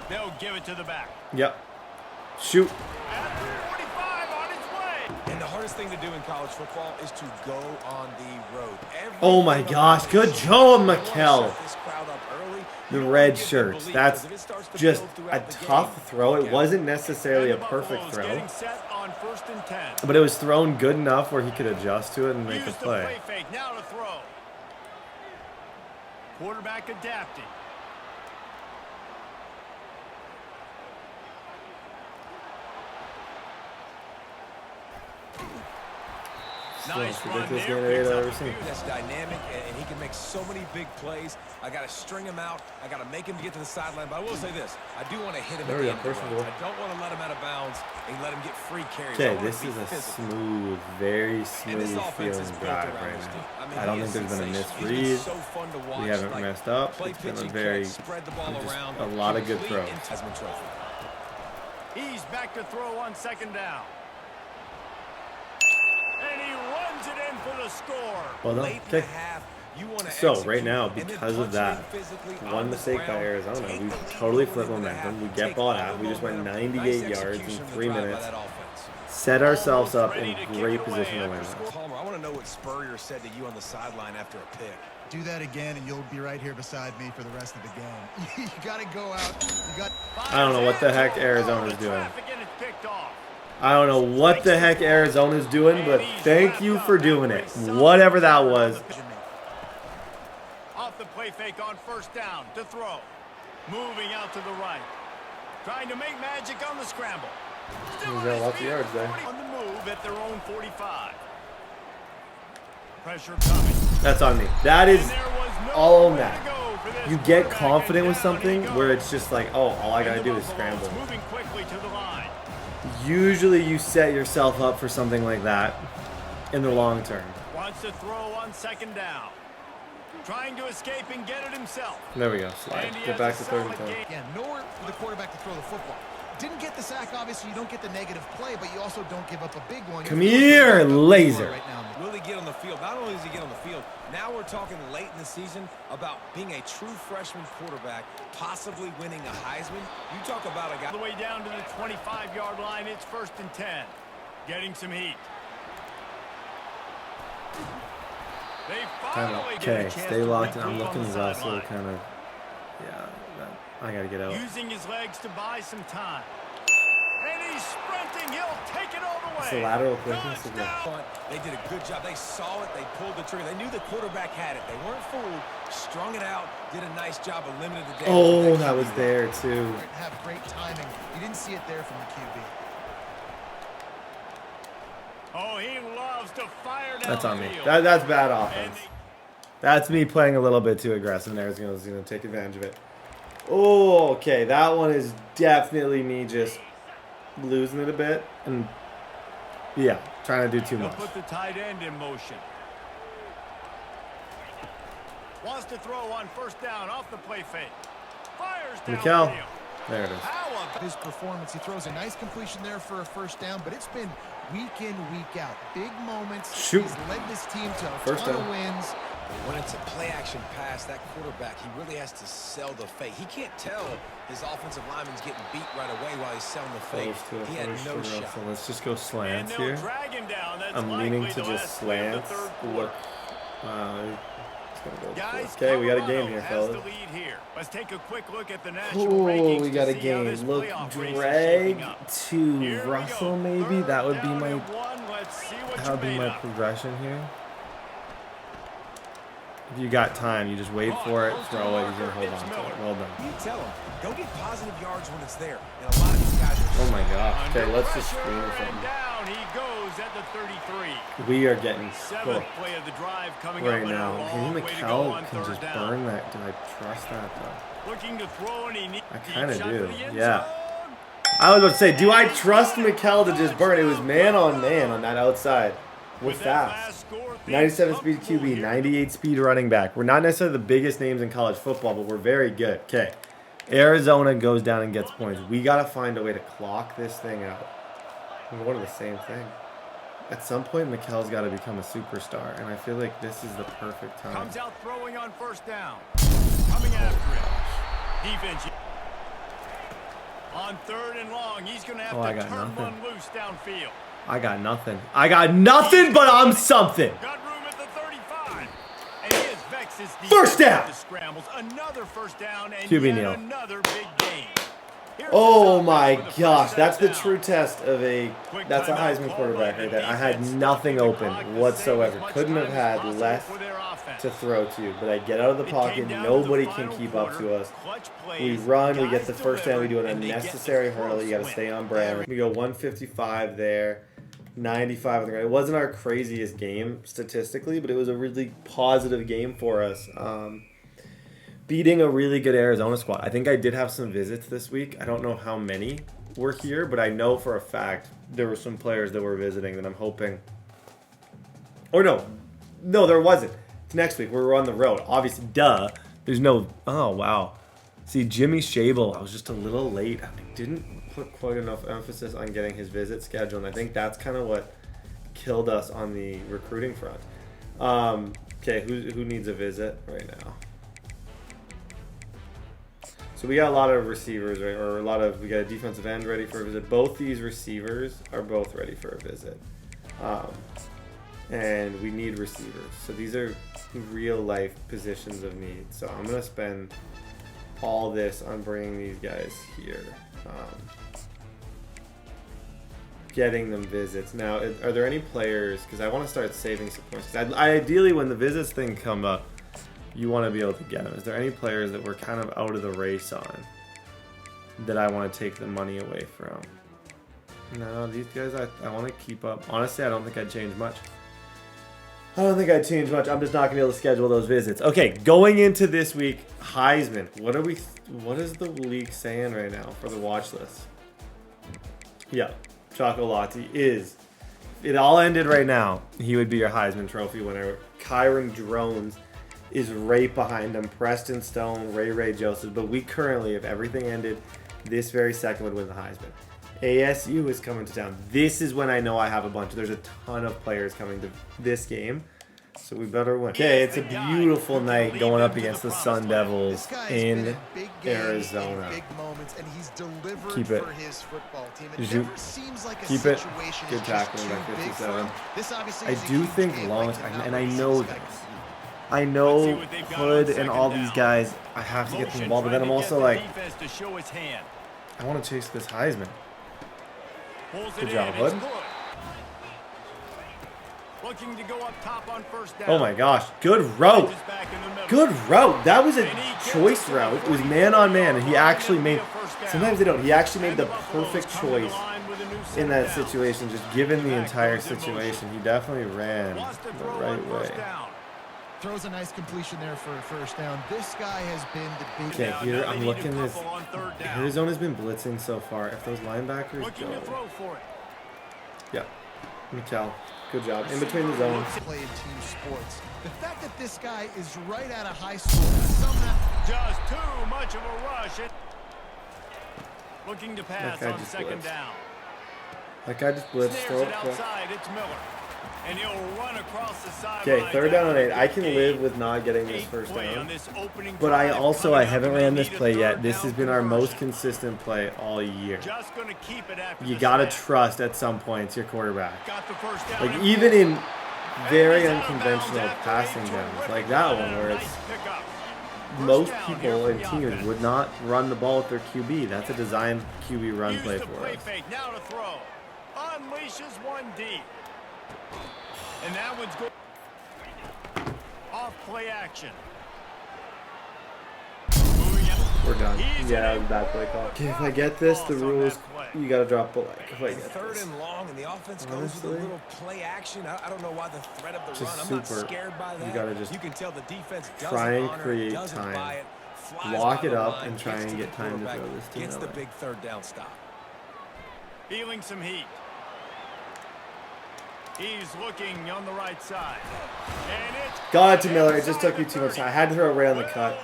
They'll give it to the back. Yep. Shoot. At the 45 on his way. And the hardest thing to do in college football is to go on the road. Oh my gosh. Good job, Mikel. The red shirts. That's just a tough throw. It wasn't necessarily a perfect throw, but it was thrown good enough where he could adjust to it and make a play. Fake. Now to throw. Quarterback adapting. Nice run Ridiculous there. game I've ever Picks up seen. That's dynamic, and he can make so many big plays. I got to string him out. I got to make him get to the sideline. But I will say this: I do want to hit him There at we the go, end of first the and run. goal. I don't want to let him out of bounds and let him get free carries. Okay, I want this to be is a physical. smooth, very And this smooth offense is feeling built drive around right this now. team. I mean, I don't he think there's is been a sensational. He's misread. been so fun to watch. We haven't Like, messed up. play It's been a pitching very, catch, spread the ball just around, a lot of good complete throws. Heisman Trophy. He's back to throw on second down. And he runs it in for the score. Well done. Late in the Okay. half, you wanna So execute right now, and then because of punch it that, in physically one on the mistake by ground, Arizona, take we the lead totally going flipped into the momentum. half, We get take ball all at half. the We just went momentum. 98 Nice yards in execution of the 3 drive by minutes. that offense. Set ourselves up Ready in to kick great it away position to after win this. Palmer, I want to know what Spurrier said to you on the sideline after a pick. Do that again, and you'll be right here beside me for the rest of the game. You got to go out. You got. I don't know what the heck Arizona's doing. Traffic and it's picked off. I don't know what the heck Arizona's doing, but thank you for doing it. Whatever that was. Off the play fake on first down to throw. Moving out to the right. Trying to make magic on the scramble. Still He's on got his lots of feet, yards there. On the move at their own 45. Pressure coming. That's on me. That is And there was no all on way to that. go for this You get quarterback, confident and with down something he goes. where it's just like, oh, all I gotta And the do is Buffaloes scramble. Moving quickly to the line. Usually you set yourself up for something like that in the long term. Wants to throw on second down. Trying to escape and get it himself. There we go. Slide. And he Get has back a to third and solid 10. game. Again, nowhere for the quarterback to throw the football. Didn't get the sack, obviously. You don't get the negative play, but you also don't give up a big one. Come You're here, feeling laser. right now. Really get on the field. Not only does he get on the field, now we're talking late in the season about being a true freshman quarterback, possibly winning a Heisman. You talk about a guy. All the way down to the 25-yard line. It's first and 10. Getting some heat. They finally get a Okay, chance stay to locked in. regroup I'm on looking the is also sideline. kind of, yeah, I gotta get out. Using his legs to buy some time. And he's sprinting. He'll take it all the way. It's the lateral quickness of the. Touchdown. They did a good job. They saw it. They pulled the trigger. They knew the quarterback had it. They weren't fooled. Strung it out. Did a nice job of limiting the damage. Oh, that was there too. Have great timing. You didn't see it there from the QB. Oh, he loves to fire down That's on the me. field. That's bad And offense. That's me playing a little bit too aggressive, and Arizona's going to take advantage of it. Oh, okay. That one is definitely me just losing it a bit. And, yeah, trying to do too He'll much. put the tight end in motion. Wants to throw on first down off the play fake. Fires Mikel. downfield. There it is. How about His performance, he throws a nice completion there for a first down, but it's been week in, week out. Big moments. Shoot. He's led this team to a First ton down. of wins. When it's a play-action pass, that quarterback, he really has to sell the fake. He can't tell his offensive lineman's getting beat right away while he's selling the fake. Close to a He had first no in a row, shot. so let's just go and slants they'll here. drag him down. That's I'm likely leaning to the just last play of the slants. third quarter. Look. It's gonna go Guys, okay, we got a game Colorado here, has fellas. the lead here. Let's take a quick look at the national Oh, rankings we got to a see how this game. Look, playoff race is drag shaping up. to Here we Russell, go. maybe. That would be Third my. down and one. Let's see what That you would be made my of. progression here. If you got time, you just wait for it, throw it, you're gonna hold on to it. Well done. You tell him, go get positive yards when it's there. And a lot of these guys are Oh my gosh. Okay, Under let's just pressure, screen or and something. down he goes at the 33. We are getting Seventh cooked play of the drive coming right up, and a now. long Maybe way to go Mikel on can third just down. burn that. Do I trust that though? Looking to throw, and he needs I kinda shot do, for the end yeah. zone. I was about to say, do I trust Mikel to just burn? It was man on that outside. We're With that fast. last score, things 97 speed comfortable QB, here. 98 speed running back. We're not necessarily the biggest names in college football, but we're very good. Okay. Arizona goes down and gets points. We got to find a way to clock this thing out. We're one of the same thing. At some point, Mikel's got to become a superstar, and I feel like this is the perfect time. Comes out throwing on first down. Coming after it. Defense. On 3rd and long, he's going to have to turn one loose downfield. I got nothing. I got nothing, but I'm something. Got room at the 35. And he has vexed his defense. First down. The scrambles. Another first down and QB yet kneel. another big gain. Oh my gosh, that's the true test of that's a Heisman quarterback right there. I had nothing open whatsoever. Couldn't have had less to throw to, but I get out of the pocket. Nobody can keep up to us. We run, we get the first down, we do an unnecessary hurdle. You got to stay on brand. We go 155 there, 95 on the ground. It wasn't our craziest game statistically, but it was a really positive game for us. Beating a really good Arizona squad. I think I did have some visits this week. I don't know how many were here, but I know for a fact there were some players that were visiting that I'm hoping. Or no, there wasn't. It's next week. We're on the road. Obviously, duh. There's no. Oh, wow. See, Jimmy Shable, I was just a little late. I didn't put quite enough emphasis on getting his visit scheduled. And I think that's kind of what killed us on the recruiting front. Okay, who needs a visit right now? So we got a lot of receivers, right? Or we got a defensive end ready for a visit. Both these receivers are both ready for a visit. And we need receivers. So these are real life positions of need. So I'm going to spend all this on bringing these guys here. Getting them visits. Now, are there any players, because I want to start saving some points. Ideally, when the visits thing come up, you want to be able to get them. Is there any players that we're kind of out of the race on that I want to take the money away from? No, these guys I want to keep up. Honestly, I don't think I'd change much. I'm just not going to be able to schedule those visits. Okay, going into this week, Heisman. What is the league saying right now for the watch list? Yeah, Chocolati is. It all ended right now. He would be your Heisman Trophy winner. Kyron Drones is right behind him. Preston Stone, Ray Joseph. But we currently, if everything ended this very second, would win the Heisman. ASU is coming to town. This is when I know I have a bunch. There's a ton of players coming to this game. So we better win. Okay, it's a beautiful night going up against the Sun Devils in Arizona. Keep it. Keep it. Good tackling by 57. I do think long, and I know this. I know Hood and all these guys, I have to get them the ball, but then I'm also like, I want to chase this Heisman. Good job, Hood. Looking to go up top on first down. Oh my gosh, good route. Good route. That was a choice route. It was man on man, and he actually made, sometimes they don't, he actually made the perfect choice in that situation, just given the entire situation. He definitely ran the right way. Throws a nice completion there for a first down. This guy has been the big. Okay, here I'm looking at this. Arizona's been blitzing so far. If those linebackers go. Yeah. Mikel, good job. In between the zones. Play in team sports. The fact that this guy is right out of high school somehow. Just too much of a rush. Looking to pass on second down. That guy just blitzed. Throw it outside. It's Miller. And he'll run across the sideline. Okay, third down and 8. I can live with not getting this first down. But I haven't ran this play yet. This has been our most consistent play all year. You got to trust at some points your quarterback. Like even in very unconventional passing downs, like that one where it's most people and teams would not run the ball with their QB. That's a designed QB run play for us. Now to throw. Unleashes one deep. And that one's good. Off play action. We're done. Yeah, that was a bad play call. Okay, if I get this, the rule is you gotta drop the leg. If I get third this. and long, and the offense goes with a little play action. I don't know why the threat of the Just run. I'm not super. scared by that. You gotta just you can tell the defense try and honor, create doesn't time. buy it, Lock it up line, and try and get time to throw this to gets the Miller. big third down stop. Feeling some heat. He's looking on the right side. And it's Got it to Miller. It just took me too much time. I had to throw it right on the cut.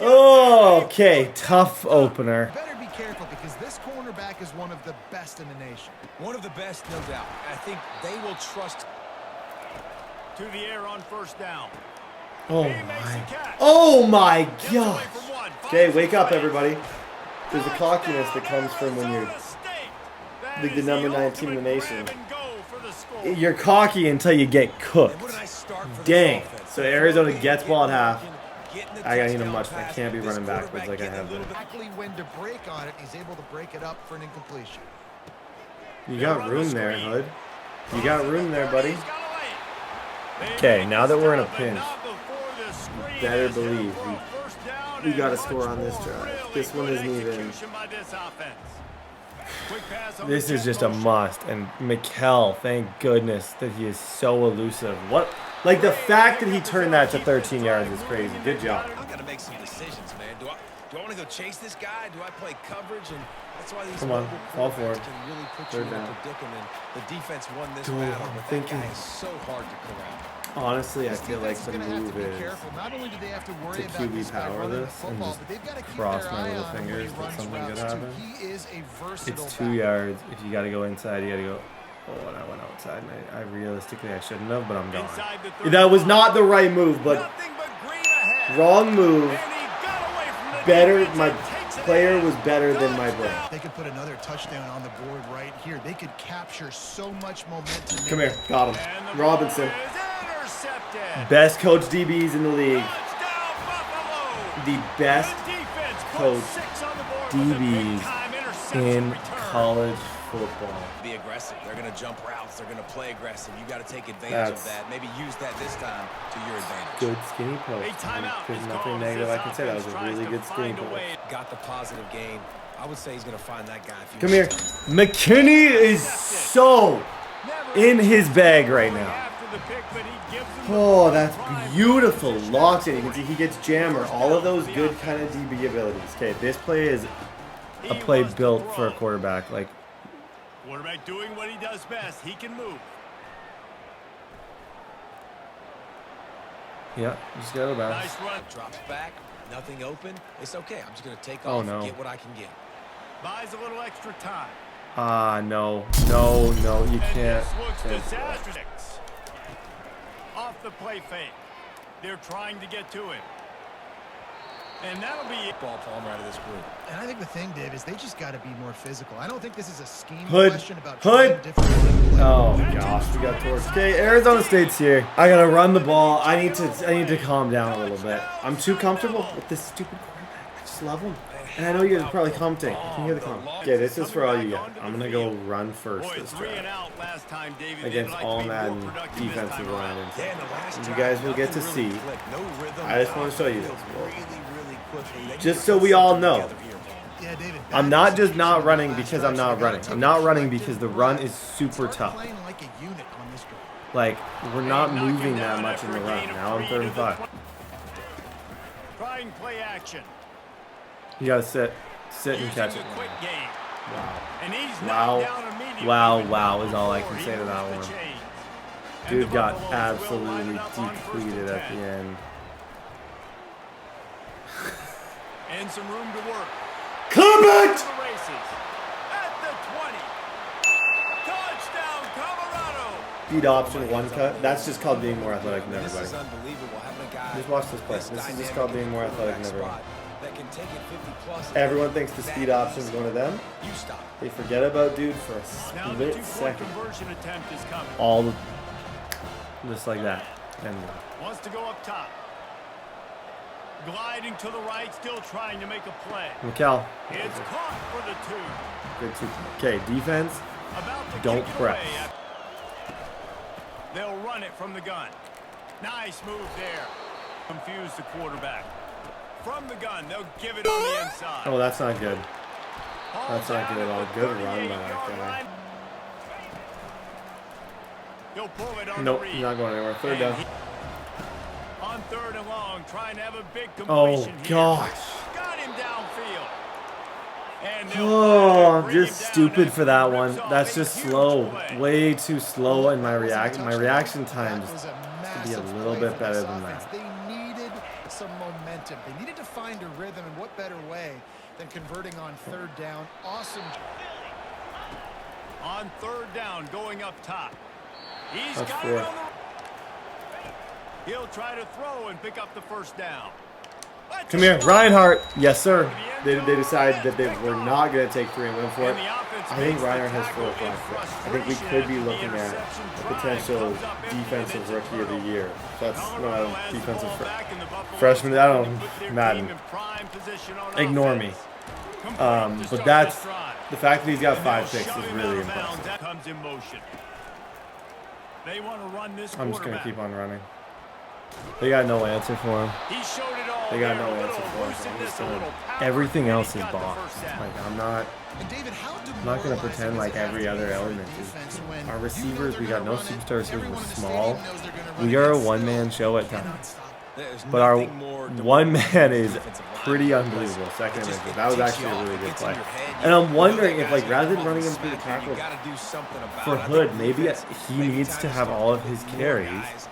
Okay, tough opener. Better be careful because this cornerback is one of the best in the nation. One of the best, no doubt. I think they will trust. To the air on first down. Oh my gosh. Okay, wake up, everybody. There's a cockiness that comes from when you're like the number 9 team in the nation. You're cocky until you get cooked. Dang. So Arizona gets ball at half. I gotta need him much. I can't be running backwards like I have been. Exactly when to break on it, he's able to break it up for an incompletion. You got room there, Hood. You got room there, buddy. Okay, now that we're in a pinch, you better believe we got to score on this drive. This one isn't even. This is just a must. And Mikkel, thank goodness that he is so elusive. What? Like the fact that he turned that to 13 yards is crazy. Good job. I've got to make some decisions, man. Do I want to go chase this guy? Do I play coverage? And that's why these Come on, fall forward. can really put Third you in a down. predicament. The defense won this Dude, battle, I'm but thinking- that guy is so hard to corral. Honestly, I This feel like defense the is gonna have move to be is careful. Not only do they have to worry to about QB this guy power running the this and football, just but they've got to keep cross their my eye little on him when fingers he that runs something routes good too. happen. He is a versatile It's 2 back. yards. If you got to go inside, you got to go. Oh, and I went outside. And I realistically, I shouldn't have, but I'm gone. That was not the right move, but wrong move. Better. My player was better than my brain. They could put another touchdown on the board right here. They could capture so much momentum. Come here. Got him. Robinson. Best coach DBs in the league. The best coach DBs in college football. Be aggressive. They're going to jump routes. They're going to play aggressive. You got to take advantage of that. Maybe use that this time to your advantage. Good skinny post. There's nothing negative I can say. That was a really good skinny post. Got the positive gain. I would say he's going to find that guy. Come here. McKinney is so in his bag right now. Oh, that's beautiful. Locks it. You can see he gets jammer. All of those good kind of DB abilities. Okay, this play is a play built for a quarterback. Like, quarterback doing what he does best. He can move. yeah, just gotta bounce. Nice run. Drops back. Nothing open. It's okay. I'm just going to take Oh, off no. and get what I can get. Buys a little extra time. No. No, you And can't. this looks disastrous. Off the play fake. They're trying to get to it. And that'll be it. Ball Palmer out of this group. And I think the thing, Dave, is they just got to be more physical. I don't think this is a scheme Hood. question about Hood. trying different play. Oh gosh, we got torched. Okay, Arizona State's here. I gotta run the ball. I need to calm down a little bit. I'm too comfortable with this stupid quarterback. I just love him. And I know you guys are probably commenting. I can hear the comment. Okay, this is for all you guys. I'm gonna go run first Boy, this 3 and drive out last time, David. against They'd like all to be more Madden productive this defensive time line. around. And you guys will get to see. I just want to show you this. Just so we all know. Yeah, David, I'm not just not running because I'm not running. I'm not running because the run is super tough. Playing like a unit on this drive. Like, we're not moving that much in the run. Now I'm 3rd and 5. Trying play action. You gotta sit and catch Using it. a quick game. Wow. And he's Wow. knocked down immediately. Wow is all I can say to that He moves one. the chains. And Dude the got Buffaloes will line absolutely it up on 1st and depleted at 10. the end. And some room to work. Clement! To the races. At the 20. Touchdown, Colorado. Speed option, 1 cut. That's just called being more athletic than This everybody. is unbelievable. Having a guy Just watch this play. This is just dynamic called being in the more athletic than quarterback everyone. spot that can take it 50 plus. Everyone thinks the speed option is one of them. You stop. They forget about dude for a Now the split 2-point second. conversion attempt is coming. All the, just like that. And Wants to go up top. Gliding to the right, still trying to make a play. Mikal. It's caught for the 2. Good two. Okay, defense. About to Don't kick it press. away. They'll run it from the gun. Nice move there. Confuse the quarterback. From the gun, they'll give it on the inside. Oh, that's not good. That's not Down good at all. the Good run by 38-yard that guy. line. He'll pull it on Nope, the read. he's not going anywhere. 3rd And down. on 3rd and long, trying to have a big Oh, completion here. gosh. Got him downfield. And they'll Oh, I'm bring him just down stupid after for that he one. rips off That's a just huge slow. play. Way too slow, and my reaction time That just was a be a massive little play bit for better this than offense. that. They needed some momentum. They needed to find a rhythm, and what better way than converting on third down. Awesome. On third down, going up top. He's That's got four. it on the... He'll try to throw and pick up the first down. Come here, Reinhardt. Yes, sir. They decided that they were not going to take 3 and win for it. I think Reinhardt has 4 or 5 picks. I think we could be looking at a potential defensive rookie of the year. That's not defensive freshman. I don't know, Madden. Ignore me. But that's the fact that he's got 5 picks is really impressive. I'm just going to keep on running. They got no answer for him. They got no answer for him. Everything else is box. Like, I'm not going to pretend like every other element is. Our receivers, we got no superstar receivers. We're small. We are a one-man show at times. But our one man is pretty unbelievable. Second inning. That was actually a really good play. And I'm wondering if, like, rather than running him through the tackle for Hood, maybe he needs to have all of his carries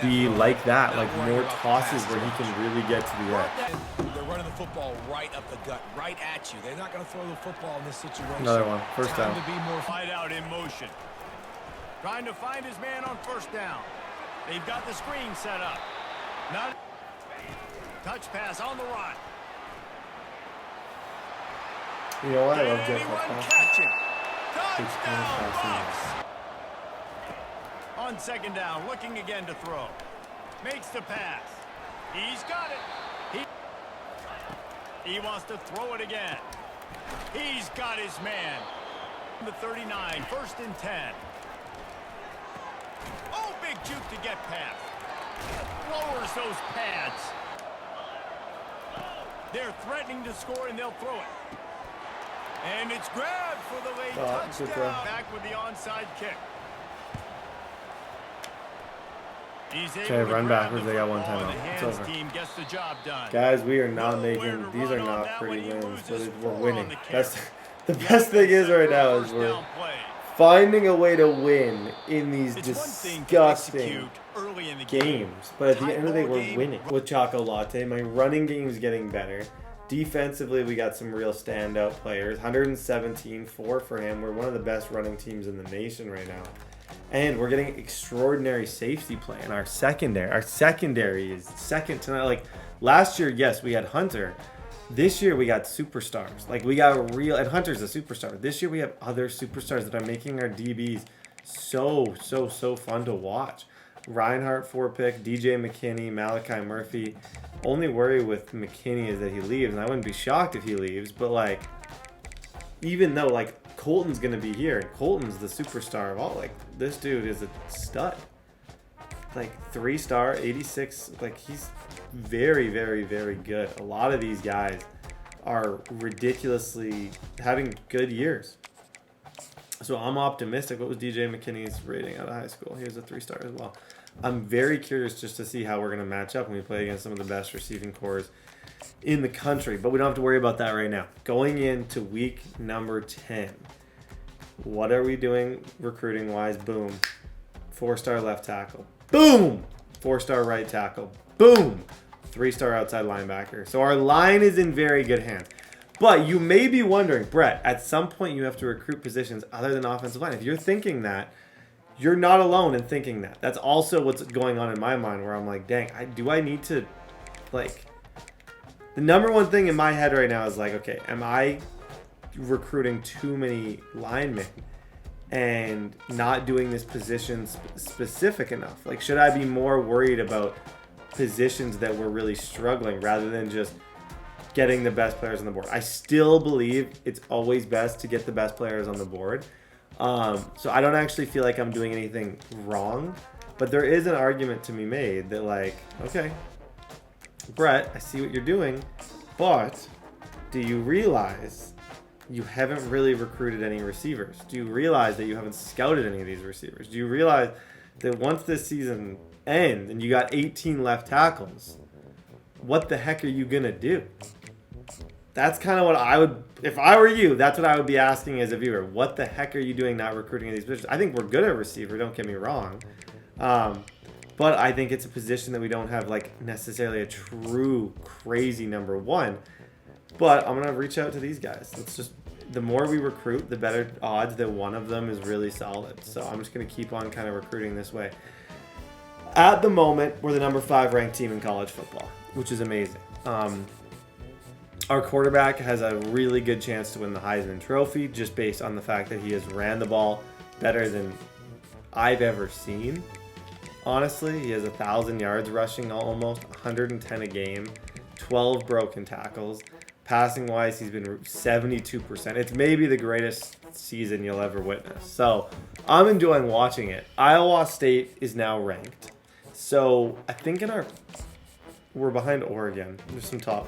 be like that, like more tosses where he can really get to the edge. They're running the football right up the gut, right at you. They're not going to throw the football in this situation. Another one. First down. To be more fight out in motion. Trying to find his man on first down. They've got the screen set up. Not touch pass on the run. You know what? I love Jeff catching. Touchdown Bucks. On second down, looking again to throw. Makes the pass. He's got it. He wants to throw it again. He's got his man. The 39, first and 10. Oh, big juke to get past. Lowers those pads. They're threatening to score, and they'll throw it. And it's grabbed for the late touchdown. Back with the onside kick. Okay, run backwards. They got one timeout. It's over. Guys, we are not making. These are not pretty wins, but we're winning. That's the best thing is right now is we're finding a way to win in these disgusting games. But at the end of the day, we're winning with Choco Latte. My running game is getting better. Defensively, we got some real standout players. 117, 4 for him. We're one of the best running teams in the nation right now. And we're getting extraordinary safety play in our secondary. Our secondary is second to none. Like, last year, yes, we had Hunter. This year, we got superstars. Like, we got real... And Hunter's a superstar. This year, we have other superstars that are making our DBs so fun to watch. Reinhardt, 4-pick. DJ McKinney, Malachi Murphy. Only worry with McKinney is that he leaves. And I wouldn't be shocked if he leaves. But, like, even though, like, Colton's going to be here. And Colton's the superstar of all. Like, this dude is a stud. Like, 3-star, 86. Like, he's very good. A lot of these guys are ridiculously having good years. So I'm optimistic. What was DJ McKinney's rating out of high school? He was a 3-star as well. I'm very curious just to see how we're going to match up when we play against some of the best receiving cores in the country, but we don't have to worry about that right now. Going into week number 10, what are we doing recruiting wise? Boom, 4-star left tackle. Boom, 4-star right tackle. Boom, 3-star outside linebacker. So our line is in very good hands. But you may be wondering, Brett, at some point you have to recruit positions other than offensive line. If you're thinking that, you're not alone in thinking that. That's also what's going on in my mind, where I'm like, dang, do I need to, like... The number one thing in my head right now is like, okay, am I recruiting too many linemen and not doing this position specific enough? Like, should I be more worried about positions that we're really struggling rather than just getting the best players on the board? I still believe it's always best to get the best players on the board. So I don't actually feel like I'm doing anything wrong, but there is an argument to be made that, like, okay, Brett, I see what you're doing, but do you realize you haven't really recruited any receivers? Do you realize that you haven't scouted any of these receivers? Do you realize that once this season ends and you got 18 left tackles, what the heck are you going to do? That's kind of what I would, if I were you, that's what I would be asking as a viewer. What the heck are you doing not recruiting these positions? I think we're good at receiver, don't get me wrong. But But I think it's a position that we don't have like necessarily a true crazy number one. But I'm gonna reach out to these guys. Let's just, the more we recruit, the better odds that one of them is really solid. So I'm just gonna keep on kind of recruiting this way. At the moment, we're the number 5 ranked team in college football, which is amazing. Our quarterback has a really good chance to win the Heisman Trophy just based on the fact that he has ran the ball better than I've ever seen. Honestly, he has 1,000 yards rushing, almost 110 a game, 12 broken tackles. Passing wise, he's been 72%. It's maybe the greatest season you'll ever witness. So I'm enjoying watching it. Iowa State is now ranked. So I think we're behind Oregon. There's some tough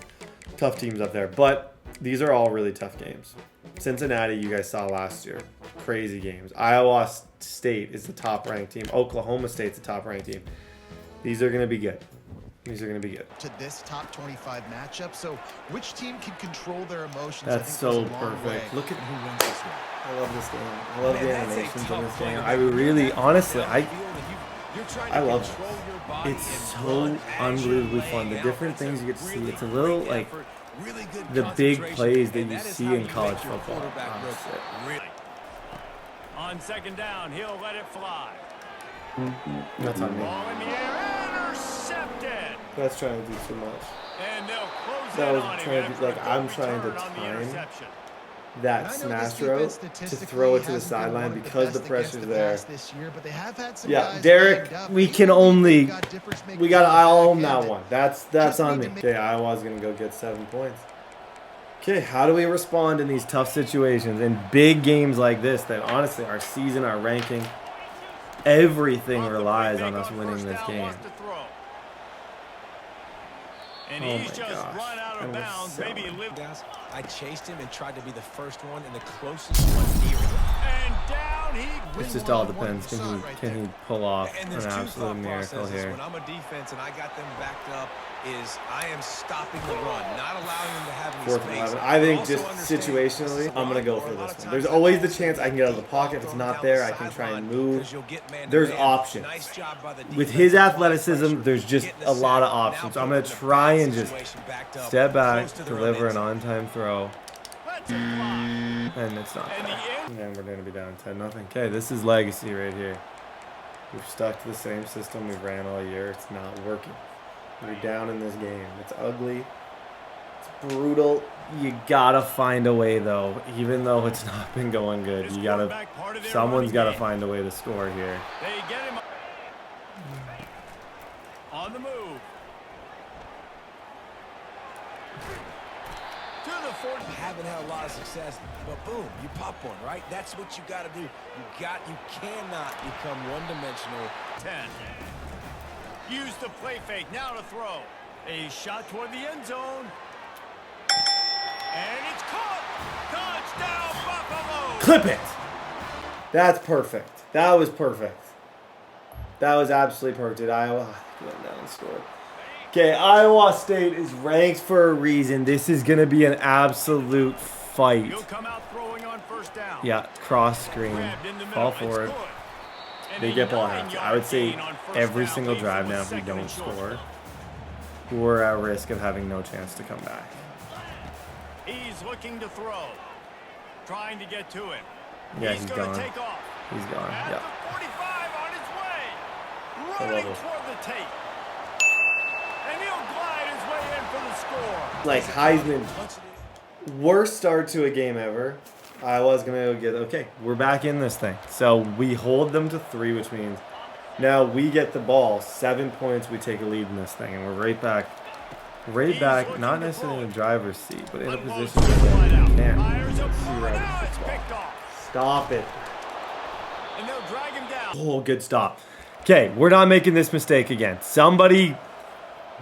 teams up there, but these are all really tough games. Cincinnati, you guys saw last year, crazy games. Iowa State is the top ranked team. Oklahoma State's the top ranked team. These are going to be good. These are going to be good. To this top 25 matchup, so which team can control their emotions? That's so perfect. Look at who wins this one. I love this game. I love the animations in this game. I really, honestly, I love it. It's so unbelievably fun. The different things you get to see. It's a little like the big plays that you see in college football. On second down, he'll let it fly. That's on me. Ball in the air, intercepted. That's trying to do too much. And they'll close That in was on trying him to, like, after I'm a trying to return on the time interception. that smash route to throw it to the sideline because the pressure's there. Yeah, Derek, we can only, we got to own that one. That's on me. Okay, Iowa's going to go get 7 points. Okay, how do we respond in these tough situations in big games like this that honestly, our season, our ranking, everything relies on us winning this game. And oh he's my just gosh. run out of bounds. Maybe he lived. I chased him and tried to be the first one and the closest one near him. And down he. It just all depends. Can he pull off And an there's two absolute thought miracle processes. here? When I'm a defense and I got them backed up, is I am stopping the run, not allowing them to have any 4th and space. 11. I think Also just understand situationally, I'm going to go or for a lot this of one. There's times always I the like chance I can get out of the pocket. If it's not there, I can try and move. There's options. Nice job by the With defense his applying athleticism, pressure, there's just getting the a lot of sack. options. So Now I'm going to put them in a try bad and just situation, backed up, step back, close to their own deliver end an zone. on-time throw, Let's it fly. and it's not And there. the And we're going to be down 10-0. Okay, this is legacy right here. We've stuck to the same system we ran all year. It's not working. We're down in this game. It's ugly. It's brutal. You gotta find a way, though. Even though it's not been going good, you gotta. Someone's gotta find a way to score here. They get him on the move. To the 40. Haven't had a lot of success, but boom, you pop one, right? That's what you got to do. You cannot become one-dimensional. 10. Use the play fake. Now to throw. A shot toward the end zone. And it's caught. Touchdown, Buffalo. Clip it. That's perfect. That was perfect. That was absolutely perfect. Iowa went down and scored. Okay, Iowa State is ranked for a reason. This is going to be an absolute fight. He'll come out throwing on first down. Yeah, cross screen, Grabbed in the middle. fall It's forward. good. And They a get ball 9-yard after. I would say gain on first every down single leaves drive them now, with if we second don't and short. score, we're at risk of having no chance to come back. He's looking to throw. Trying to get to it. Yeah, he's he's gonna gone. take off. He's gone. At Yeah. the 45 on his way. I Running love it. toward the tape. And he'll glide his way in for the score. Like Heisman, worst start to a game ever. Iowa's gonna get okay. We're back in this thing, so we hold them to 3, which means now we get the ball. 7 points, we take a lead in this thing, and we're right back. Not necessarily in the driver's seat, but in a position where we can. Fires a See bullet. right Now at it's the ball. picked off. Stop it. And they'll drag him down. Oh, good stop. Okay, we're not making this mistake again. Somebody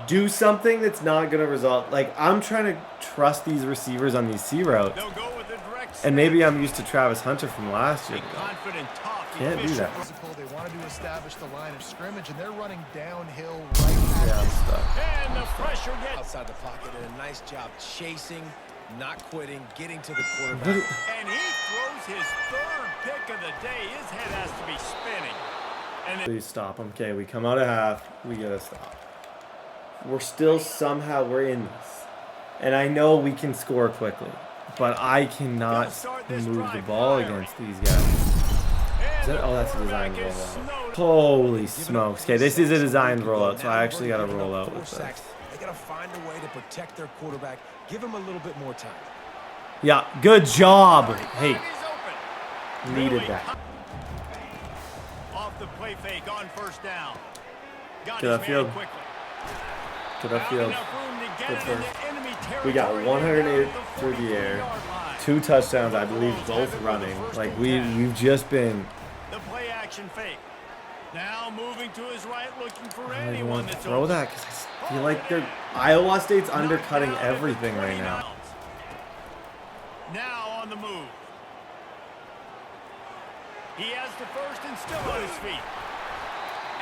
do something that's not going to result. Like, I'm trying to trust these receivers on these C routes. They'll go with the direct And maybe I'm used to Travis Hunter from last year. snap. Confident, tough, Can't do that. efficient. They wanted to establish the line of scrimmage, and they're running downhill right Yeah, at I'm stuck. And the pressure gets. Outside the pocket and a nice job chasing, not quitting, getting to the quarterback. And he throws his third pick of the day. His head has to be spinning. Please stop him. Okay, we come out of half. We gotta stop. We're still somehow we're in this, and I know we can score quickly, but I cannot move the ball against these guys. Oh, that's a designed rollout. Holy smokes. Okay, this is a designed rollout, so I actually got to roll out with this. They got to find a way to protect their quarterback. Give him a little bit more time. Yeah, good job. Hey, needed that. Off the play fake on first down. Good upfield. Good upfield. Good first. We got 108 through the air. 2 touchdowns, I believe, both running. Like, we've just been... The play action fake. Now moving to his right, looking for I don't anyone want to that's throw that because I feel like they're Iowa State's undercutting everything right now. Now on the move. He has the first and still on his feet.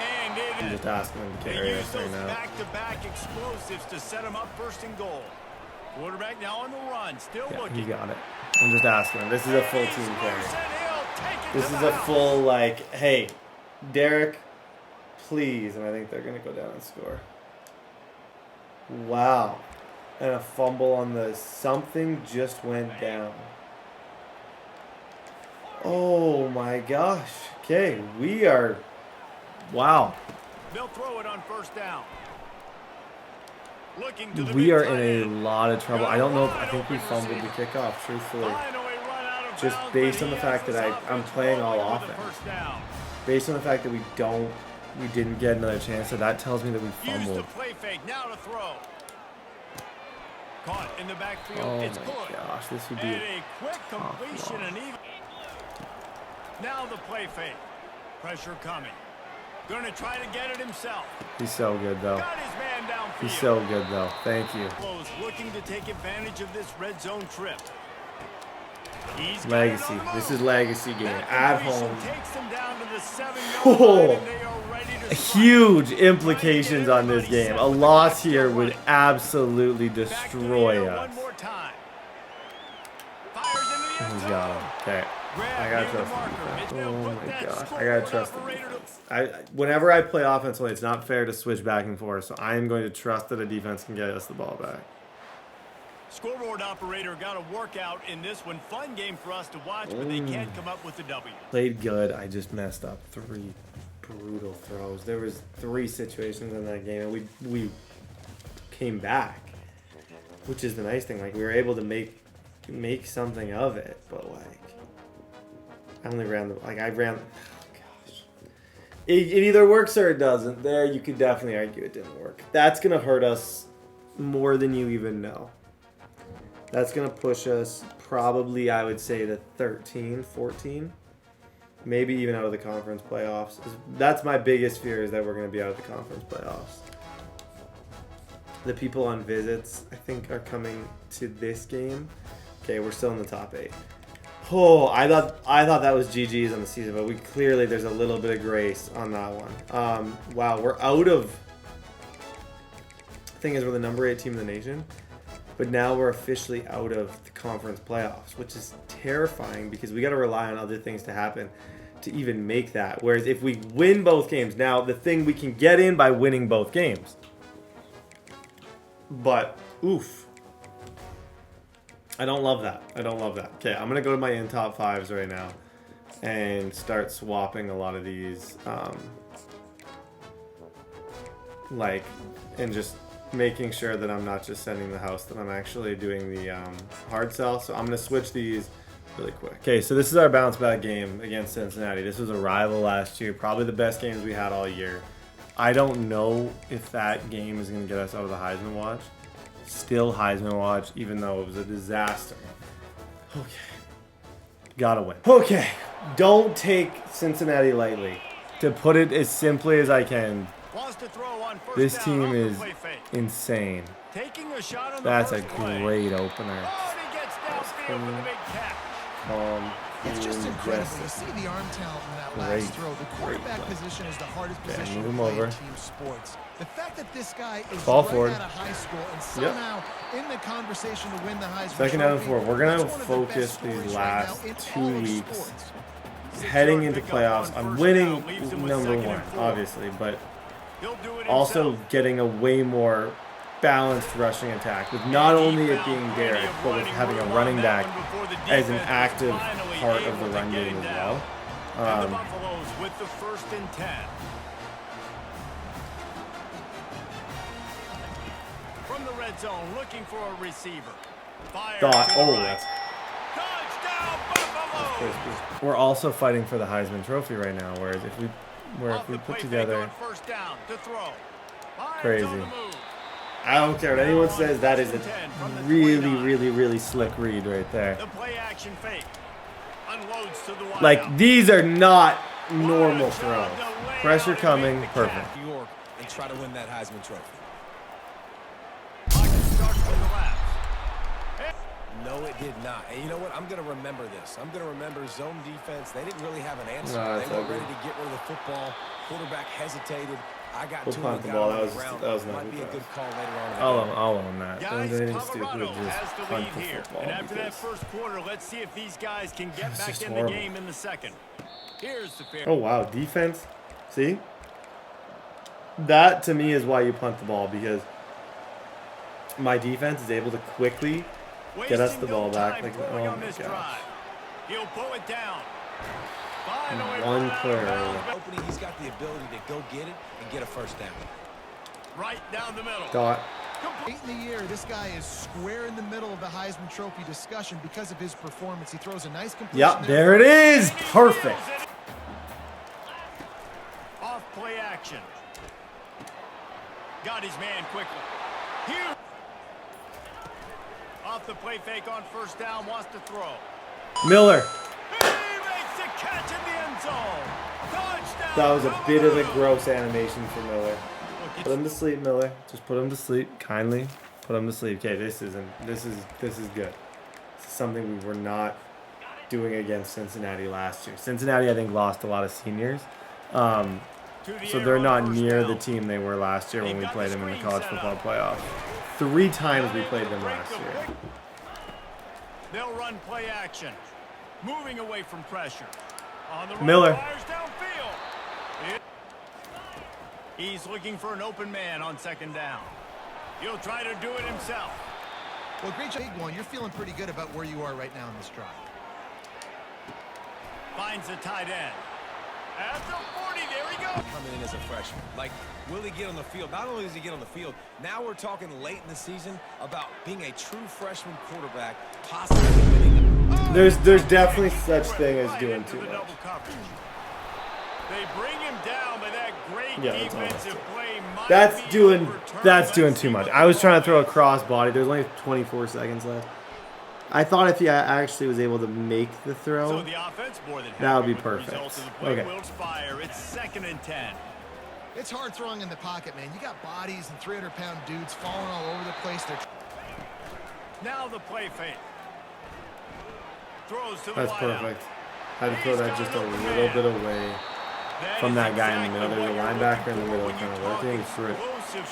And I'm just asking him to carry us right now. Back-to-back explosives to set him up first and goal. Quarterback now on the run, still looking. He got it. I'm just asking him. This is a full team carry. This is a full, like, hey, Derek, please. And I think they're going to go down and score. Wow. And a fumble on the something just went down. Oh, my gosh. Okay, we are, wow. They'll throw it on first down. Looking to the We are in a lot of trouble. I don't know if I think we fumbled the kickoff, truthfully. Just based on the fact that I'm playing all offense. Based on the fact that we didn't get another chance, so that tells me that we fumbled. Now to throw. Caught in the backfield. Oh It's my good. gosh, this would be And a quick tough completion loss. and even. Now the play fake. Pressure coming. Going to try to get it himself. He's so good, though. Got his man downfield. He's so good, though. Thank you. Looking to take advantage of this red zone trip. He's Legacy. This is legacy game at home. Takes them down to the 7-yard Oh, line, and they are ready to strike. huge implications on this game. A loss here would absolutely Back to the destroy air us. one more time. Fires into the end He's zone. got him. Okay. I gotta trust the defense. Oh my gosh. I gotta trust the defense. Whenever I play offensively, it's not fair to switch back and forth, so I am going to trust that the defense can get us the ball back. Scoreboard operator got a workout in this one. Fun game for us to watch, but they can't come up with the W. Played good. I just messed up 3 brutal throws. There was 3 situations in that game, and we came back, which is the nice thing. Like, we were able to make something of it, but like I only ran oh gosh. It either works or it doesn't. There you could definitely argue it didn't work. That's gonna hurt us more than you even know. That's gonna push us probably, I would say, to 13, 14. Maybe even out of the conference playoffs. That's my biggest fear, is that we're gonna be out of the conference playoffs. The people on visits, I think, are coming to this game. Okay, we're still in the top 8. Oh, I thought that was GG's on the season, but there's a little bit of grace on that one. Wow, we're out of. The thing is, we're the number 8 team in the nation, but now we're officially out of the conference playoffs, which is terrifying because we got to rely on other things to happen to even make that. Whereas if we win both games, now the thing we can get in by winning both games. But oof. I don't love that. Okay, I'm going to go to my in top 5s right now and start swapping a lot of these, and just making sure that I'm not just sending the house, that I'm actually doing the hard sell. So I'm going to switch these really quick. Okay, so this is our bounce back game against Cincinnati. This was a rival last year, probably the best games we had all year. I don't know if that game is going to get us out of the Heisman watch. Still Heisman watch, even though it was a disaster. Okay. Gotta win. Okay. Don't take Cincinnati lightly. To put it as simply as I can, this team is insane. That's a great opener. It's just incredible to see the arm talent in that last throw. The quarterback position is the hardest position to play in team sports. The fact that this guy is right out of high school and somehow in the conversation to win the Heisman Trophy. Second down and 4. We're going to focus these last 2 weeks heading into playoffs, I'm winning number one, obviously, but also getting a way more balanced rushing attack with not only it being Derek, but with having a running back as an active part of the run game as well. And the Buffaloes with the 1st and 10. From the red zone, looking for a receiver. Fire Thought, to the oh, right. that's Touchdown, Buffalo! We're also fighting for the Heisman Trophy right now, whereas if we put together first down to throw. crazy. I don't care what anyone says, that is a really slick read right there. The play action fake. Unloads to the wide Like, out. these are not normal throws. Pressure coming, perfect. New York and try to win that Heisman Trophy. Pocket starts from the left. No, it did not. And you know what? I'm going to remember this. I'm going to remember zone defense. They didn't really have an answer. No, they weren't ready to get rid of the football. Quarterback hesitated. I got We'll two punt and the got ball. on That the was ground. not Might be good a good call later on. I'll own that. Guys, Anything stupid, Colorado just has the punt lead the here. football. And after that because- first quarter, let's see if these guys can get It's back just in horrible. the game in the second. Here's the fair. Oh, wow. Defense. See? That, to me, is why you punt the ball, because my defense is able to quickly get us the ball back. Like, oh, my gosh. He'll pull it down. Finally, One clear. Opening, he's got the ability to go get it and get a first down. right down the middle. Dot. Late in the year, this guy is square in the middle of the Heisman Trophy discussion because of his performance. He throws a nice completion. Yep, there it is. Perfect. Off play action. Got his man quickly. Here. Off the play fake on first down, wants to throw. Miller. He makes the catch in the end zone. Touchdown. That was a bit of a gross animation for Miller. Put him to sleep, Miller. Just put him to sleep, kindly. Put him to sleep. Okay, this is good. This is something we were not doing against Cincinnati last year. Cincinnati, I think, lost a lot of seniors. So they're not near the team they were last year when we played them in the college football playoff. 3 times we played them last year. They'll run play action. Moving away from pressure. On the run, Miller. fires downfield. He's looking for an open man on second down. He'll try to do it himself. Well, great big one. You're feeling pretty good about where you are right now in this drive. Finds the tight end. At the 40, there he goes. Coming in as a freshman. Like, will he get on the field? Not only does he get on the field, now we're talking late in the season about being a true freshman quarterback, possibly winning. There's definitely such thing as doing too much. They bring him down, but that great Yeah, defensive play might That's be doing overturned. too much. I was trying to throw a cross body. There's only 24 seconds left. I thought if he actually was able to make the So throw, the offense more than that would be happy with the perfect. results of the play. Okay. Will fire. It's 2nd and 10. It's hard throwing in the pocket, man. You got bodies and 300-pound dudes falling all over the place. They're Now the play fake. Throws to the that's wide perfect. out. I had to throw that just a little bit away from that guy in the middle. There's a linebacker in the middle kind of working. He threw it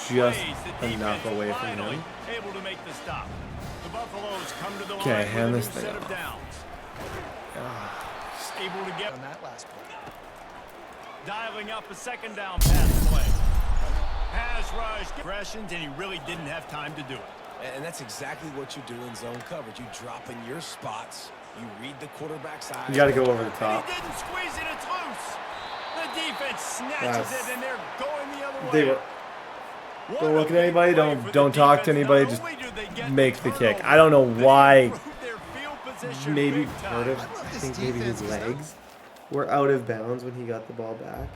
just enough away from him. Able to make the stop. The Buffaloes come to the line Okay, hand with a this new thing set of off. downs. Able to get on that last play. dialing up a second down pass play. Pass rush, aggressions, and he really didn't have time to do it. And that's exactly what you do in zone coverage. You drop in your spots. You read the quarterback's eyes. You got to go over the And top. he didn't squeeze it, it's loose. The defense snatches That's- it, and they're going the other way. They were. What Don't a look at big anybody. play for the Don't talk to defense. anybody. Not Just only do they get make the kick. turnover, I don't know but they why. improve their field position Maybe big part time. of. I love I this think maybe his defense, 'cause they're- legs were out of bounds when he got the ball back.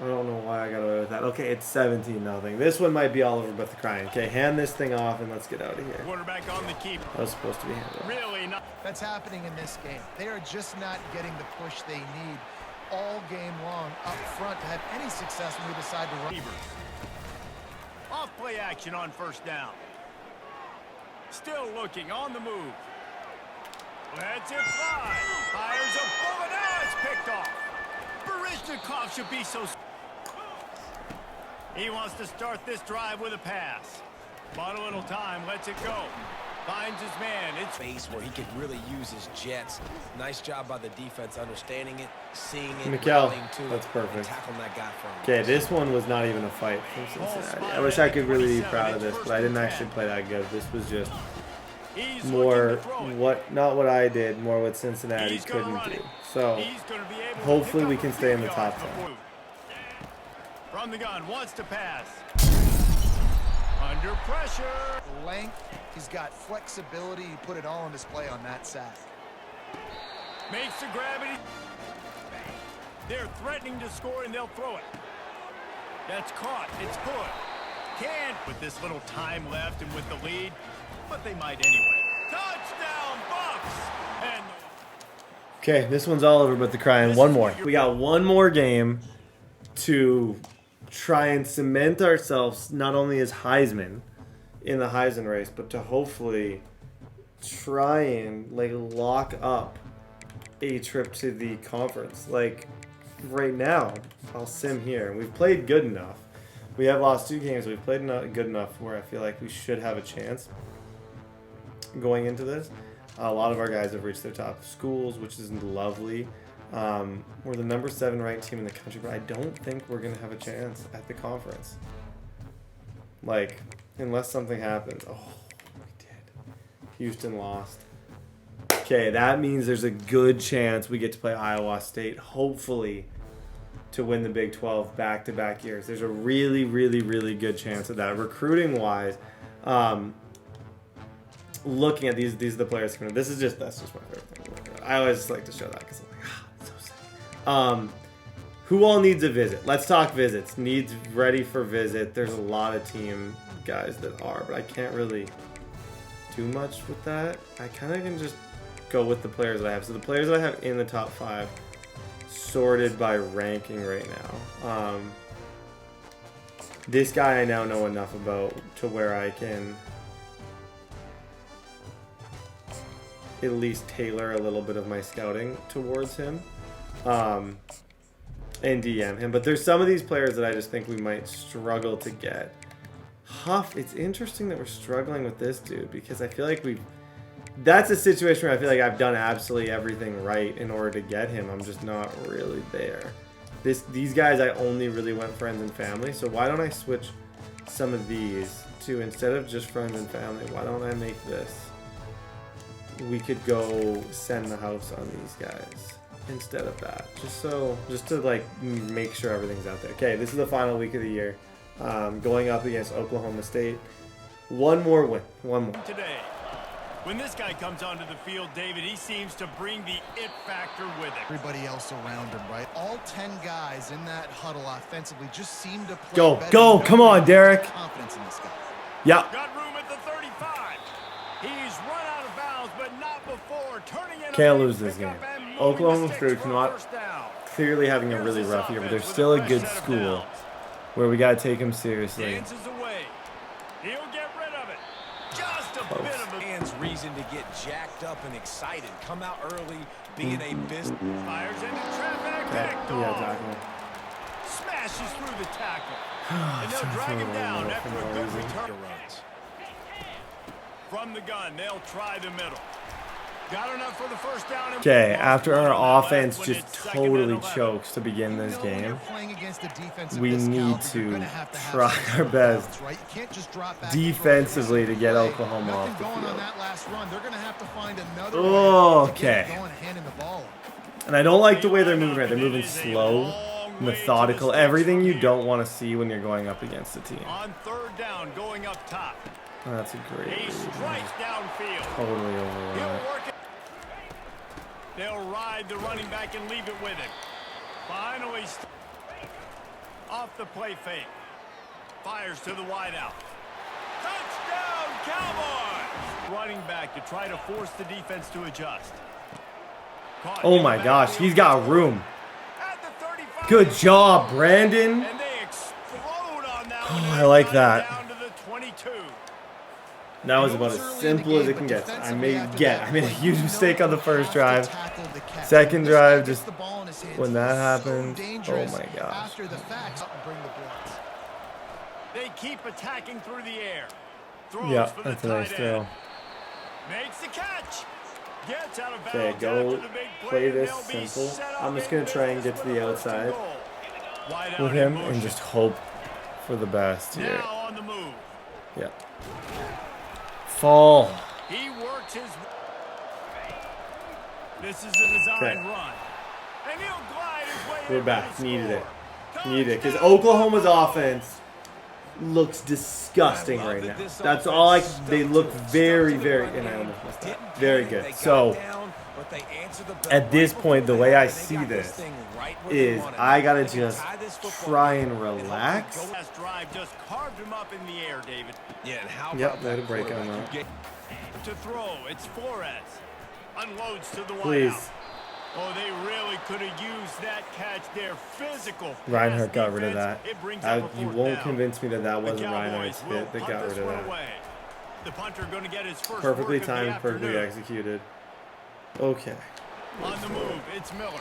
I don't know why I got away with that. Okay, it's 17-0. This one might be all over but the crying. Okay, hand this thing off and let's get out of here. Quarterback on the keeper. That was supposed to be handled. Really not. That's happening in this game. They are just not getting the push they need all game long up front to have any success when we decide to run. Off play action on first down. Still looking on the move. Lets it fly. Fires a bullet. Now it's picked off. Barishnikov should be so. He wants to start this drive with a pass. Bought a little time. Lets it go. Finds his man. It's Space where he could really use his jets. Nice job by the defense understanding it, seeing it, Mikel, rallying to that's it, perfect. and tackling that guy from. Okay, this one was not even a fight from Cincinnati. I wish I could really be proud of this, but I didn't actually play that good. This was just more not what I did, more what Cincinnati couldn't do. So hopefully we can stay in the top 10. From the gun, wants to pass. Under pressure. Length, he's got flexibility. He put it all on display on that sack. Makes the gravity. They're threatening to score and they'll throw it. That's caught. It's good. Can't with this little time left and with the lead, but they might anyway. Touchdown, Bucks! And Okay, this one's all over but the crying. One more. We got one more game to try and cement ourselves not only as Heisman in the Heisman race, but to hopefully try and like lock up a trip to the conference. Like right now, I'll sim here. We've played good enough. We have lost 2 games. We've played good enough where I feel like we should have a chance going into this. A lot of our guys have reached their top schools, which is lovely. We're the number 7 ranked team in the country, but I don't think we're going to have a chance at the conference. Like, unless something happens. Oh, we did. Houston lost. Okay, that means there's a good chance we get to play Iowa State, hopefully, to win the Big 12 back-to-back years. There's a really, really, really good chance of that. Recruiting-wise, looking at these are the players coming in. That's just my favorite thing. I always like to show that because I'm like, it's so sick. Who all needs a visit? Let's talk visits. Needs ready for visit. There's a lot of team guys that are, but I can't really do much with that. I kind of can just go with the players that I have. So the players that I have in the top 5 sorted by ranking right now. This guy I now know enough about to where I can at least tailor a little bit of my scouting towards him and DM him. But there's some of these players that I just think we might struggle to get. Huff, it's interesting that we're struggling with this dude because I feel like that's a situation where I feel like I've done absolutely everything right in order to get him. I'm just not really there. These guys I only really went friends and family, so why don't I switch some of these to, instead of just friends and family, why don't I make this? We could go send the house on these guys instead of that. Just to like make sure everything's out there. Okay, this is the final week of the year. Going up against Oklahoma State. One more win. One more. Today, when this guy comes onto the field, David, he seems to bring the it factor with him. Everybody else around him, right? All 10 guys in that huddle offensively just seem to play Go, better. go, come on, Derek. Confidence in this guy. Yeah. Got room at the 35. He's run out of bounds, but not before turning it. Can't lose this game. Oklahoma State's not clearly having a really rough year, but they're still a good school where we got to take them seriously. Dances away. He'll get rid of it. Just a bit of a Fans reason to get jacked up and excited. Come out early, being a business. fires into traffic. Picked Yeah, off. tackle. Smashes through the tackle. And they'll drag him down after a good return. Runs. From the gun, they'll try the middle. Got enough for the first down. Okay, after our offense just totally chokes to begin this game, we need to try our best defensively to get Oklahoma off the field. Okay. And I don't like the way they're moving right. They're moving slow, methodical, everything you don't want to see when you're going up against a team. On third down, going up top. Oh, that's a great He read. strikes downfield. Totally overrun He'll it. work it. They'll ride the running back and leave it with him. Finally, off the play fake. Fires to the wideout. Touchdown, Cowboys! Running back to try to force the defense to adjust. Caught Oh in my the gosh, backfield. he's got room. At the 35. Good job, Brandon. And they explode on that Oh, one. I like that. Down to the 22. That was about as simple as it can get. I made a huge mistake on the first drive. Second drive, just when that happened, oh my gosh. They keep attacking through the air. Throws Yeah, for the that's a nice tight throw. end. Makes the catch. Gets out of Okay, bounds go after the big play and this they'll be simple. set up I'm just in going to try and get to business the for first and outside goal. Wide with out him in and motion. just hope for the best here. Now on the move. Yeah. Fall. He works his. This is a design run. And he'll glide his way We're in back. for the Needed it. score. Needed it. Because Oklahoma's offense looks disgusting right now. That's all I can. They look very, very. And I almost missed that. Very good. So, at this point, the way I see this is I got to just try and relax. Last drive just carved him up in the air, David. Yeah, and how Yep, about let that it break on quarterback? that. To throw, it's Flores. Unloads to the wide Please. out. Oh, they really could have used that catch there. Physical. Reinhardt got pass rid of defense. that. It brings up a You fourth won't down. convince me that that The wasn't Cowboys Reinhardt's will hit. They punt got this rid of one that. away. The punter going to get his first Perfectly work of the timed, perfectly afternoon. executed. Okay. On the move, it's Miller.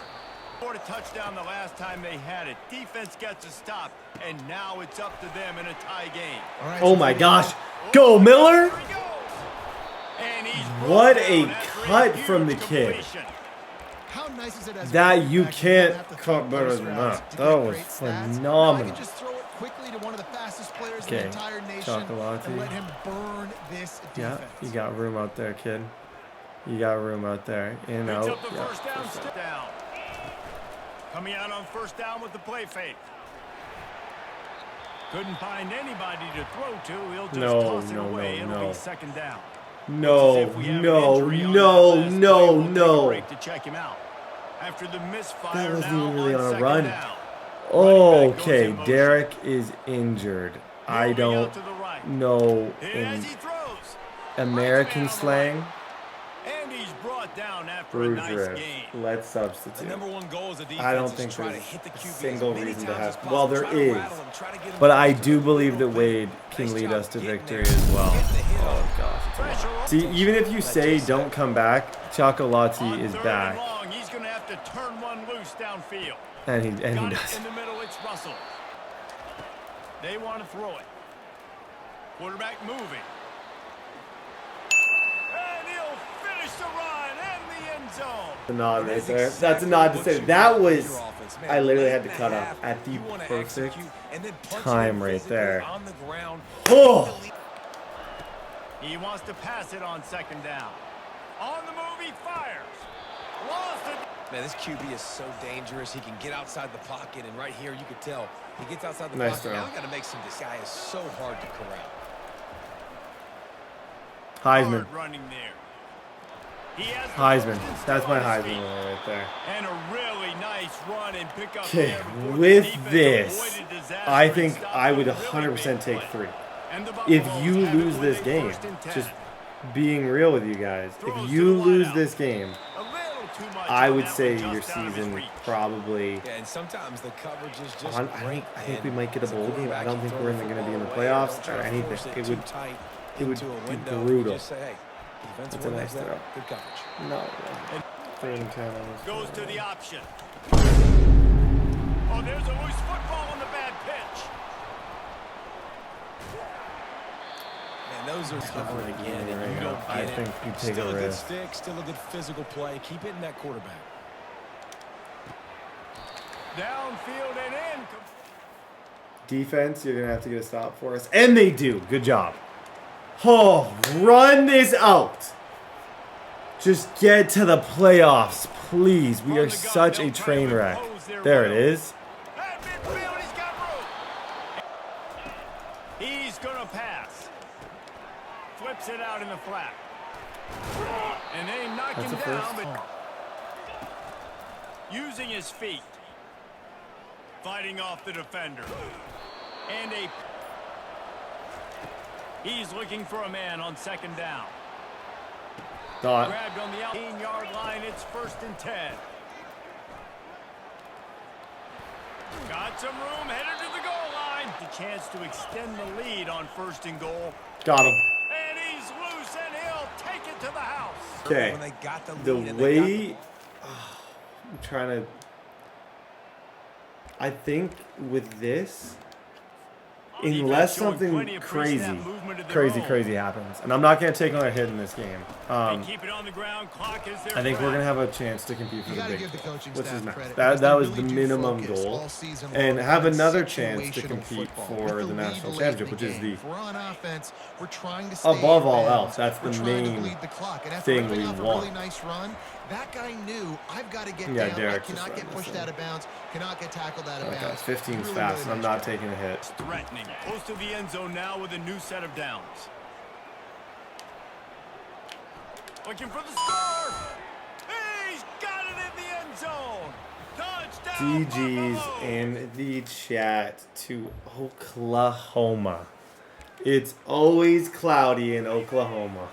Scored a touchdown the last time they had it. Defense gets a stop, and now it's up to them in a tie game. All right, Oh so my for gosh. the- Go, Miller! There he goes. And he's What brought a down after cut huge from the kid. completion. How nice is it as a That quarterback you to can't have to cut throw better post than routes that. to That get was great stats? phenomenal. I can just throw it quickly to one of the fastest players in Okay, the entire nation Chocolate. and let him burn this Yeah, defense. you got room out there, kid. You got room out there. In, Picks out. up the Yeah, first down, first down. step down. Coming out on first down with the play fake. Couldn't find anybody to throw to. He'll just toss it away. It'll be second down. No, As if we have an no, injury on no, that last no, play, we'll take a no. break to check him out. After the misfire, That wasn't now even really on a second run. down. Okay, in motion. Derek is injured. I Moving don't out to the right. know And in as he throws, American Right slang. and he's brought down after a Bruise nice rib. game. Let's The substitute. number one goal as a defense I don't is think try to there's hit the a QB single as many reason to times as have. Well, possible. there Try to is. rattle him, try to get him But I flushed do a believe that little bit. Wade can Nice lead job us to getting victory there. as well. Getting the hit Oh off. gosh, it's a Pressure lot. on. See, even if you say don't come back, Chocolati On is third back, and long, he's going to have to turn one loose downfield. and he Got it does. in the middle, it's Russell. They want to throw it. Quarterback moving. And he'll finish the run and the end zone. The nod right there. That's a Exactly nod to what say you that want was. in your offense, man. I literally Late had to in cut the up half, at the you wanna perfect execute and then punch time him right physically there. on the ground. Oh, He wants to pass it on second down. On the move, he fires. Lost it. Man, this QB is so dangerous. He can get outside the pocket, and right here you could tell he gets outside the Nice pocket. throw. Now I got to make some. This guy is so hard to corral. Heisman. Hard running there. He has the Heisman. first and That's still my on his Heisman feet. right there. And a really nice run and pick up Okay, there before the with defense this, avoided disaster I and think stopped I would a really 100% big take play. 3. And the If Buffaloes you have it lose with this a game, first and 10. just being real with you guys, Throws if to you the lose wideout. this game, A little too much I on would that say one, your just out of his season reach. probably. Yeah, and sometimes the coverage is just I great. think we and might get a as bowl game. I quarterback, don't you think throw we're the going to be in the football away, playoffs don't try or to anything. force It too would tight it would into a be window. You brutal. just say, hey, defense That's a won nice that. throw. Good coverage. No. 3 and 10 on this Goes one. to the option. Oh, there's a loose football on the bad pitch. Man, those are tough Definitely again. getting it And right you now. don't I get think it. you take Still a a good risk. stick, still a good physical play. Keep hitting that quarterback. Downfield and in. Defense, you're going to have to get a stop for us. And they do. Good job. Oh, run this out. Just get to the playoffs, please. We are such a train wreck. There it is. At midfield, he's got room. He's going to pass. Flips it out in the flat. And they knock That's him a down, first. but using his feet. Fighting off the defender. And he's looking for a man on second down. Dot. Grabbed on the 18-yard line. It's 1st and 10. Got some room, headed to the goal line. The chance to extend the lead on 1st and goal. Got him. And he's loose, and he'll take it to the house. Okay. When they got the The lead and they got way I'm trying to. I think with this, unless something crazy happens. And I'm not going to take another hit in this game. I think we're going to have a chance to compete for the big 12, which is nice. That was the minimum goal. And have another chance to compete for the national championship, which is the, above all else, that's the main thing we want. That guy knew I've got to get yeah, down. Derek I cannot get pushed out of bounds. Cannot get tackled out of bounds. 15's fast, and I'm not taking a hit. Threatening, close to the end zone now with a new set of downs. Looking for the score. He's got it in the end zone. Touchdown. GG's in the chat to Oklahoma. It's always cloudy in Oklahoma.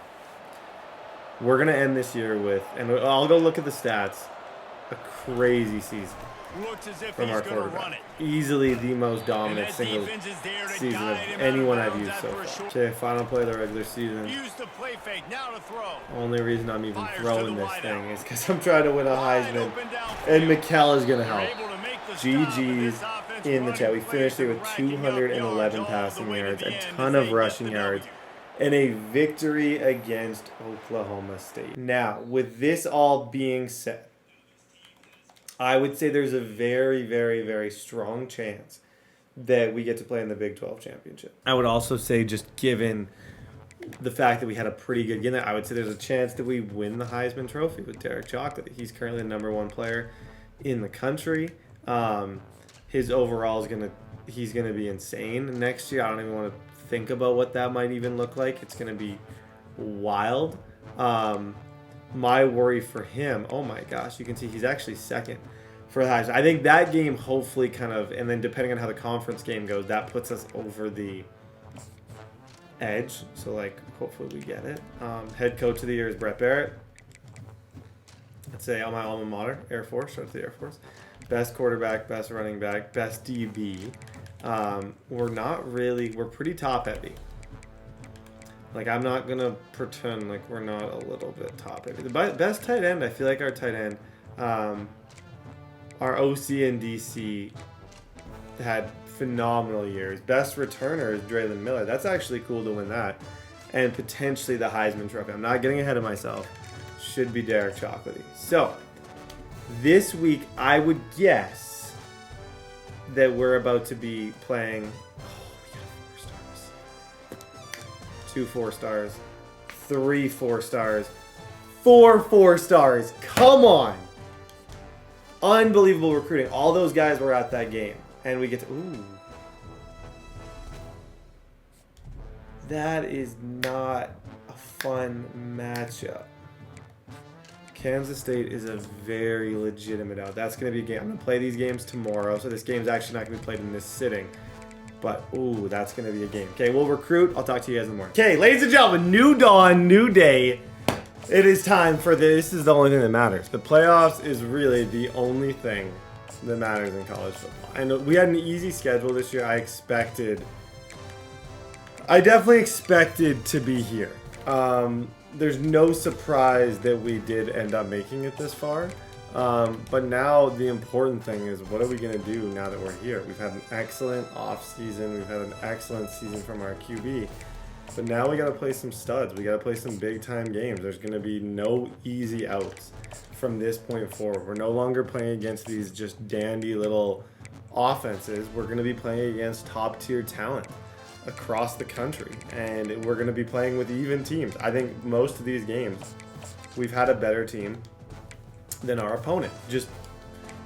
We're going to end this year with, and I'll go look at the stats, a crazy season from our quarterback. Easily the most dominant single season of anyone I've used so far. Okay, final play of the regular season. Only reason I'm even throwing this thing is because I'm trying to win a Heisman, and Mikkel is going to help. GG's in the chat. We finished it with 211 passing yards, a ton of rushing yards, and a victory against Oklahoma State. Now, with this all being said, I would say there's a very, very, very strong chance that we get to play in the Big 12 championship. I would also say, just given the fact that we had a pretty good game there, I would say there's a chance that we win the Heisman Trophy with Derek Chocolate. He's currently the #1 player in the country. His overall is he's gonna be insane next year. I don't even want to think about what that might even look like. It's going to be wild. My worry for him, oh my gosh, you can see he's actually second for the Heisman. I think that game hopefully kind of, and then depending on how the conference game goes, that puts us over the edge. So, like, hopefully we get it. Head coach of the year is Brett Barrett. I'd say on my alma mater, Air Force. Shout out to the Air Force. Best quarterback, best running back, best DB. We're pretty top heavy. Like, I'm not going to pretend like we're not a little bit top heavy. The best tight end, I feel like our tight end, our OC and DC had phenomenal years. Best returner is Draylon Miller. That's actually cool to win that. And potentially the Heisman Trophy. I'm not getting ahead of myself. Should be Derek Chocolate. So, this week, I would guess that we're about to be playing. We got 4 stars. 2 4 stars. 3 4 stars. 4 4 stars. Come on. Unbelievable recruiting. All those guys were at that game. And we get to. Ooh. That is not a fun matchup. Kansas State is a very legitimate out. That's going to be a game. I'm going to play these games tomorrow, so this game's actually not going to be played in this sitting. But, ooh, that's going to be a game. Okay, we'll recruit. I'll talk to you guys in the morning. Okay, ladies and gentlemen, new dawn, new day. It is time for this. This is the only thing that matters. The playoffs is really the only thing that matters in college football. And we had an easy schedule this year. I definitely expected to be here. There's no surprise that we did end up making it this far. But now the important thing is, what are we going to do now that we're here? We've had an excellent offseason. We've had an excellent season from our QB. But now we got to play some studs. We got to play some big-time games. There's going to be no easy outs from this point forward. We're no longer playing against these just dandy little offenses. We're going to be playing against top-tier talent across the country, and we're going to be playing with even teams. I think most of these games, we've had a better team than our opponent, just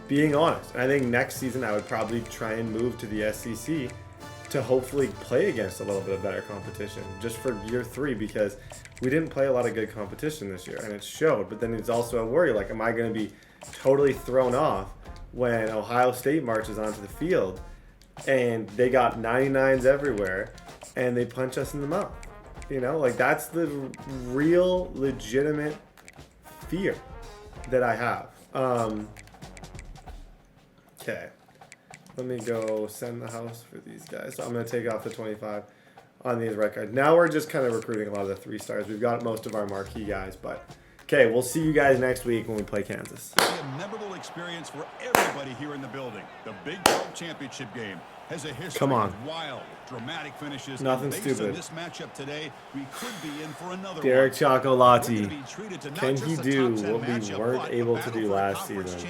being honest. And I think next season I would probably try and move to the SEC to hopefully play against a little bit of better competition just for year 3, because we didn't play a lot of good competition this year, and it showed. But then it's also a worry, like, am I going to be totally thrown off when Ohio State marches onto the field and they got 99s everywhere and they punch us in the mouth? You know, like, that's the real legitimate fear that I have. Okay. Let me go send the house for these guys. So I'm going to take off the 25 on these red cards. Now we're just kind of recruiting a lot of the 3 stars. We've got most of our marquee guys, but okay, we'll see you guys next week when we play Kansas. It's a memorable experience for everybody here in the building. The Big 12 championship game. has a history Come on. of wild, dramatic finishes. Nothing Based stupid. on this matchup today, we could be in for another Derek one. We're Chocolati. gonna be treated to not Can just he a do top 10 what we matchup, weren't but a able to battle do for a last conference season?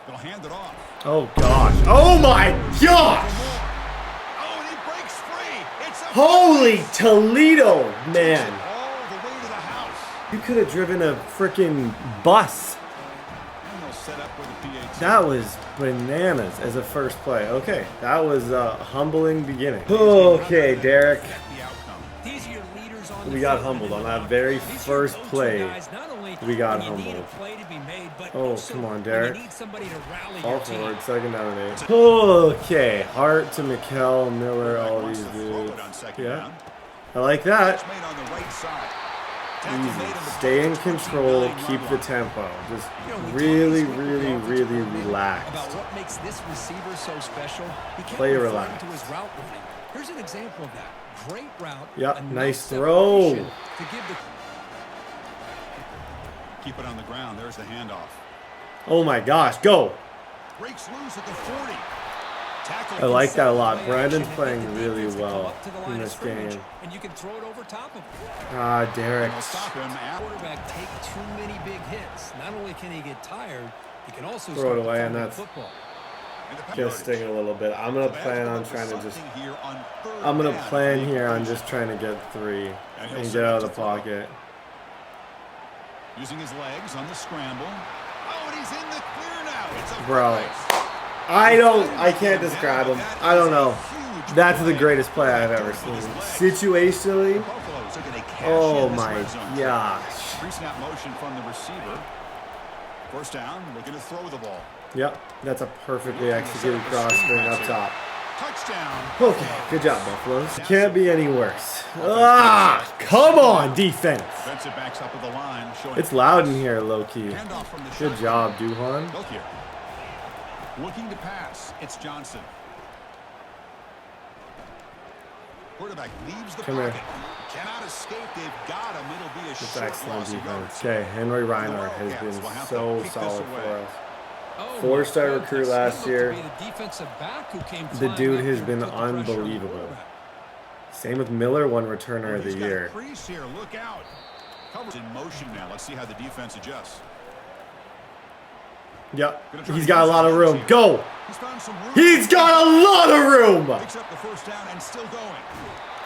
They'll hand it off. Oh gosh. Oh my gosh. Oh, and he breaks free. It's a Holy Toledo, man. all the way to the house. You could have driven a freaking bus. And they'll set up with a PAT. That was bananas as a first play. Okay, that was a humbling beginning. Okay, Derek. The outcome. These are your leaders on We the got field. humbled on that very These are your first go-to play. guys, not only We got when you need humbled. a play to be made, but Oh, also come on, when Derek. you need somebody to rally All your team. forward, second down and 8. Okay, Hart to Mikkel, Miller, all Wants these to throw dudes. it on second Yeah, down. I like that. It's made on the right side. Tackle made on Easy. the Stay in 29 control, yard keep the line. tempo. Just You know, we really, talked this week with really, the offensive really coordinator relaxed. About what makes this receiver so special. He kept Play referring relaxed. to his route running. Here's an example of that. Great route. Yep, enough nice throw. separation to give the Keep it on the ground. There's the handoff. Oh my gosh, go. Breaks loose at the 40. Tackle I like that a lot. play Brandon's action and playing get the really defense to come well up to the in line of this scrimmage, game. and you can throw it over top of him. Ah, Derek. They'll stop him at Quarterback take too many big hits. Not only can he get tired, he can also Throw start it away, and fumbling that's football. just stinging a little bit. I'm gonna plan on trying to just. I'm gonna plan here on just trying to get 3 and get out of the pocket. Using his legs on the scramble. Oh, and he's in the clear now. It's a Bro, I can't describe him. I don't know. That's the greatest play I've ever seen. Situationally, Buffaloes are gonna cash oh in this my red zone. gosh. Pre-snap motion from the receiver. First down, looking to throw the ball. Yep, that's a perfectly executed cross screen up top. Touchdown. Okay, good job, Buffaloes. Can't be any worse. Ah, come on, defense. Defensive backs up at the line. Showing It's loud in here, low key. handoff from the Good shotgun. job, Duhan. Look here. Looking to pass. It's Johnson. Quarterback leaves the Come here. pocket. Cannot escape. They've got him. It'll be a It's short excellent loss of defense. yards. Okay, Henry Reinhardt has Wildcats been will have to so kick this solid away. for us. Oh, 4-star my recruit goodness. last He looked to year. be the defensive back who came The flying dude up has there been and put the pressure on the unbelievable. quarterback. Same with Miller, won returner of the He's got a year. crease here. Look out. Covers in motion now. Let's see how the defense adjusts. Yep, he's got a lot of room. Go! He's found some room. He's got a lot of room! Picks up the first down and still going.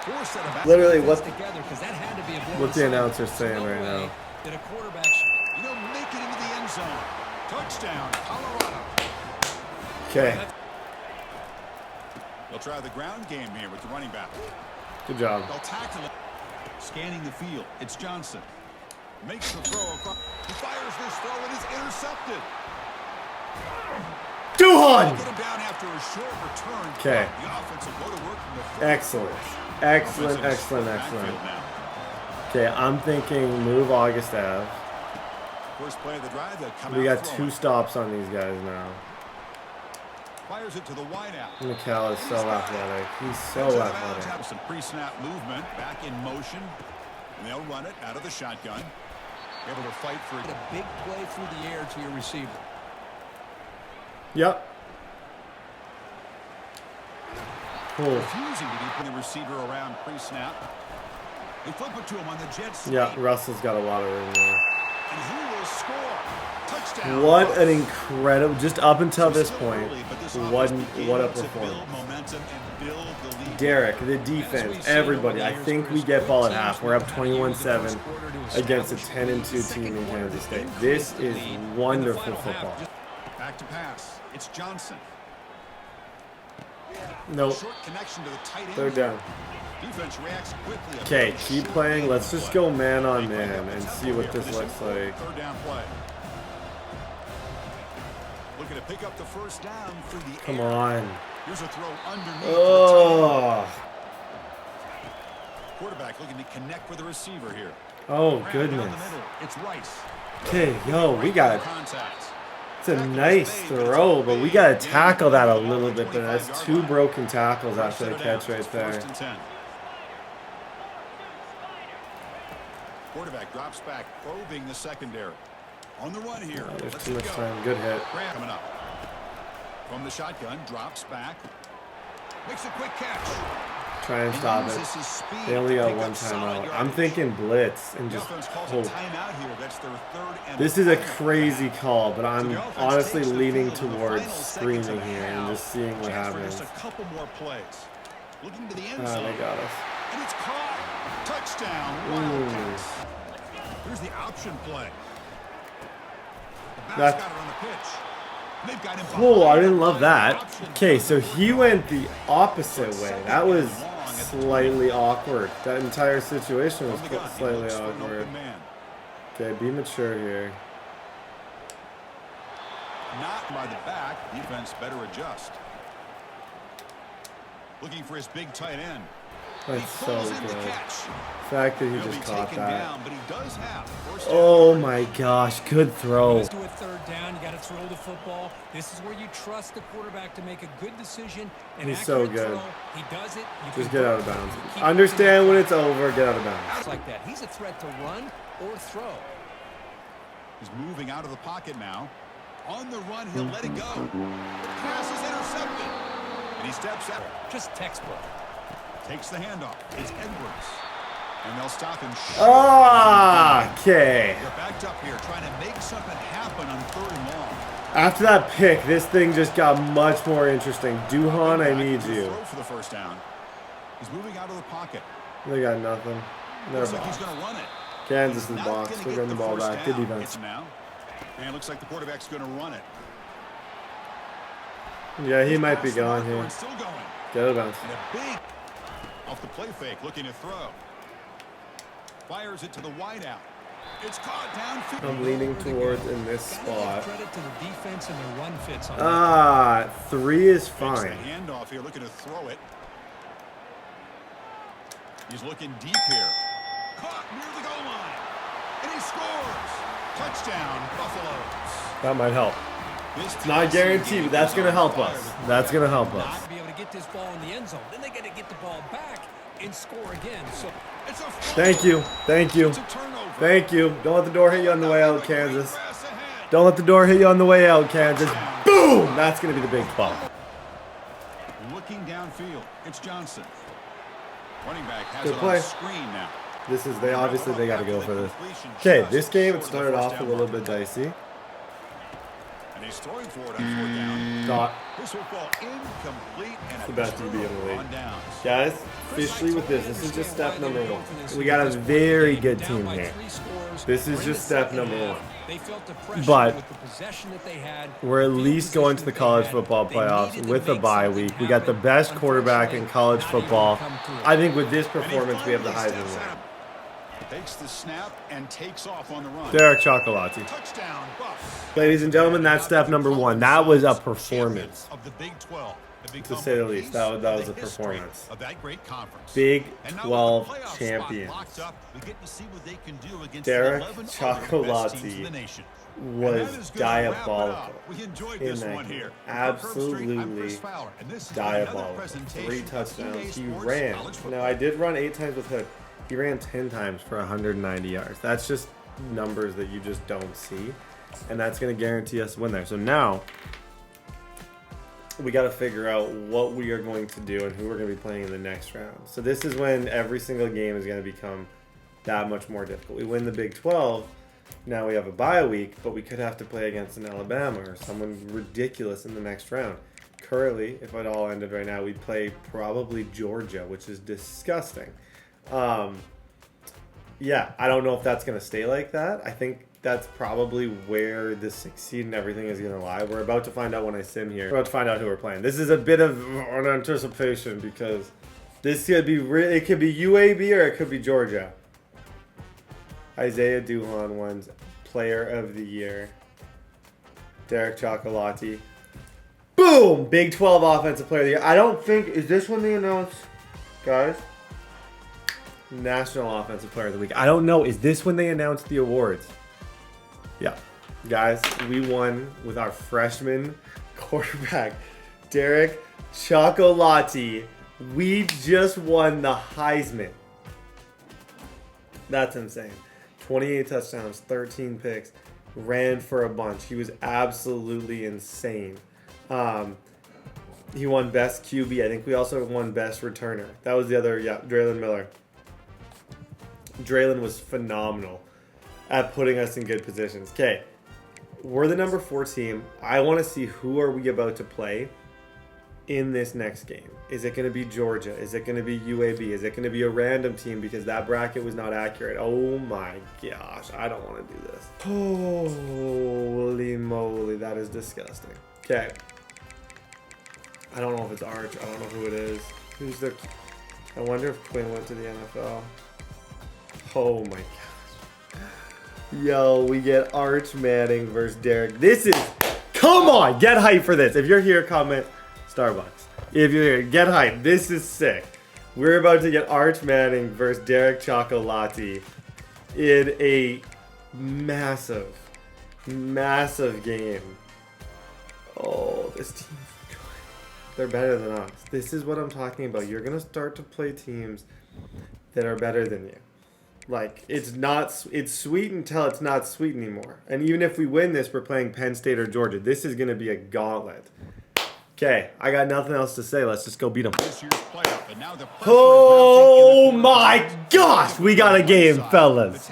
Four set of Literally, This what together, 'cause that had to be a blown what's the assignment. announcer saying No right way now? that a quarterback You know, make it into the end zone. Touchdown, Colorado. Okay, They'll try the ground game here with the running back. good job. They'll tackle it. Scanning the field. It's Johnson. Makes the throw across. He fires this throw and is intercepted. Duhan! Get him down after a short return. Okay. The offense will go to work from the front. Excellent. Excellent, Offensive excellent, split excellent. backfield now. Okay, I'm thinking move August Ave. First play of the drive, they'll come We out got throwing. 2 stops on these guys now. Fires it to the wide out. McCall is so athletic. He's so Goes out of bounds, athletic. have some pre-snap movement, back in motion, and they'll run it out of the shotgun. Able to fight for it. a big play through the air to your receiver. Yep. Cool. Refusing to keep the receiver around pre-snap. They flip it to him on the jet sweep. Yeah, Russell's got a lot of room there. And he will score. Touchdown. What an incredible, just up until this Still point, early, but this what offense a begins to performance. build momentum and build the lead. Derek, the defense, everybody, I think we get ball at half. We're up 21-7 against a 10-2 team in Kansas State. This is wonderful football. Back to pass. It's Johnson. Nope, Short connection to the tight end. third down. Defense reacts quickly. Okay, keep playing. Let's just go man on man and see what this looks like. Third down play. Looking to pick up the first down through the Come air. on. Here's a throw underneath. Oh, Quarterback looking to connect with the receiver here. oh Down goodness. the middle. It's Rice. Okay, yo, we got it. Contact. It's a nice throw, but we got to tackle that a little bit. But that's 2 broken tackles after the catch right there. First and 10. Quarterback drops back, probing the secondary. On the run here. There's Let's too much go. time. Good hit. Graham coming up. From the shotgun, drops back. Makes a quick catch. Try and stop it. They only got one timeout. I'm thinking blitz and just hope. This is a crazy call, but I'm honestly leaning towards screaming here and just seeing what happens. A couple more plays. Looking to the end They zone. got us. And it's caught. Touchdown. Wildcats. Here's the option play. The back's got it on the pitch. They've got him. Cool, I didn't love that. Okay, so he went the opposite way. That was slightly awkward. That entire situation was slightly awkward. Okay, be mature here. Not by the back. Defense better adjust. Looking for his big tight end. That's so good. The fact that he just caught that. But he does have Oh my gosh, good throw. Let's do a third down. You got to throw the football. This is where you trust the quarterback to make a good decision. He's so good. He does it. Just get out of bounds. Understand when it's over, get out of bounds. Like that. He's a threat to run or throw. He's moving out of the pocket now. On the run, he'll let it go. Pass is intercepted. And he steps out. Just textbook. Takes the handoff. It's Edwards. And they'll stop him. Okay. They're backed up here trying to make something happen on 3rd and long. After that pick, this thing just got much more interesting. Duhan, I need you. Throw for the first down. He's moving out of the pocket. They got nothing. They're Looks like he's box. going to run it. Kansas is box. They're getting the ball back. Good defense. Now. And it looks like the quarterback's going to run it. Yeah, he might be gone here. Still going. Get out of bounds. And a big off the play fake, looking to throw. Fires it to the wideout. It's caught downfield. I'm leaning towards in this spot. Credit to the defense and their run fits on 3 is Takes fine. the handoff here, looking to throw it. He's looking deep here. Caught near the goal line. And he scores. Touchdown, Buffaloes. That might help. This It's not guaranteed, but that's going to help us. That's going to help us. to be able to get this ball in the end zone. Then they got to get the ball back and score again. So it's a Thank you. Thank you. It's a turnover. Thank you. Don't let the door hit you on the way out, Kansas. Don't let the door hit you on the way out, Kansas. Boom! That's going to be the big 12. Looking downfield, it's Johnson. Running back has Good it play. on the screen now. This is, they obviously they got to go for this. Okay, this game it started off a little bit dicey. And he's throwing for it on 4th down. Thought This will fall incomplete and the best DB in the league. on downs. Guys, officially with this is just step number 1. We got a very good team here. This is just step number 1. But we're at least going to the college football playoffs with a bye week. We got the best quarterback in college football. I think with this performance, we have the Heisman winner. Takes the snap and takes off on the run. Derek Chocolati. Touchdown, Buffs. Ladies and gentlemen, that's step number 1. That was a performance. Of the Big 12. To say the least, that was a performance. Of that great conference. Big And now 12 with the playoff champions. spot locked up, we get to see what they can do against Derek 11 other best teams in the Chocolati nation. was diabolical We enjoyed in this that one game. here. Absolutely diabolical. 3 touchdowns. He ran. Now, I did run 8 times with him. He ran 10 times for 190 yards. That's just numbers that you just don't see. And that's going to guarantee us a win there. So now, we got to figure out what we are going to do and who we're going to be playing in the next round. So this is when every single game is going to become that much more difficult. We win the Big 12. Now we have a bye week, but we could have to play against an Alabama or someone ridiculous in the next round. Currently, if it all ended right now, we'd play probably Georgia, which is disgusting. Yeah, I don't know if that's going to stay like that. I think that's probably where the succeed and everything is going to lie. We're about to find out when I sim here. We're about to find out who we're playing. This is a bit of an anticipation because this could be it could be UAB or it could be Georgia. Isaiah Duhan wins Player of the Year. Derek Chocolati. Boom! Big 12 Offensive Player of the Year. I don't think, is this when they announce, guys? National Offensive Player of the Week. I don't know. Is this when they announced the awards? Yeah. Guys, we won with our freshman quarterback, Derek Chocolati. We just won the Heisman. That's insane. 28 touchdowns, 13 picks, ran for a bunch. He was absolutely insane. He won best QB. I think we also won best returner. That was the other, yeah, Draylon Miller. Draylon was phenomenal at putting us in good positions. Okay, we're the number 4 team. I want to see who are we about to play in this next game. Is it going to be Georgia? Is it going to be UAB? Is it going to be a random team because that bracket was not accurate? Oh my gosh, I don't want to do this. Holy moly, that is disgusting. Okay. I don't know if it's Arch. I don't know who it is. Who's the... I wonder if Quinn went to the NFL. Oh my gosh. Yo, we get Arch Manning versus Derek. This is... Come on! Get hype for this. If you're here, comment Starbucks. If you're here, get hype. This is sick. We're about to get Arch Manning versus Derek Chocolati in a massive, massive game. Oh, this team... They're better than us. This is what I'm talking about. You're going to start to play teams that are better than you. Like, it's sweet until it's not sweet anymore. And even if we win this, we're playing Penn State or Georgia. This is going to be a gauntlet. Okay, I got nothing else to say. Let's just go beat them. Oh my gosh, we got a game, fellas.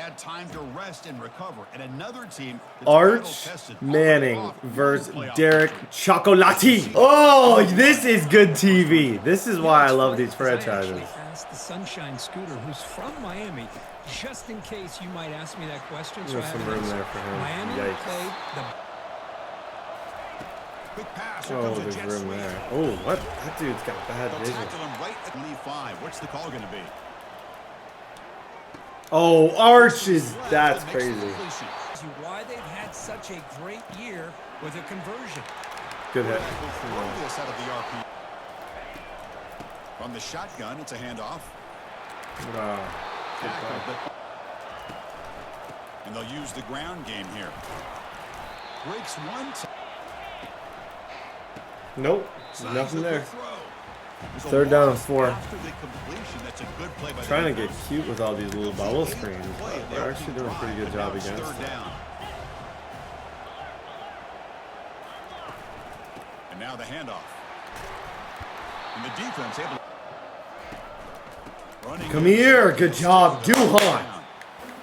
Arch Manning versus Derek Chocolati. Oh, this is good TV. This is why I love these franchises. I asked the Sunshine Scooter, who's from Miami, just in case you might ask me that question. There's some room there for him. Miami played the... Oh, there's room there. Oh, what? That dude's got bad vision. What's the call going to be? Oh, Arch is... That's crazy. Why they've had such a great year with a conversion. Good hit. From the shotgun, it's a handoff. Wow. And they'll use the ground game here. Breaks one. Nope, nothing there. 3rd down and 4. Trying to get cute with all these little bubble screens, but they're actually doing a pretty good job against it. And now the handoff. And the defense able to... Come here, good job, Duhan.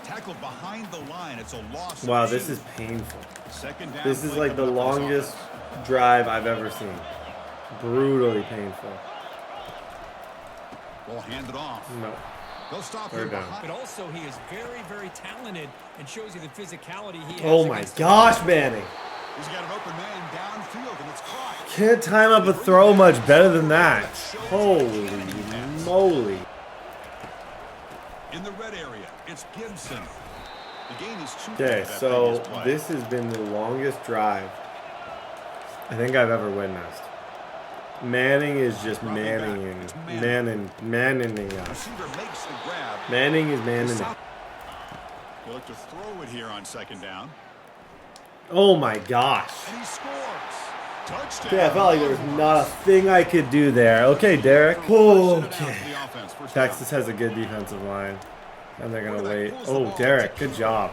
Tackled behind the line. It's a loss. Wow, this is painful. This is like the longest drive I've ever seen. Brutally painful. We'll hand it off. No. They'll stop 3rd down. But also, he is very, very talented and shows you the physicality he has. Oh my gosh, Manning. He's got an open man downfield, and it's caught. Can't time up a throw much better than that. Holy moly. In the red area, it's Gibson. The game is 2. Okay, so this has been the longest drive I think I've ever witnessed. Manning is just Manning us. Manning is Manning. They look to throw it here on 2nd down. Oh my gosh. And he scores. Touchdown. Okay, I felt like there was not a thing I could do there. Okay, Derek. Okay. Texas has a good defensive line. And they're going to wait. Oh, Derek, good job.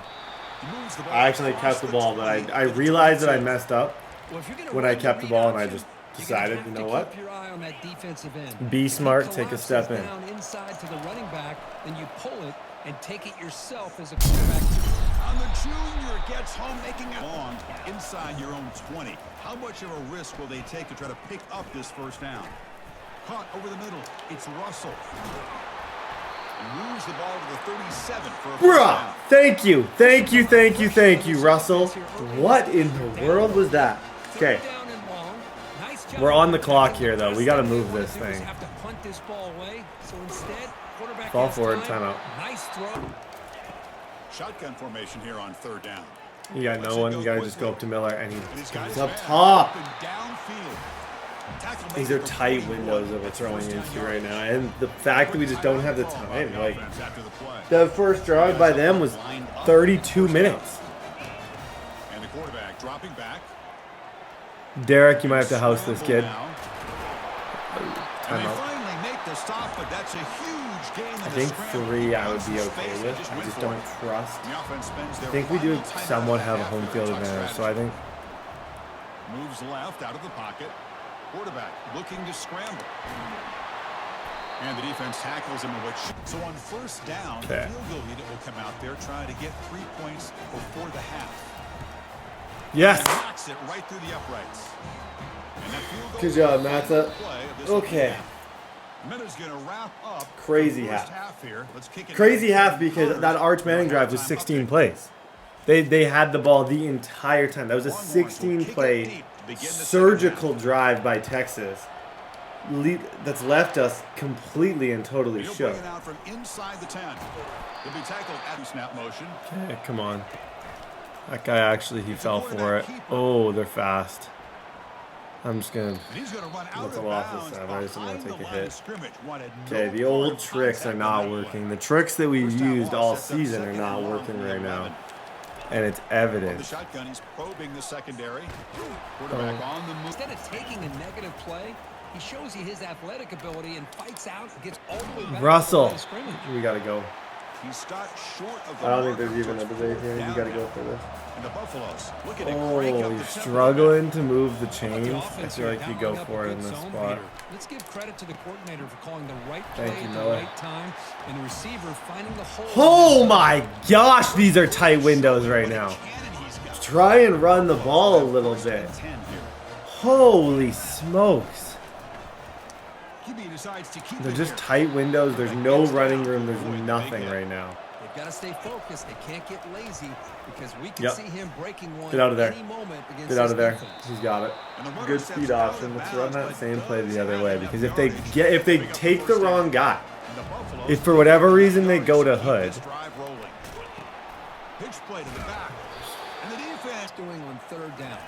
I actually kept the ball, but I realized that I messed up when I kept the ball, and I just decided, you know what? Be smart, take a step in. Inside to the running back, then you pull it and take it yourself as a quarterback. On the junior gets home, making it long inside your own 20. How much of a risk will they take to try to pick up this 1st down? Caught over the middle. It's Russell. And moves the ball to the 37 for a Bruh, down. thank you, Russell. What in the world was that? Okay. We're on the clock here, though. We got to move this thing. Fall forward, timeout. Nice throw. Shotgun formation here on 3rd down. You got no one. You got to just go up to Miller, and he goes up top. These are tight windows that we're throwing into right now, and the fact that we just don't have the time. Like, the first drive by them was 32 minutes. And the quarterback dropping back. Derek, you might have to house this kid. Timeout. I think 3 I would be okay with. I just don't trust. I think we do somewhat have a home field advantage, so I think Moves left out of the pocket. Quarterback looking to scramble. And the defense tackles him away. So on first down, the field goal unit will come out there trying to get 3 points before the half. Yes. And knocks it right through the uprights. And that field goal Good job, Matza. Okay. Miller's gonna wrap up Crazy the first half. Here. Let's kick it Crazy back. half because that Arch Manning drive was 16 plays. They had the ball the entire time. That was a 16-play surgical drive by Texas that's left us completely and totally He'll shook. bring it out from inside the 10. He'll be tackled at the snap motion. Okay, come on. That guy actually, he fell for it. Oh, they're fast. I'm just going to let the losses have. I just want to take a hit. Okay, the old tricks are not working. The tricks that we've used all season are not working right now. And it's evident. The shotgun, he's probing the secondary. Quarterback on the move. Instead of taking a negative play, he shows you his athletic ability and fights out and gets all the way back Russell, to the scrimmage. we got to go. He stopped short of the I don't think there's even a debate here. You got to go for this. And the Buffaloes looking to Oh, crank up the he's tempo. struggling to move the chains. The I offense feel here like you dialing go up for a it in good this zone spot. reader. Let's give credit to the coordinator for calling the right play Thank you, at the Miller. right time and the receiver finding the hole. Oh my gosh, these are tight windows right now. Try and run the ball a little bit. Holy smokes. They're just tight windows. There's no running room. There's nothing right now. They've got to stay focused. They can't get lazy because we can see him breaking one Get out of there. any moment against Get out of this there. defense. He's got it. Good speed option. Let's run that same play the other way because if they take the wrong guy, if for whatever reason they go to Hood, Pitch play to the back. And the defense doing on third down.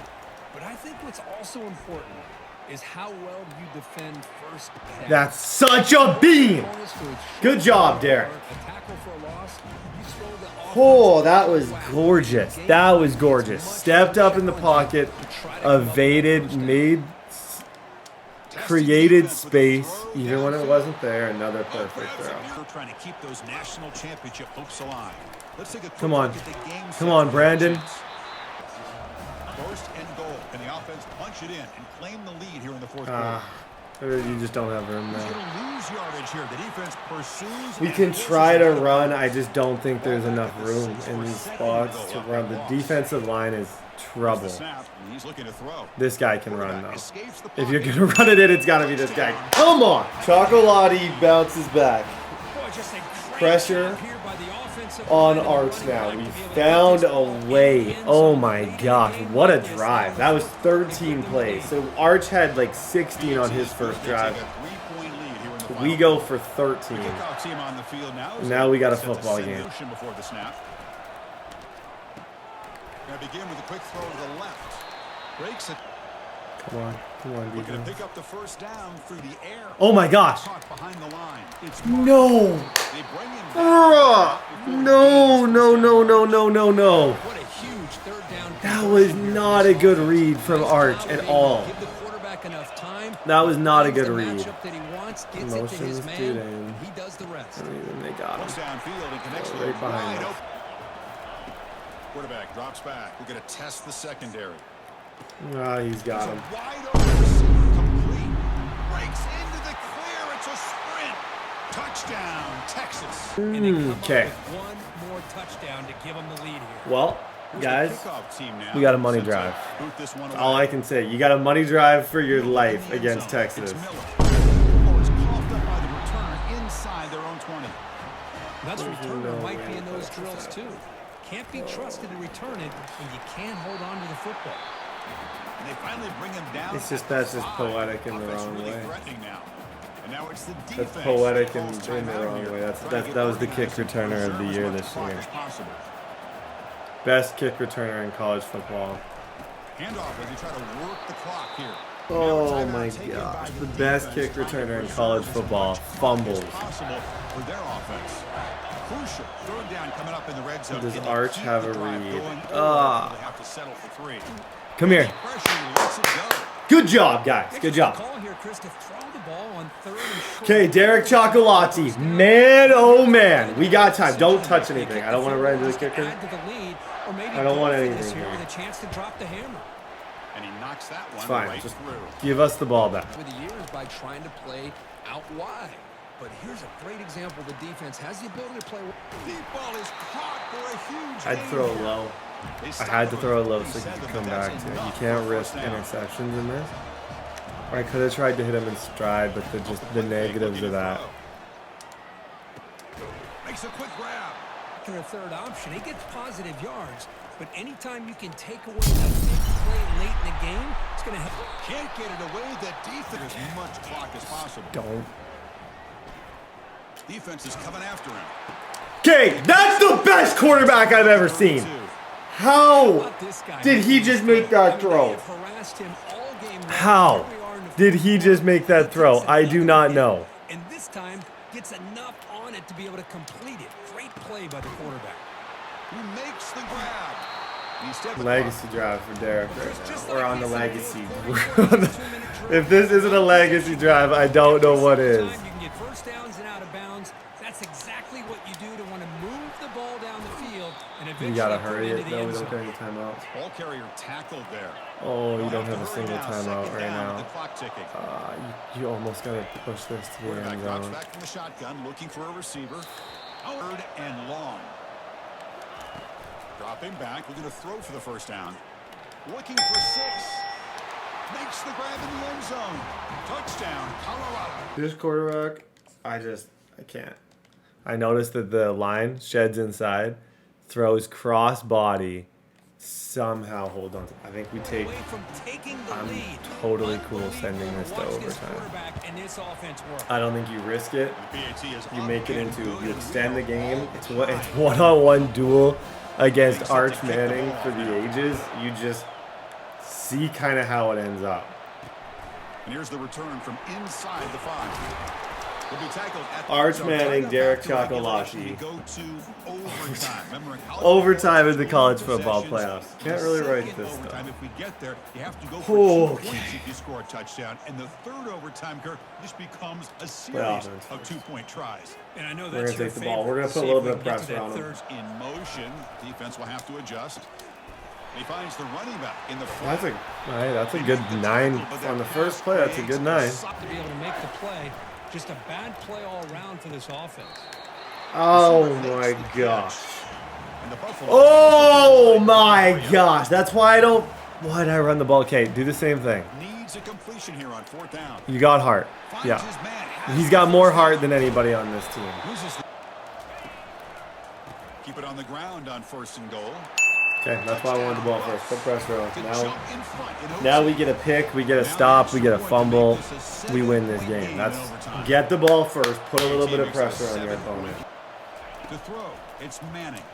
But I think what's also important is how well you defend first pass. that's such a beam. Good job, Derek. A tackle for a loss. You slow the offense Oh, that was gorgeous. That was gorgeous. Stepped up in the pocket, evaded, created space, even when it wasn't there. Another perfect throw. trying to keep those national championship hopes alive. Let's take a quick Come on. look at the game Come on, Brandon. First and goal. Can the offense punch it in and claim the lead here in the fourth quarter? You just don't have room He's there. going to lose yardage here. The defense pursues. We and can forces try to it. run. I just don't think there's enough room in these spots to run. The defensive line is trouble. Snap, and he's looking to throw. This guy can run, though. Escapes the If you're pocket. going to run it in, it's got to be this guy. Come on. Chocolati bounces back. Boy, just a great Pressure job here by the offensive on line. Arch now. We found a way. Oh my gosh, what a drive. That was 13 plays. So Arch had like 16 on his first drive. Take a 3-point lead here in the final We go for 13. Kickoff team on the field now. Now we got a Set the football set game. motion before the snap. Going to begin with a quick throw to the left. Breaks it. Come on, Looking to defense. pick up the first down through the air. Oh my gosh. Caught behind the line. It's No. They bring him back. No. What a huge third down. That was not a good read from Arch at all. Give the quarterback enough time. That was not a Finds good the read. matchup that he wants, gets it to Motions, his dude, man. and- He does the rest. They got Goes him. downfield and connects with Right a behind wide us. open. Quarterback drops back. We're going to test the secondary. He's got him. Wide open receiver complete. Breaks into the clear. It's a sprint. Touchdown, Texas. And they come up Okay. with one more touchdown to give them the lead here. Well, Here's the guys, kickoff team now. we got a money Set to drive. boot this one all away. I can say. You got a money drive for your life against It's Texas. Miller. Oh, it's coughed up by the returner inside their own 20. That's returner no might way be in to those fix drills that. too. Can't be trusted to return it when you can't hold on to the football. And they finally bring him down. It's just at that's the just 5. poetic in the Offense wrong really way. threatening now. And now it's the defense. That's poetic that calls in the timeout wrong here. way. Trying to That get was the kick organized and returner of the preserve as year much this clock year. as possible. Best kick returner in college football. Handoff as they try to work the clock here. Oh my gosh. The best kick returner in college football fumbles. Possible for their offense. Crucial. Third down coming up in the red zone. Does Can they Arch keep have the a drive read? going, or Ah. do they have to settle for 3? Come here. Pressure lets it go. Good job, guys. Good job. Call here, Chris, to throw the ball on third and short. Okay, Derek Chocolati. Man, oh man. We got time. Don't touch anything. I don't want to run into the kicker. Add to the lead, or maybe I don't want both in anything this here here. with a chance to drop the hammer. And he knocks that one fine. right Just through. give us the ball back. For the years by trying to play out wide. But here's a great example. The defense has the ability to play. Deep ball is caught for a huge I'd gain throw here. low. They I had to throw low so he said could that come that's back to it. You enough can't for risk first down. interceptions in this. Or I could have tried to hit him in stride, but the negatives of that. Makes a quick grab. A third option. He gets positive yards, but anytime you can take away that big play late in the game, it's going to help. Can't get it away. The defense as much clock as possible. Don't. Defense is coming after him. Okay, that's the best quarterback I've ever seen. How did he just make that throw? How did he just make that throw? I do not know. And this time gets enough on it to be able to complete it. Great play by the quarterback. He makes the grab. He steps Legacy drive for Derek right now. We're on the legacy. If this isn't a legacy drive, I don't know what is. You can get first downs and out of bounds. That's exactly what you do to want to move the ball down the field and eventually You gotta put hurry into it the though. end We don't zone. get any timeouts. Ball carrier tackled there. Oh, you They'll don't to have a hurry single now, timeout second right down with now. the clock ticking. You almost gotta push this to the Quarterback end drops zone. back from the shotgun, looking for a receiver. Third and long. Dropping back, looking to throw for the first down. Looking for 6. Makes the grab in the end zone. Touchdown, Colorado. This quarterback, I can't. I noticed that the line sheds inside, throws cross body, somehow hold on to. I think we take. Away from taking the I'm lead. totally cool sending this to Watch this overtime. quarterback and this offense work. I don't think you risk it. The PAT is You up make it and into, good you in extend the zone. game. It's one-on-one duel against Arch Manning for the ages. You just see kind of how it ends up. And here's the return from inside the 5. Will be tackled at the Arch zone. Manning, Back Derek to regulation. Chocolati. We go to overtime. Remember, in college Overtime in the football, college football possessions, playoffs. Can't really write second this overtime, stuff. if we get there, you have to go for 2 Okay. points if you score a touchdown. And the third overtime, Kirk, this becomes a Playoff series of 2-point tries. And I know We're that's gonna your take the ball. favorite. We're gonna put a See little if we bit of can get to pressure that on him. third. In motion, defense will have to adjust. He finds the running back in the That's flat. that's a good 9 on the first play. That's a good 9. To be able to make the play, just a bad play all around for this offense. Oh my gosh. And the Buffalo Oh my gosh. That's why I don't. Why did I run the ball? Okay, do the same thing. needs a completion here on 4th down. You got heart. Finds Yeah. his man, has He's the got more first heart down. than anybody on this team. Loses the- Keep it on the ground on 1st and goal. Okay, that's why I wanted the ball first. Put pressure on. Good Now, jump in front in now we overtime. get a pick, we get a stop, we get a fumble, we win this game. That's get the ball first. Put a little bit of pressure on your opponent. To throw, it's Manning.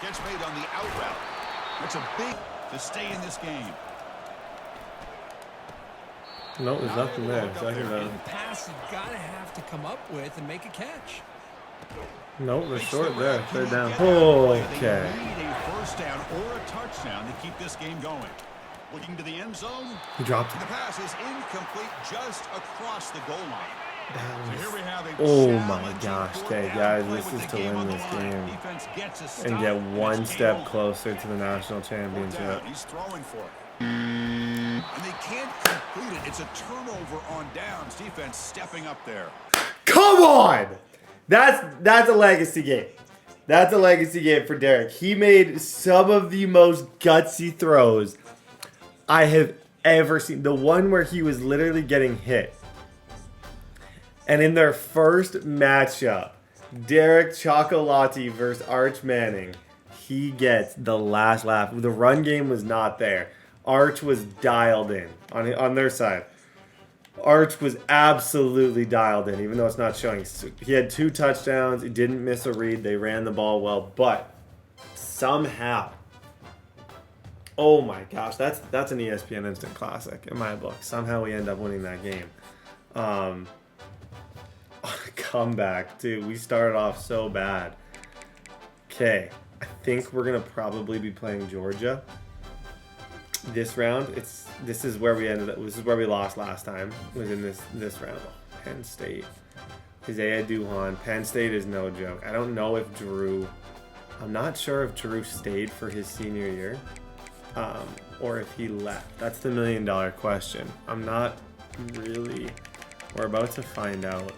Catch made on the out route. That's a big to stay in this game. No, there's nothing there. Second And down. the pass you've got to have to come up with and make a catch. No, they're short there. Third down. They Okay. need a first down or a touchdown to keep this game going. Looking to the end zone. He dropped The it. pass is incomplete just across the goal line. So here we have a Oh my challenging gosh. fourth Okay, down guys, play this with is the to game win on the this line. game Defense gets a and stop, get and one it's step game over. closer to the national Fourth championship. down, he's throwing for it. And they can't complete it. It's a turnover on downs. Defense stepping up there. Come on! That's a legacy game. That's a legacy game for Derek. He made some of the most gutsy throws I have ever seen. The one where he was literally getting hit. And in their first matchup, Derek Chocolati versus Arch Manning, he gets the last laugh. The run game was not there. Arch was dialed in on their side. Arch was absolutely dialed in, even though it's not showing. He had 2 touchdowns. He didn't miss a read. They ran the ball well, but somehow, oh my gosh, that's an ESPN instant classic in my book. Somehow we end up winning that game. Comeback too. We started off so bad. Okay, I think we're gonna probably be playing Georgia this round. This is where we ended up. This is where we lost last time. Was in this round. Penn State. Isaiah Duhan. Penn State is no joke. I don't know if Drew. I'm not sure if Drew stayed for his senior year. or if he left. That's the $1 million question. I'm not really. We're about to find out.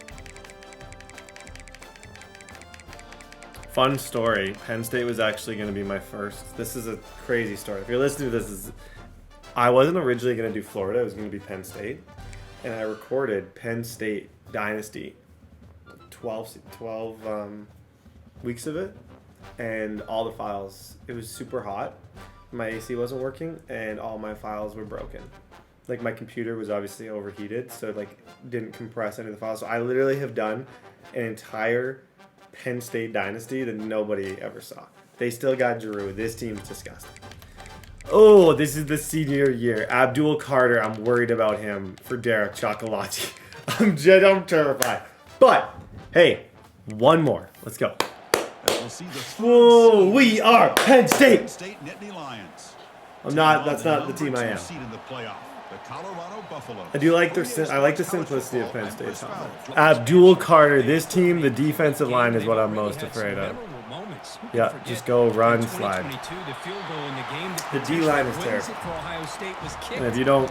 Fun story. Penn State was actually going to be my first. This is a crazy story. If you're listening to this, I wasn't originally going to do Florida. It was going to be Penn State. And I recorded Penn State Dynasty, 12 weeks of it. And all the files, it was super hot. My AC wasn't working and all my files were broken. Like my computer was obviously overheated, so like didn't compress any of the files. So I literally have done an entire Penn State Dynasty that nobody ever saw. They still got Drew. This team's disgusting. Oh, this is the senior year. Abdul Carter, I'm worried about him for Derek Chocolati. I'm terrified. But, hey, one more. Let's go. Whoa, we are Penn State. I'm not, that's not the team I am. I do like I like the simplicity of Penn State's offense. Abdul Carter, this team, the defensive line is what I'm most afraid of. Yeah, just go run, slide. The D-line is terrible. And if you don't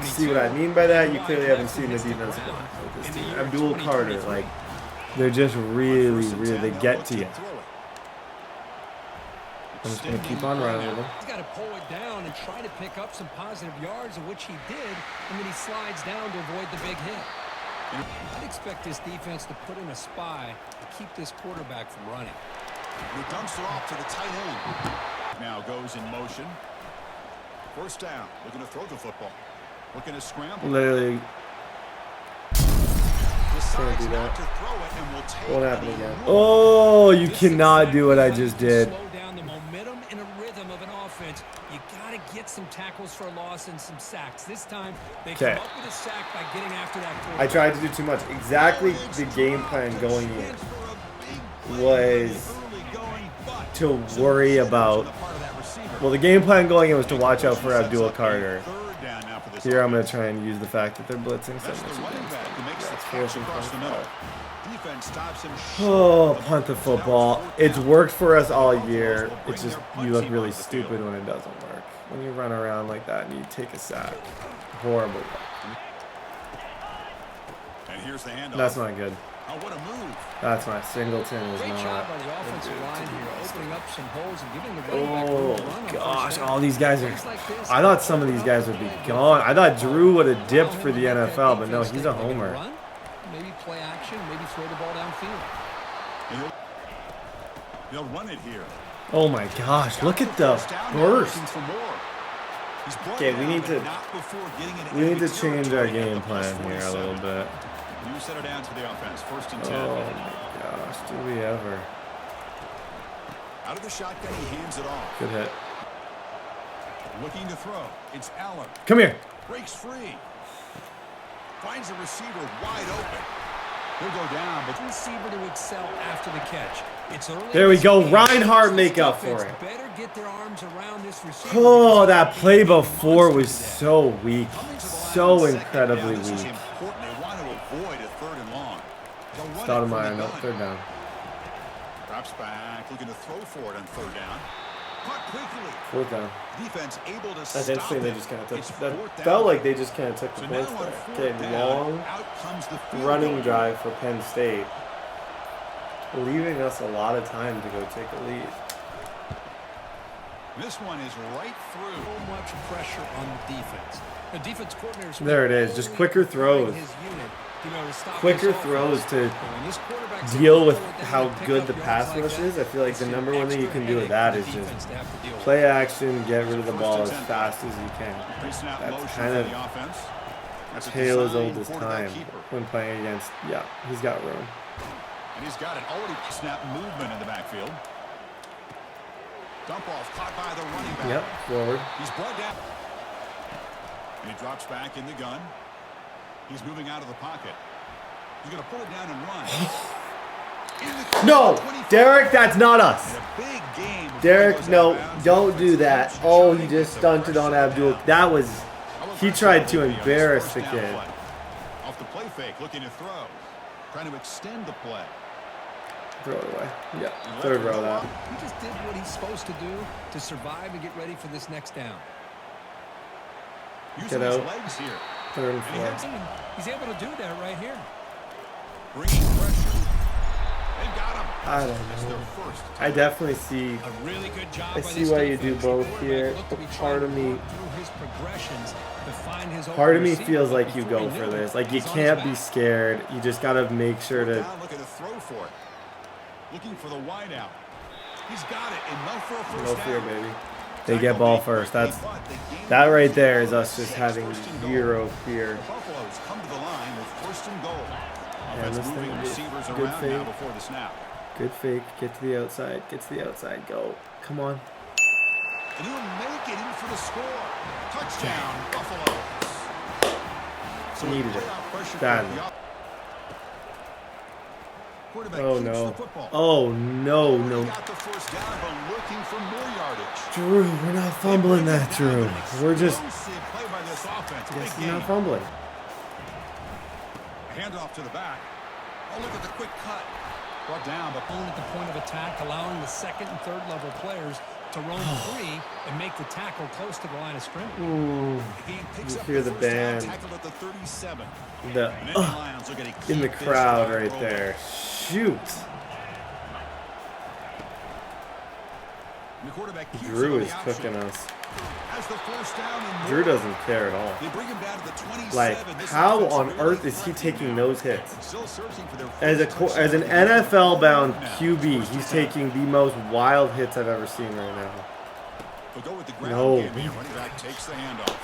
see what I mean by that, you clearly haven't seen the defensive line with this team. Abdul Carter, like, they're just really, they get to you. I'm just going to keep on running with him. He's got to pull it down and try to pick up some positive yards, of which he did, and then he slides down to avoid the big hit. I'd expect this defense to put in a spy to keep this quarterback from running. He dumps it off to the tight end. Now goes in motion. First down. Looking to throw the football. Looking to scramble. Literally. Can't do that. Won't happen again. Oh, you cannot do what I just did. Slow down the momentum and a rhythm of an offense. You got to get some tackles for a loss and some sacks. This time, they come up with a sack by getting after that quarterback. I tried to do too much. Exactly the game plan going in was to worry about. Well, the game plan going in was to watch out for Abdul Carter. Here I'm going to try and use the fact that they're blitzing so much against them. That's forcing punt. Oh, punt the football. It's worked for us all year. It's just you look really stupid when it doesn't work. When you run around like that and you take a sack. Horrible. And here's the handoff. That's not good. Oh, what a move. That's not. Singleton is Great not. job by the offensive line here, opening up some holes and giving the running back room to run on Gosh, first down. all these guys are. Like this, I thought some of these guys would be gone. I thought Drew would have dipped for the NFL, but no, he's a homer. Run, maybe play action, maybe throw the ball downfield. They'll run it here. Oh my gosh, look at the burst. Okay, we need to change our game plan here a little bit. You set her down to the offense. First and 10. Oh my gosh, do we ever? Out of the shotgun, he hands it off. Good hit. Looking to throw. It's Allen. Come here. Breaks free. Finds the receiver wide open. He'll go down, but Receiver to excel after the catch. It's early. There we go. Reinhardt make up for it. Better get their arms around this receiver. Oh, that play before was so weak. So incredibly weak. Stoudemire, no, third down. Drops back, looking to throw for it on third down. Caught quickly. Fourth down. Defense able to That's stop interesting. They him. just kind of took. It's That fourth felt down. like they just kind of took the So points now on there. fourth Okay, down, long out comes the field running goal. drive for Penn State, leaving us a lot of time to go take a lead. This one is right through. So much pressure on the defense. The defense coordinator. There it is. Just quicker throws. Quicker throws to deal with how good the pass rush is. I feel like the number one thing you can do with that is just play action, get rid of the ball as fast as you can. That's kind of tale as old as time when playing against. Yeah, he's got room. And he's got it. Already snap movement in the backfield. Dump off caught by the running back. Yep, forward. He's brought down. And he drops back in the gun. He's moving out of the pocket. He's going to pull it down and run. No, Derek, that's not us. Derek, no, don't do that. Oh, he just stunted on Abdul. That was, he tried to embarrass the kid. Off the play fake, looking to throw. Trying to extend the play. Throw it away. Yeah, third row that. He just did what he's supposed to do to survive and get ready for this next down. Get out. Third and 4. He's able to do that right here. Bringing pressure. They've got him. I don't know. I definitely see. A really good job I by see this why you defense. do both The here. quarterback looked to be Part of trying to me. work through his progressions to find his open Part of me receiver feels like you before go he for knew this. it. Like you He's on can't his be back. scared. You just gotta make sure to. Down, looking to throw for it. Looking for the wide out. He's got it. Enough for a first No down. fear, baby. They get ball first. That right there is us just having zero fear. The Buffaloes come to the line with first and goal. Yeah, Offense this moving thing receivers good around now fake. before the snap. Good fake. Get to the outside. Get to the outside. Go. Come on. And he'll make it in for the score. Touchdown, Buffaloes. So Needed it. playoff pressure Badly. from the quarterback Oh keeps no. the football. Oh no, no. Got the first down, but looking for more yardage. Drew, we're not fumbling that, Drew. We're just. Explosive play by this offense. Yes, Big we're not game. fumbling. Handoff to the back. Oh, look at the quick cut. Brought down, but At the point of attack, allowing the second and third level players to roam free and make the tackle close to the line of scrimmage. Ooh. he picks You up hear the the first down, band. tackled at the 37. The And then the Lions are gonna in the keep this crowd drive right rolling. there. Shoot. And the quarterback keeps it Drew on is the option. cooking us. Has the first down and Drew more. doesn't care at all. They bring him down to the 27. Like, This how offense on really earth is he clicking taking now. those hits? Still searching for their As first an touchdown. NFL-bound QB, he's taking the most wild hits I've ever seen right now. We'll go with the ground No. game here. Running back takes the handoff.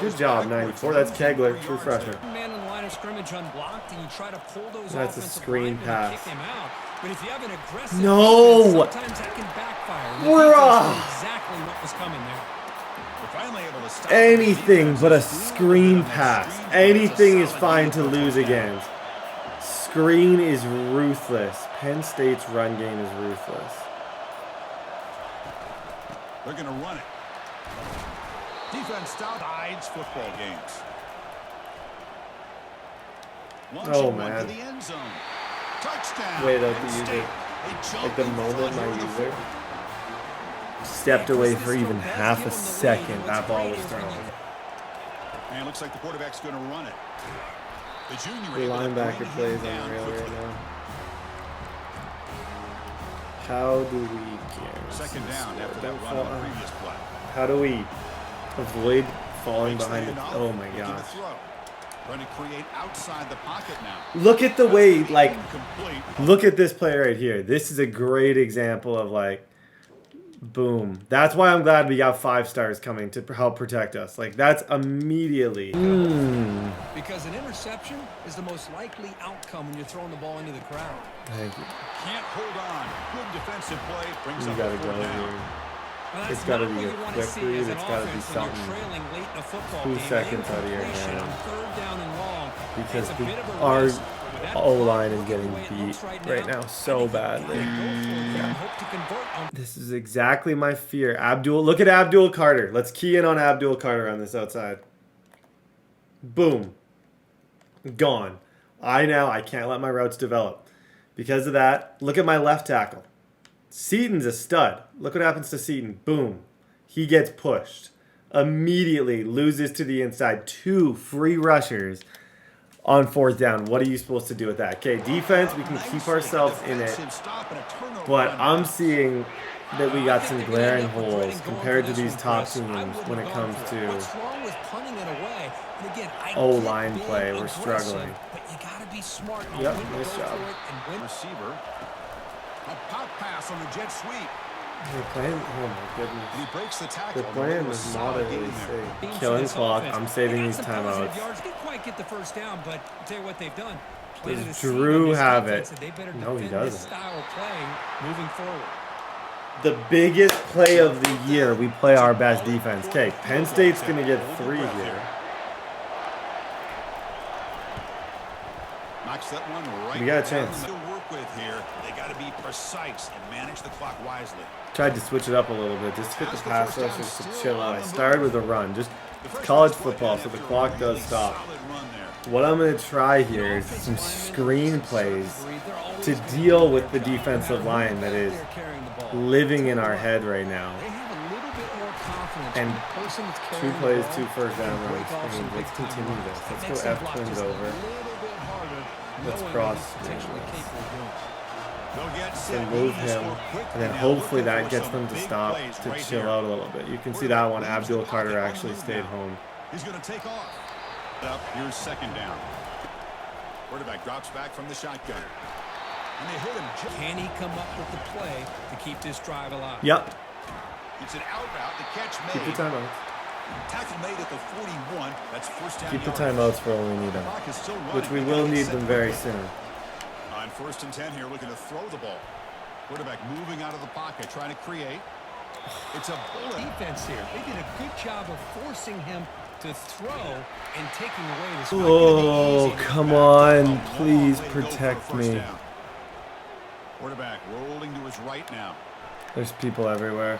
Good job, 94. That's Kegler, true freshman. Man in the line of scrimmage unblocked, and you try to pull those That's a offensive screen linemen pass. and kick him out. But if you have an aggressive No! defense, sometimes that can backfire. And the Bruh! defense knew exactly what was coming there. We're finally able to stop Anything the but a defense. screen That pass. screen pass, Anything a is solid fine move to for lose touchdown. against. Screen is ruthless. Penn State's run game is ruthless. They're going to run it. Defense decides football games. Oh, Launching one man. to the end zone. Touchdown. Wait out Penn the State. user. They jump Like the in moment front my here with the user football. stepped away for even half a second, that ball was thrown. And it looks like the quarterback's going to run it. The junior The able to linebacker bring him plays down unreal quickly. right now. How do we get Second down after that Don't run on fall- the previous play. How do we avoid falling Fakes the behind it? handoff, Oh my making the gosh. throw. Trying to create outside the pocket now. Look at the way, like, Incomplete. look at this play right here. This is a great example of, like, boom. That's why I'm glad we got 5 stars coming to help protect us. Like, that's immediately. Because an interception is the most likely outcome when you're throwing the ball into the crowd. Thank you. Can't hold on. Good defensive play. Brings You up gotta a go fourth down. here. Well, that's It's gotta not be what a you wanna quick see read. as an It's gotta be offense when you're something. trailing late in a football 2 game. seconds out of your Incompletion hand. on third down and long. Because It's a bit of a our risk, but with that O-line is clock, look at getting the way it beat looks right now I so think you badly. gotta go for it and hope to convert on This is exactly my fear. Look at Abdul Carter. Let's key in on Abdul Carter on this outside. Boom. Gone. I can't let my routes develop. Because of that, look at my left tackle. Seaton's a stud. Look what happens to Seaton. Boom. He gets pushed. Immediately loses to the inside. 2 free rushers on 4th down. What are you supposed to do with that? Okay, defense, we can keep ourselves in it. Defensive stop and a turnover But on I'm that. seeing that we got some glaring holes Going compared to for this these one, top Chris. I teams wouldn't when it have comes gone for it. to What's wrong with punting it away? And again, I O-line get play. being We're aggressive, struggling. But you got to be smart on Yep, when to nice go job. for it and when Receiver. A pop pass on the jet sweep. They're playing. Oh my goodness. And he breaks the tackle. They're playing was this solid moderately game there. safe. teams Killing for this clock. offense. I'm saving They these got some positive timeouts. yards. Didn't quite get the first down, but I'll tell you what they've done. Planted a Does seed on Drew this have defense, it? and they better No, he defend this doesn't. style of play moving forward. The biggest play of the year, we play our best defense. Okay, Penn State's going to get 3 here. Knocks that one right We got a down chance. to work with here. They got to be precise and manage the clock wisely. Tried to switch it up a little bit just to get the pass rushers to chill out. I started with a run. Just college football, so the clock does stop. Solid run there. what I'm going to try here is some screen plays to deal with the defensive line that is living in our head right now. And 2 plays, 2 first down runs. I mean, let's continue this. Let's go F twins over. Let's cross. So move him, and then hopefully that gets them to stop, to chill out a little bit. You can see that one. Abdul Carter actually stayed home. He's going to take off. Here's 2nd down. Quarterback drops back from the shotgun. And they hit him. Can he come up with the play to keep this drive alive? Yep. It's an out route. The catch made. Keep the timeouts. Tackle made at the 41. That's first down. Keep the timeouts for when we need them, which we will need them very soon. On 1st and 10 here, looking to throw the ball. Quarterback moving out of the pocket, trying to create. It's a bullet. Defense here. They did a good job of forcing him to throw and taking away this. Oh, come on. Please protect me. Quarterback rolling to his right now. There's people everywhere.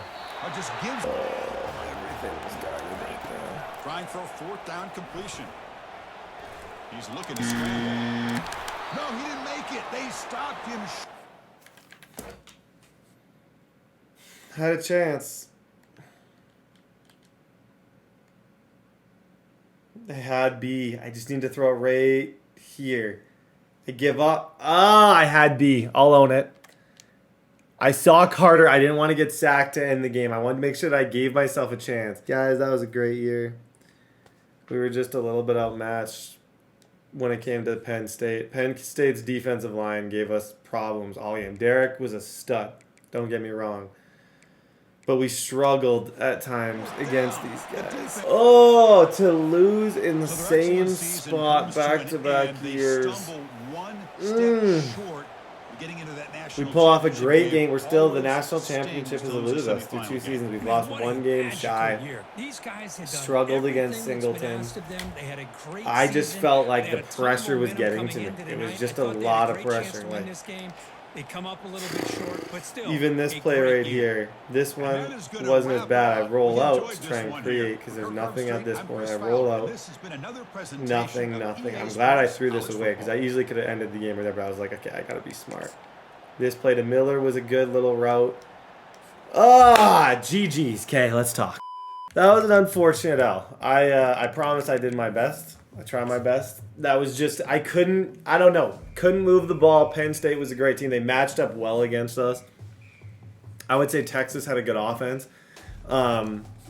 Just gives Everything was guarded right there. trying for a 4th down completion. He's looking to scramble. No, he didn't make it. They stopped him. Had a chance. I had B. I just need to throw it right here. I give up. I had B. I'll own it. I saw Carter. I didn't want to get sacked to end the game. I wanted to make sure that I gave myself a chance. Guys, that was a great year. We were just a little bit outmatched when it came to Penn State. Penn State's defensive line gave us problems all game. Derek was a stud. Don't get me wrong. But we struggled at times against these guys. Oh, to lose in the same spot back-to-back years. We pull off a great game. We're still the national championship has eluded us through 2 seasons. We've lost 1 game shy. Struggled against Singleton. I just felt like the pressure was getting to me. It was just a lot of pressure. Like, they come up a little bit short, but still. even this play right here, this one wasn't as bad. I roll out to try and create because there's nothing at this point. I roll out. Nothing. I'm glad I threw this away because I easily could have ended the game or whatever. I was like, okay, I got to be smart. This play to Miller was a good little route. GG's. Okay, let's talk. That was an unfortunate L. I promise I did my best. I tried my best. That was just, couldn't move the ball. Penn State was a great team. They matched up well against us. I would say Texas had a good offense.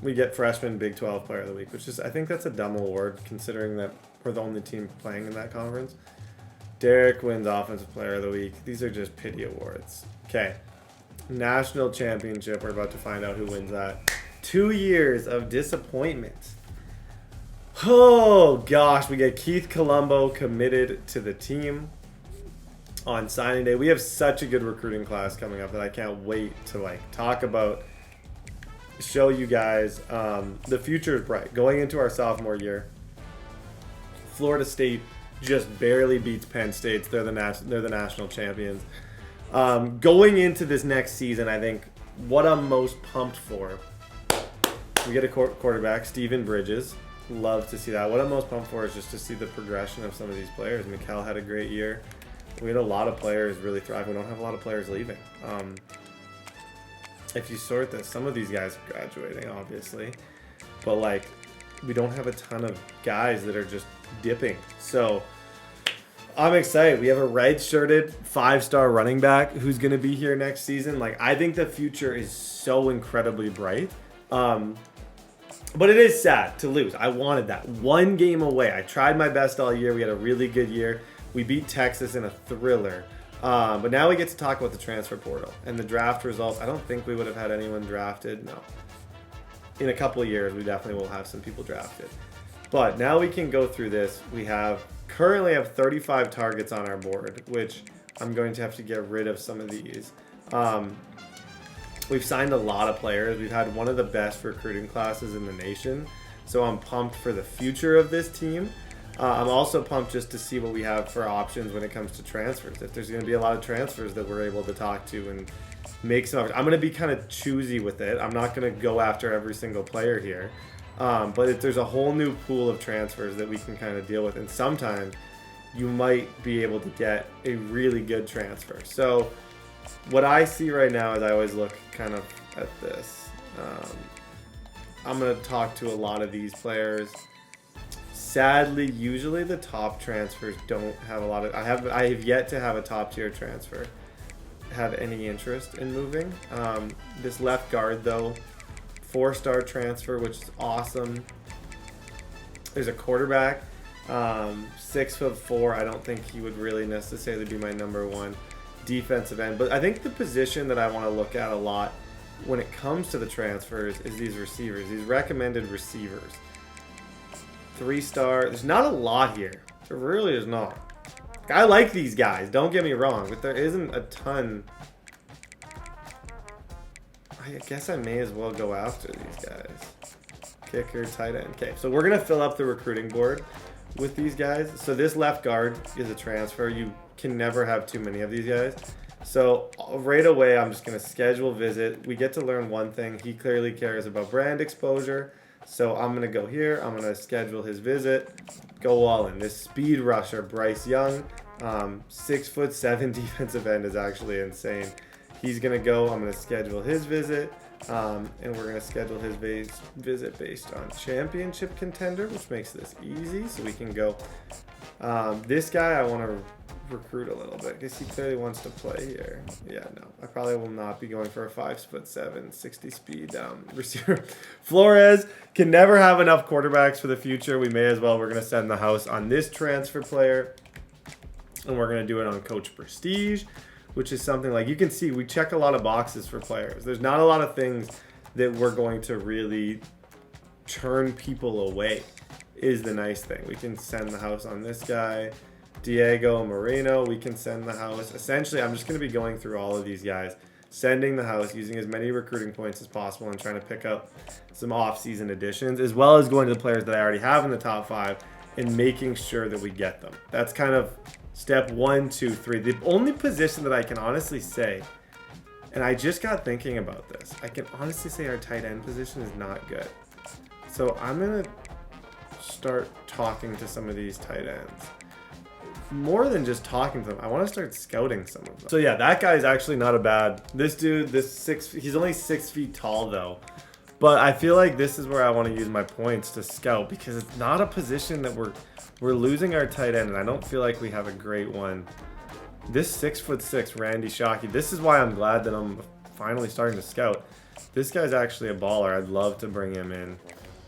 We get freshman Big 12 Player of the Week, which is, I think that's a dumb award considering that we're the only team playing in that conference. Derek wins Offensive Player of the Week. These are just pity awards. Okay. National Championship. We're about to find out who wins that. 2 years of disappointment. Oh, gosh. We get Keith Colombo committed to the team on signing day. We have such a good recruiting class coming up that I can't wait to, talk about, show you guys. The future is bright. Going into our sophomore year, Florida State just barely beats Penn State. They're the national champions. Going into this next season, I think what I'm most pumped for, we get a quarterback, Steven Bridges. Love to see that. What I'm most pumped for is just to see the progression of some of these players. Mikal had a great year. We had a lot of players really thrive. We don't have a lot of players leaving. If you sort this, some of these guys are graduating, obviously. But, we don't have a ton of guys that are just dipping. So, I'm excited. We have a red-shirted 5-star running back who's going to be here next season. I think the future is so incredibly bright. But it is sad to lose. I wanted that. 1 game away. I tried my best all year. We had a really good year. We beat Texas in a thriller. But now we get to talk about the transfer portal and the draft results. I don't think we would have had anyone drafted. No. In a couple of years, we definitely will have some people drafted. But now we can go through this. We currently have 35 targets on our board, which I'm going to have to get rid of some of these. We've signed a lot of players. We've had one of the best recruiting classes in the nation. So I'm pumped for the future of this team. I'm also pumped just to see what we have for options when it comes to transfers. If there's going to be a lot of transfers that we're able to talk to and make some. I'm going to be kind of choosy with it. I'm not going to go after every single player here. But there's a whole new pool of transfers that we can kind of deal with, and sometimes you might be able to get a really good transfer. So what I see right now is I always look kind of at this. I'm going to talk to a lot of these players. Sadly, usually the top transfers don't have a lot of... I have yet to have a top tier transfer have any interest in moving. This left guard though, 4-star transfer, which is awesome. There's a quarterback, 6'4". I don't think he would really necessarily be my number one defensive end, but I think the position that I want to look at a lot when it comes to the transfers is these receivers, these recommended receivers. 3-star, there's not a lot here. There really is not. I like these guys, don't get me wrong, but there isn't a ton. I guess I may as well go after these guys. Kicker, tight end. Okay, so we're going to fill up the recruiting board with these guys. So this left guard is a transfer. You can never have too many of these guys. So right away, I'm just going to schedule visit. We get to learn one thing. He clearly cares about brand exposure. So I'm going to go here. I'm going to schedule his visit. Go all in. This speed rusher, Bryce Young, 6'7" defensive end is actually insane. He's going to go. I'm going to schedule his visit. And we're going to schedule his visit based on championship contender, which makes this easy. So we can go. This guy I want to recruit a little bit because he clearly wants to play here. Yeah, no, I probably will not be going for a 5'7", 60 speed receiver. Flores can never have enough quarterbacks for the future. We may as well. We're going to send the house on this transfer player, and we're going to do it on Coach Prestige, which is something like you can see we check a lot of boxes for players. There's not a lot of things that we're going to really turn people away is the nice thing. We can send the house on this guy. Diego Moreno, we can send the house. Essentially, I'm just going to be going through all of these guys, sending the house, using as many recruiting points as possible, and trying to pick up some off-season additions, as well as going to the players that I already have in the top 5 and making sure that we get them. That's kind of step 1, 2, 3. The only position that I can honestly say, and I just got thinking about this, I can honestly say our tight end position is not good. So I'm going to start talking to some of these tight ends. More than just talking to them, I want to start scouting some of them. So yeah, that guy is actually not a bad. This dude, he's only 6 feet tall though, but I feel like this is where I want to use my points to scout because it's not a position that we're losing our tight end, and I don't feel like we have a great one. This 6'6" Randy Shockey. This is why I'm glad that I'm finally starting to scout. This guy's actually a baller. I'd love to bring him in.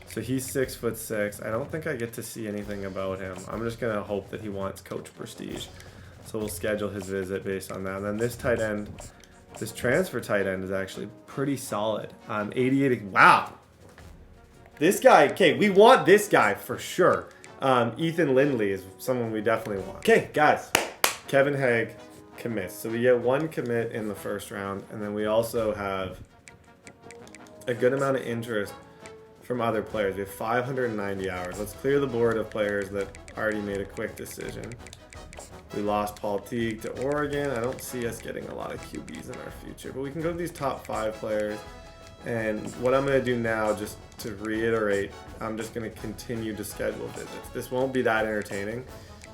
So he's 6'6". I don't think I get to see anything about him. I'm just going to hope that he wants Coach Prestige. So we'll schedule his visit based on that. And then this tight end, this transfer tight end is actually pretty solid. 88. Wow. This guy, okay, we want this guy for sure. Ethan Lindley is someone we definitely want. Okay, guys. Kevin Haig commits. So we get 1 commit in the first round. And then we also have a good amount of interest from other players. We have 590 hours. Let's clear the board of players that already made a quick decision. We lost Paul Teague to Oregon. I don't see us getting a lot of QBs in our future, but we can go to these top 5 players. And what I'm going to do now, just to reiterate, I'm just going to continue to schedule visits. This won't be that entertaining.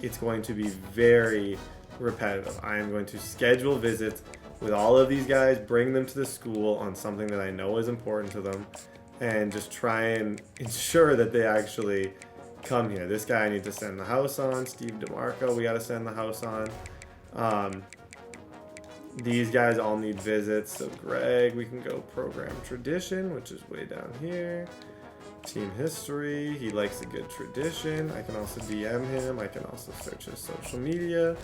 It's going to be very repetitive. I am going to schedule visits with all of these guys, bring them to the school on something that I know is important to them, and just try and ensure that they actually come here. This guy I need to send the house on. Steve DeMarco, we got to send the house on. These guys all need visits. So Greg, we can go program tradition, which is way down here. Team history, he likes a good tradition. I can also DM him. I can also search his social media.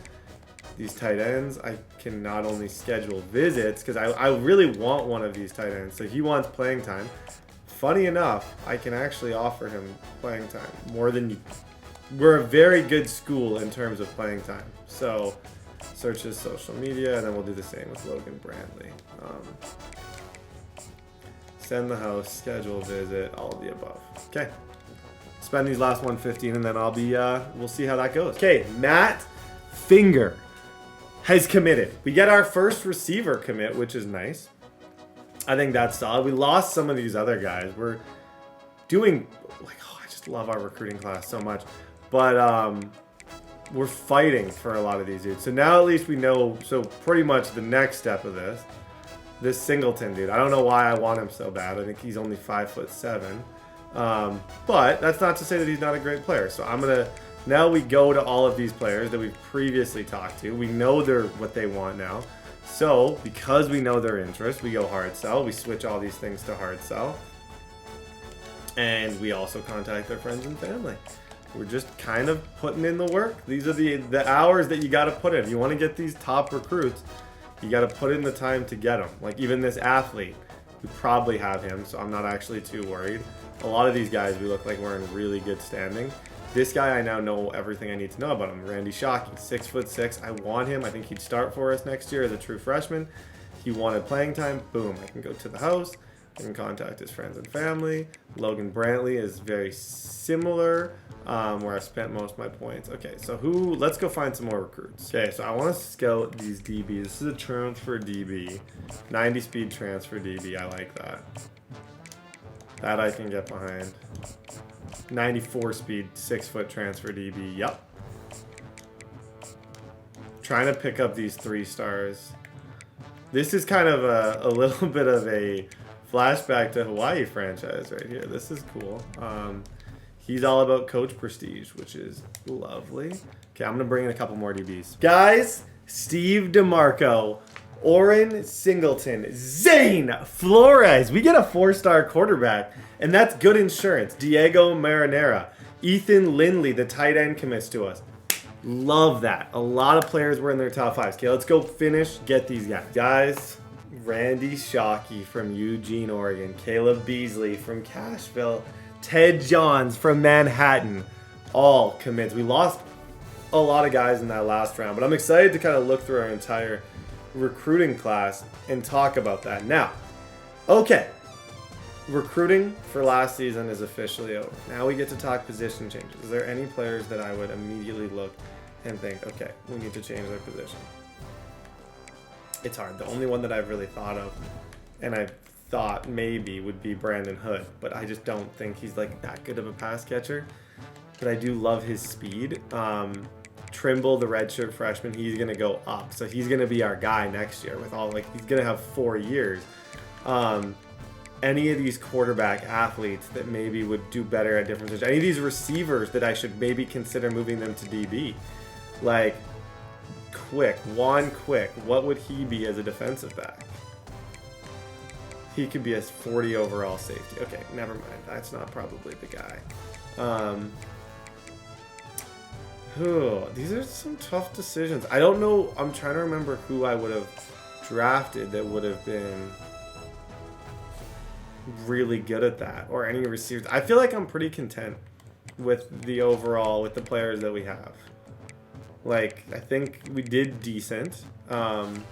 These tight ends, I can not only schedule visits, because I really want one of these tight ends. So he wants playing time. Funny enough, I can actually offer him playing time more than you. We're a very good school in terms of playing time. So search his social media, and then we'll do the same with Logan Brantley. Send the house, schedule visit, all of the above. Okay. Spend these last 115, and then I'll be, we'll see how that goes. Okay, Matt Finger has committed. We get our first receiver commit, which is nice. I think that's solid. We lost some of these other guys. doing, like, oh, I just love our recruiting class so much. But we're fighting for a lot of these dudes. So now at least we know, so pretty much the next step of this Singleton dude. I don't know why I want him so bad. I think he's only 5'7". But that's not to say that he's not a great player. So I'm going to, now we go to all of these players that we've previously talked to. We know they're what they want now. So because we know their interest, we go hard sell. We switch all these things to hard sell. And we also contact their friends and family. We're just kind of putting in the work. These are the hours that you got to put in. If you want to get these top recruits, you got to put in the time to get them. Like even this athlete, we probably have him, so I'm not actually too worried. A lot of these guys, we look like we're in really good standing. This guy, I now know everything I need to know about him. Randy Shockey, 6'6". I want him. I think he'd start for us next year as a true freshman. He wanted playing time. Boom. I can go to the house. I can contact his friends and family. Logan Brantley is very similar, where I spent most of my points. Okay, so let's go find some more recruits. Okay, so I want to scout these DBs. This is a transfer DB. 90 speed transfer DB. I like that. That I can get behind. 94 speed, 6-foot transfer DB. Yep. Trying to pick up these 3 stars. This is kind of a little bit of a flashback to Hawaii franchise right here. This is cool. He's all about coach prestige, which is lovely. Okay, I'm going to bring in a couple more DBs. Guys, Steve DeMarco, Oren Singleton, Zane Flores. We get a 4-star quarterback, and that's good insurance. Diego Marinera, Ethan Lindley, the tight end, commits to us. Love that. A lot of players were in their top 5s. Okay, let's go get these guys. Guys, Randy Shockey from Eugene, Oregon. Caleb Beasley from Cashville. Ted Johns from Manhattan. All commits. We lost a lot of guys in that last round, but I'm excited to kind of look through our entire recruiting class and talk about that. Now, okay. Recruiting for last season is officially over. Now we get to talk position changes. Is there any players that I would immediately look and think, okay, we need to change their position? It's hard. The only one that I've really thought of, and I thought maybe would be Brandon Hood, but I just don't think he's like that good of a pass catcher. But I do love his speed. Trimble, the redshirt freshman, he's gonna go up, so he's gonna be our guy next year. With all he's gonna have 4 years. Any of these quarterback athletes that maybe would do better at different positions. Any of these receivers that I should maybe consider moving them to DB. Like Juan Quick, what would he be as a defensive back? He could be a 40 overall safety. Okay, never mind. That's not probably the guy. These are some tough decisions. I don't know. I'm trying to remember who I would have drafted that would have been really good at that, or any receivers. I feel like I'm pretty content with the overall, with the players that we have. Like, I think we did decent. And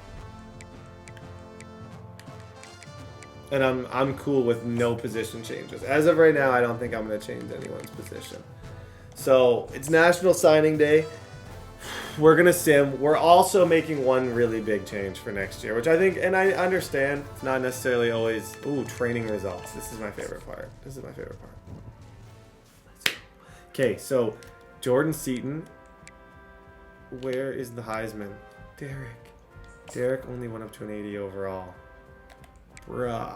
I'm cool with no position changes. As of right now, I don't think I'm going to change anyone's position. So, it's National Signing Day. We're going to sim. We're also making one really big change for next year, which I think, and I understand, it's not necessarily always, training results. This is my favorite part. Okay, so Jordan Seaton. Where is the Heisman? Derek only went up to an 80 overall. Bruh.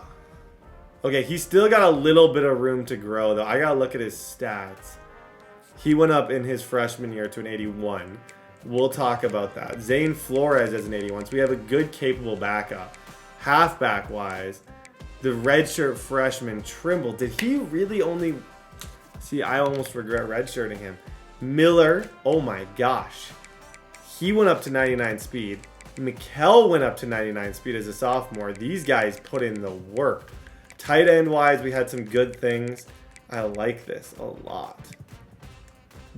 Okay, he's still got a little bit of room to grow, though. I got to look at his stats. He went up in his freshman year to an 81. We'll talk about that. Zane Flores as an 81. So we have a good, capable backup. Halfback-wise, the redshirt freshman, Trimble. Did he really only... See, I almost regret redshirting him. Miller, oh my gosh. He went up to 99 speed. Mikkel went up to 99 speed as a sophomore. These guys put in the work. Tight end-wise, we had some good things. I like this a lot.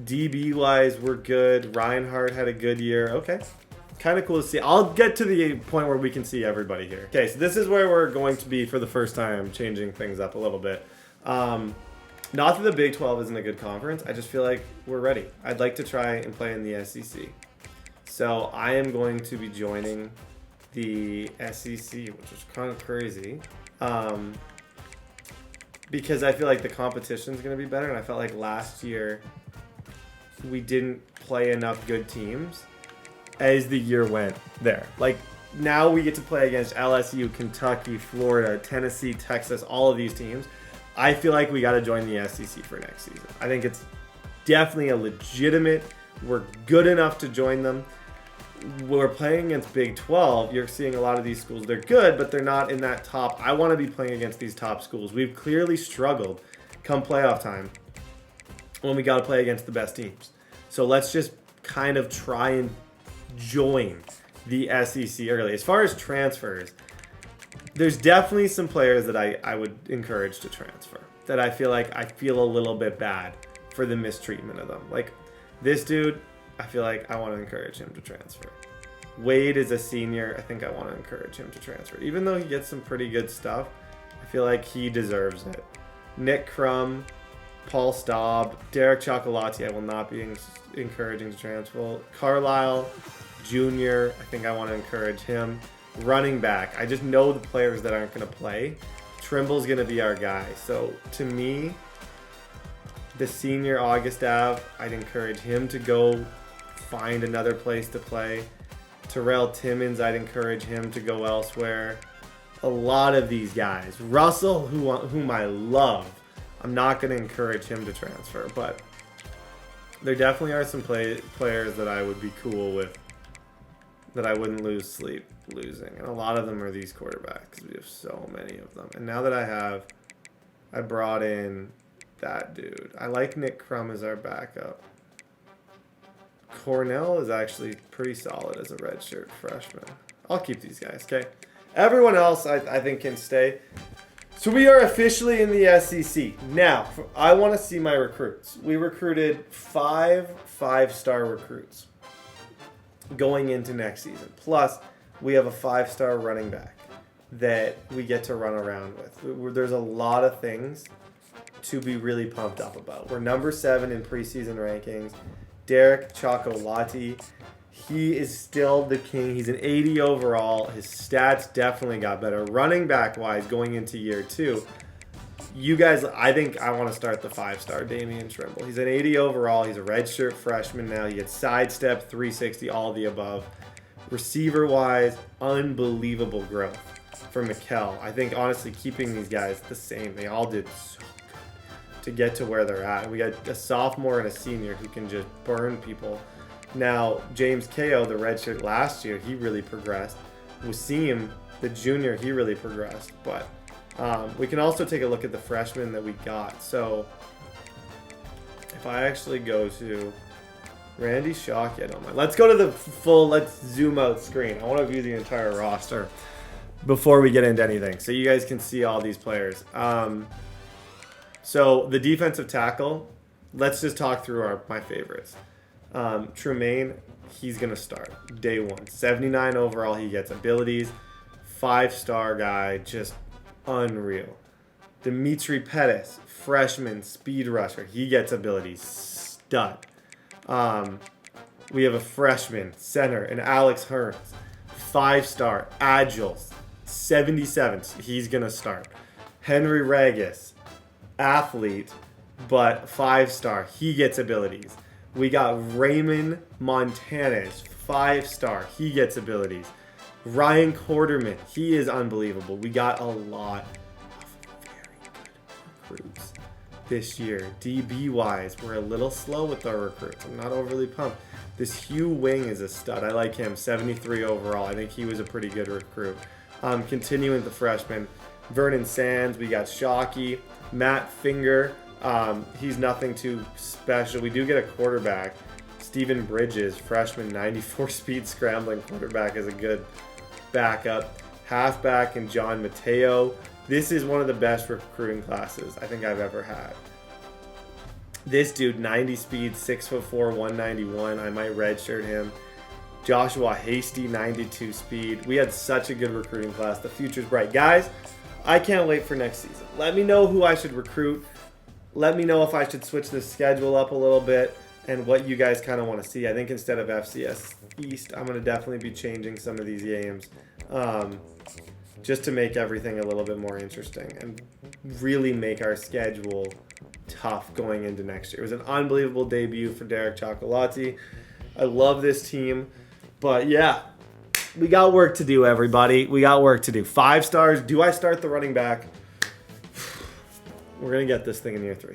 DB-wise, we're good. Reinhardt had a good year. Okay. Kind of cool to see. I'll get to the point where we can see everybody here. Okay, so this is where we're going to be for the first time, changing things up a little bit. Not that the Big 12 isn't a good conference. I just feel like we're ready. I'd like to try and play in the SEC. So I am going to be joining the SEC, which is kind of crazy. because I feel like the competition is going to be better, and I felt like last year we didn't play enough good teams as the year went there. Like, now we get to play against LSU, Kentucky, Florida, Tennessee, Texas, all of these teams. I feel like we got to join the SEC for next season. I think it's definitely a legitimate, we're good enough to join them. We're playing against Big 12. You're seeing a lot of these schools. They're good, but they're not in that top. I want to be playing against these top schools. We've clearly struggled come playoff time when we got to play against the best teams. So let's just kind of try and join the SEC early. As far as transfers, there's definitely some players that I would encourage to transfer that I feel like I feel a little bit bad for the mistreatment of them. Like this dude, I feel like I want to encourage him to transfer. Wade is a senior. I think I want to encourage him to transfer. Even though he gets some pretty good stuff, I feel like he deserves it. Nick Crum, Paul Staub, Derek Chocolati, I will not be encouraging to transfer. Carlisle Jr., I think I want to encourage him. Running back, I just know the players that aren't going to play. Trimble's going to be our guy. So to me, the senior August Ave, I'd encourage him to go find another place to play. Terrell Timmons, I'd encourage him to go elsewhere. A lot of these guys. Russell, whom I love, I'm not going to encourage him to transfer, but there definitely are some players that I would be cool with, that I wouldn't lose sleep losing. And a lot of them are these quarterbacks. We have so many of them. And now that I brought in that dude. I like Nick Crum as our backup. Cornell is actually pretty solid as a redshirt freshman. I'll keep these guys, okay? Everyone else I think can stay. So we are officially in the SEC. Now, I want to see my recruits. We recruited 5 5-star recruits going into next season. Plus, we have a 5-star running back that we get to run around with. There's a lot of things to be really pumped up about. We're number 7 in preseason rankings. Derek Chocolati, he is still the king. He's an 80 overall. His stats definitely got better. Running back wise, going into year 2, you guys, I think I want to start the 5-star Damian Trimble. He's an 80 overall. He's a redshirt freshman now. He gets sidestep, 360, all the above. Receiver wise, unbelievable growth for Mikkel. I think honestly keeping these guys the same. They all did so good to get to where they're at. We got a sophomore and a senior who can just burn people. Now, James Ko, the redshirt last year, he really progressed. Wasim, the junior, he really progressed. But we can also take a look at the freshmen that we got. So if I actually go to Randy Shockey, I don't mind. Let's go to the full, let's zoom out screen. I want to view the entire roster before we get into anything, so you guys can see all these players. So the defensive tackle, let's just talk through my favorites. Tremaine, he's going to start day 1. 79 overall, he gets abilities. 5-star guy, just unreal. Dimitri Pettis, freshman, speed rusher, he gets abilities. Stud. We have a freshman center, and Alex Hearns, 5-star, agile, 77. He's going to start. Henry Regis, athlete, but 5-star. He gets abilities. We got Raymond Montanez, 5-star. He gets abilities. Ryan Quarterman, he is unbelievable. We got a lot of very good recruits this year. DB-wise, we're a little slow with our recruits. I'm not overly pumped. This Hugh Wing is a stud. I like him, 73 overall. I think he was a pretty good recruit. Continuing the freshman, Vernon Sands, we got Shockey, Matt Finger. He's nothing too special. We do get a quarterback. Stephen Bridges, freshman, 94 speed scrambling quarterback, is a good backup. Halfback and John Mateo. This is one of the best recruiting classes I think I've ever had. This dude, 90 speed, 6'4", 191. I might redshirt him. Joshua Hasty, 92 speed. We had such a good recruiting class. The future's bright. Guys, I can't wait for next season. Let me know who I should recruit. Let me know if I should switch the schedule up a little bit and what you guys kind of want to see. I think instead of FCS East, I'm going to definitely be changing some of these games. just to make everything a little bit more interesting and really make our schedule tough going into next year. It was an unbelievable debut for Derek Chocolati. I love this team. But yeah, we got work to do, everybody. We got work to do. 5 stars. Do I start the running back? We're going to get this thing in year 3.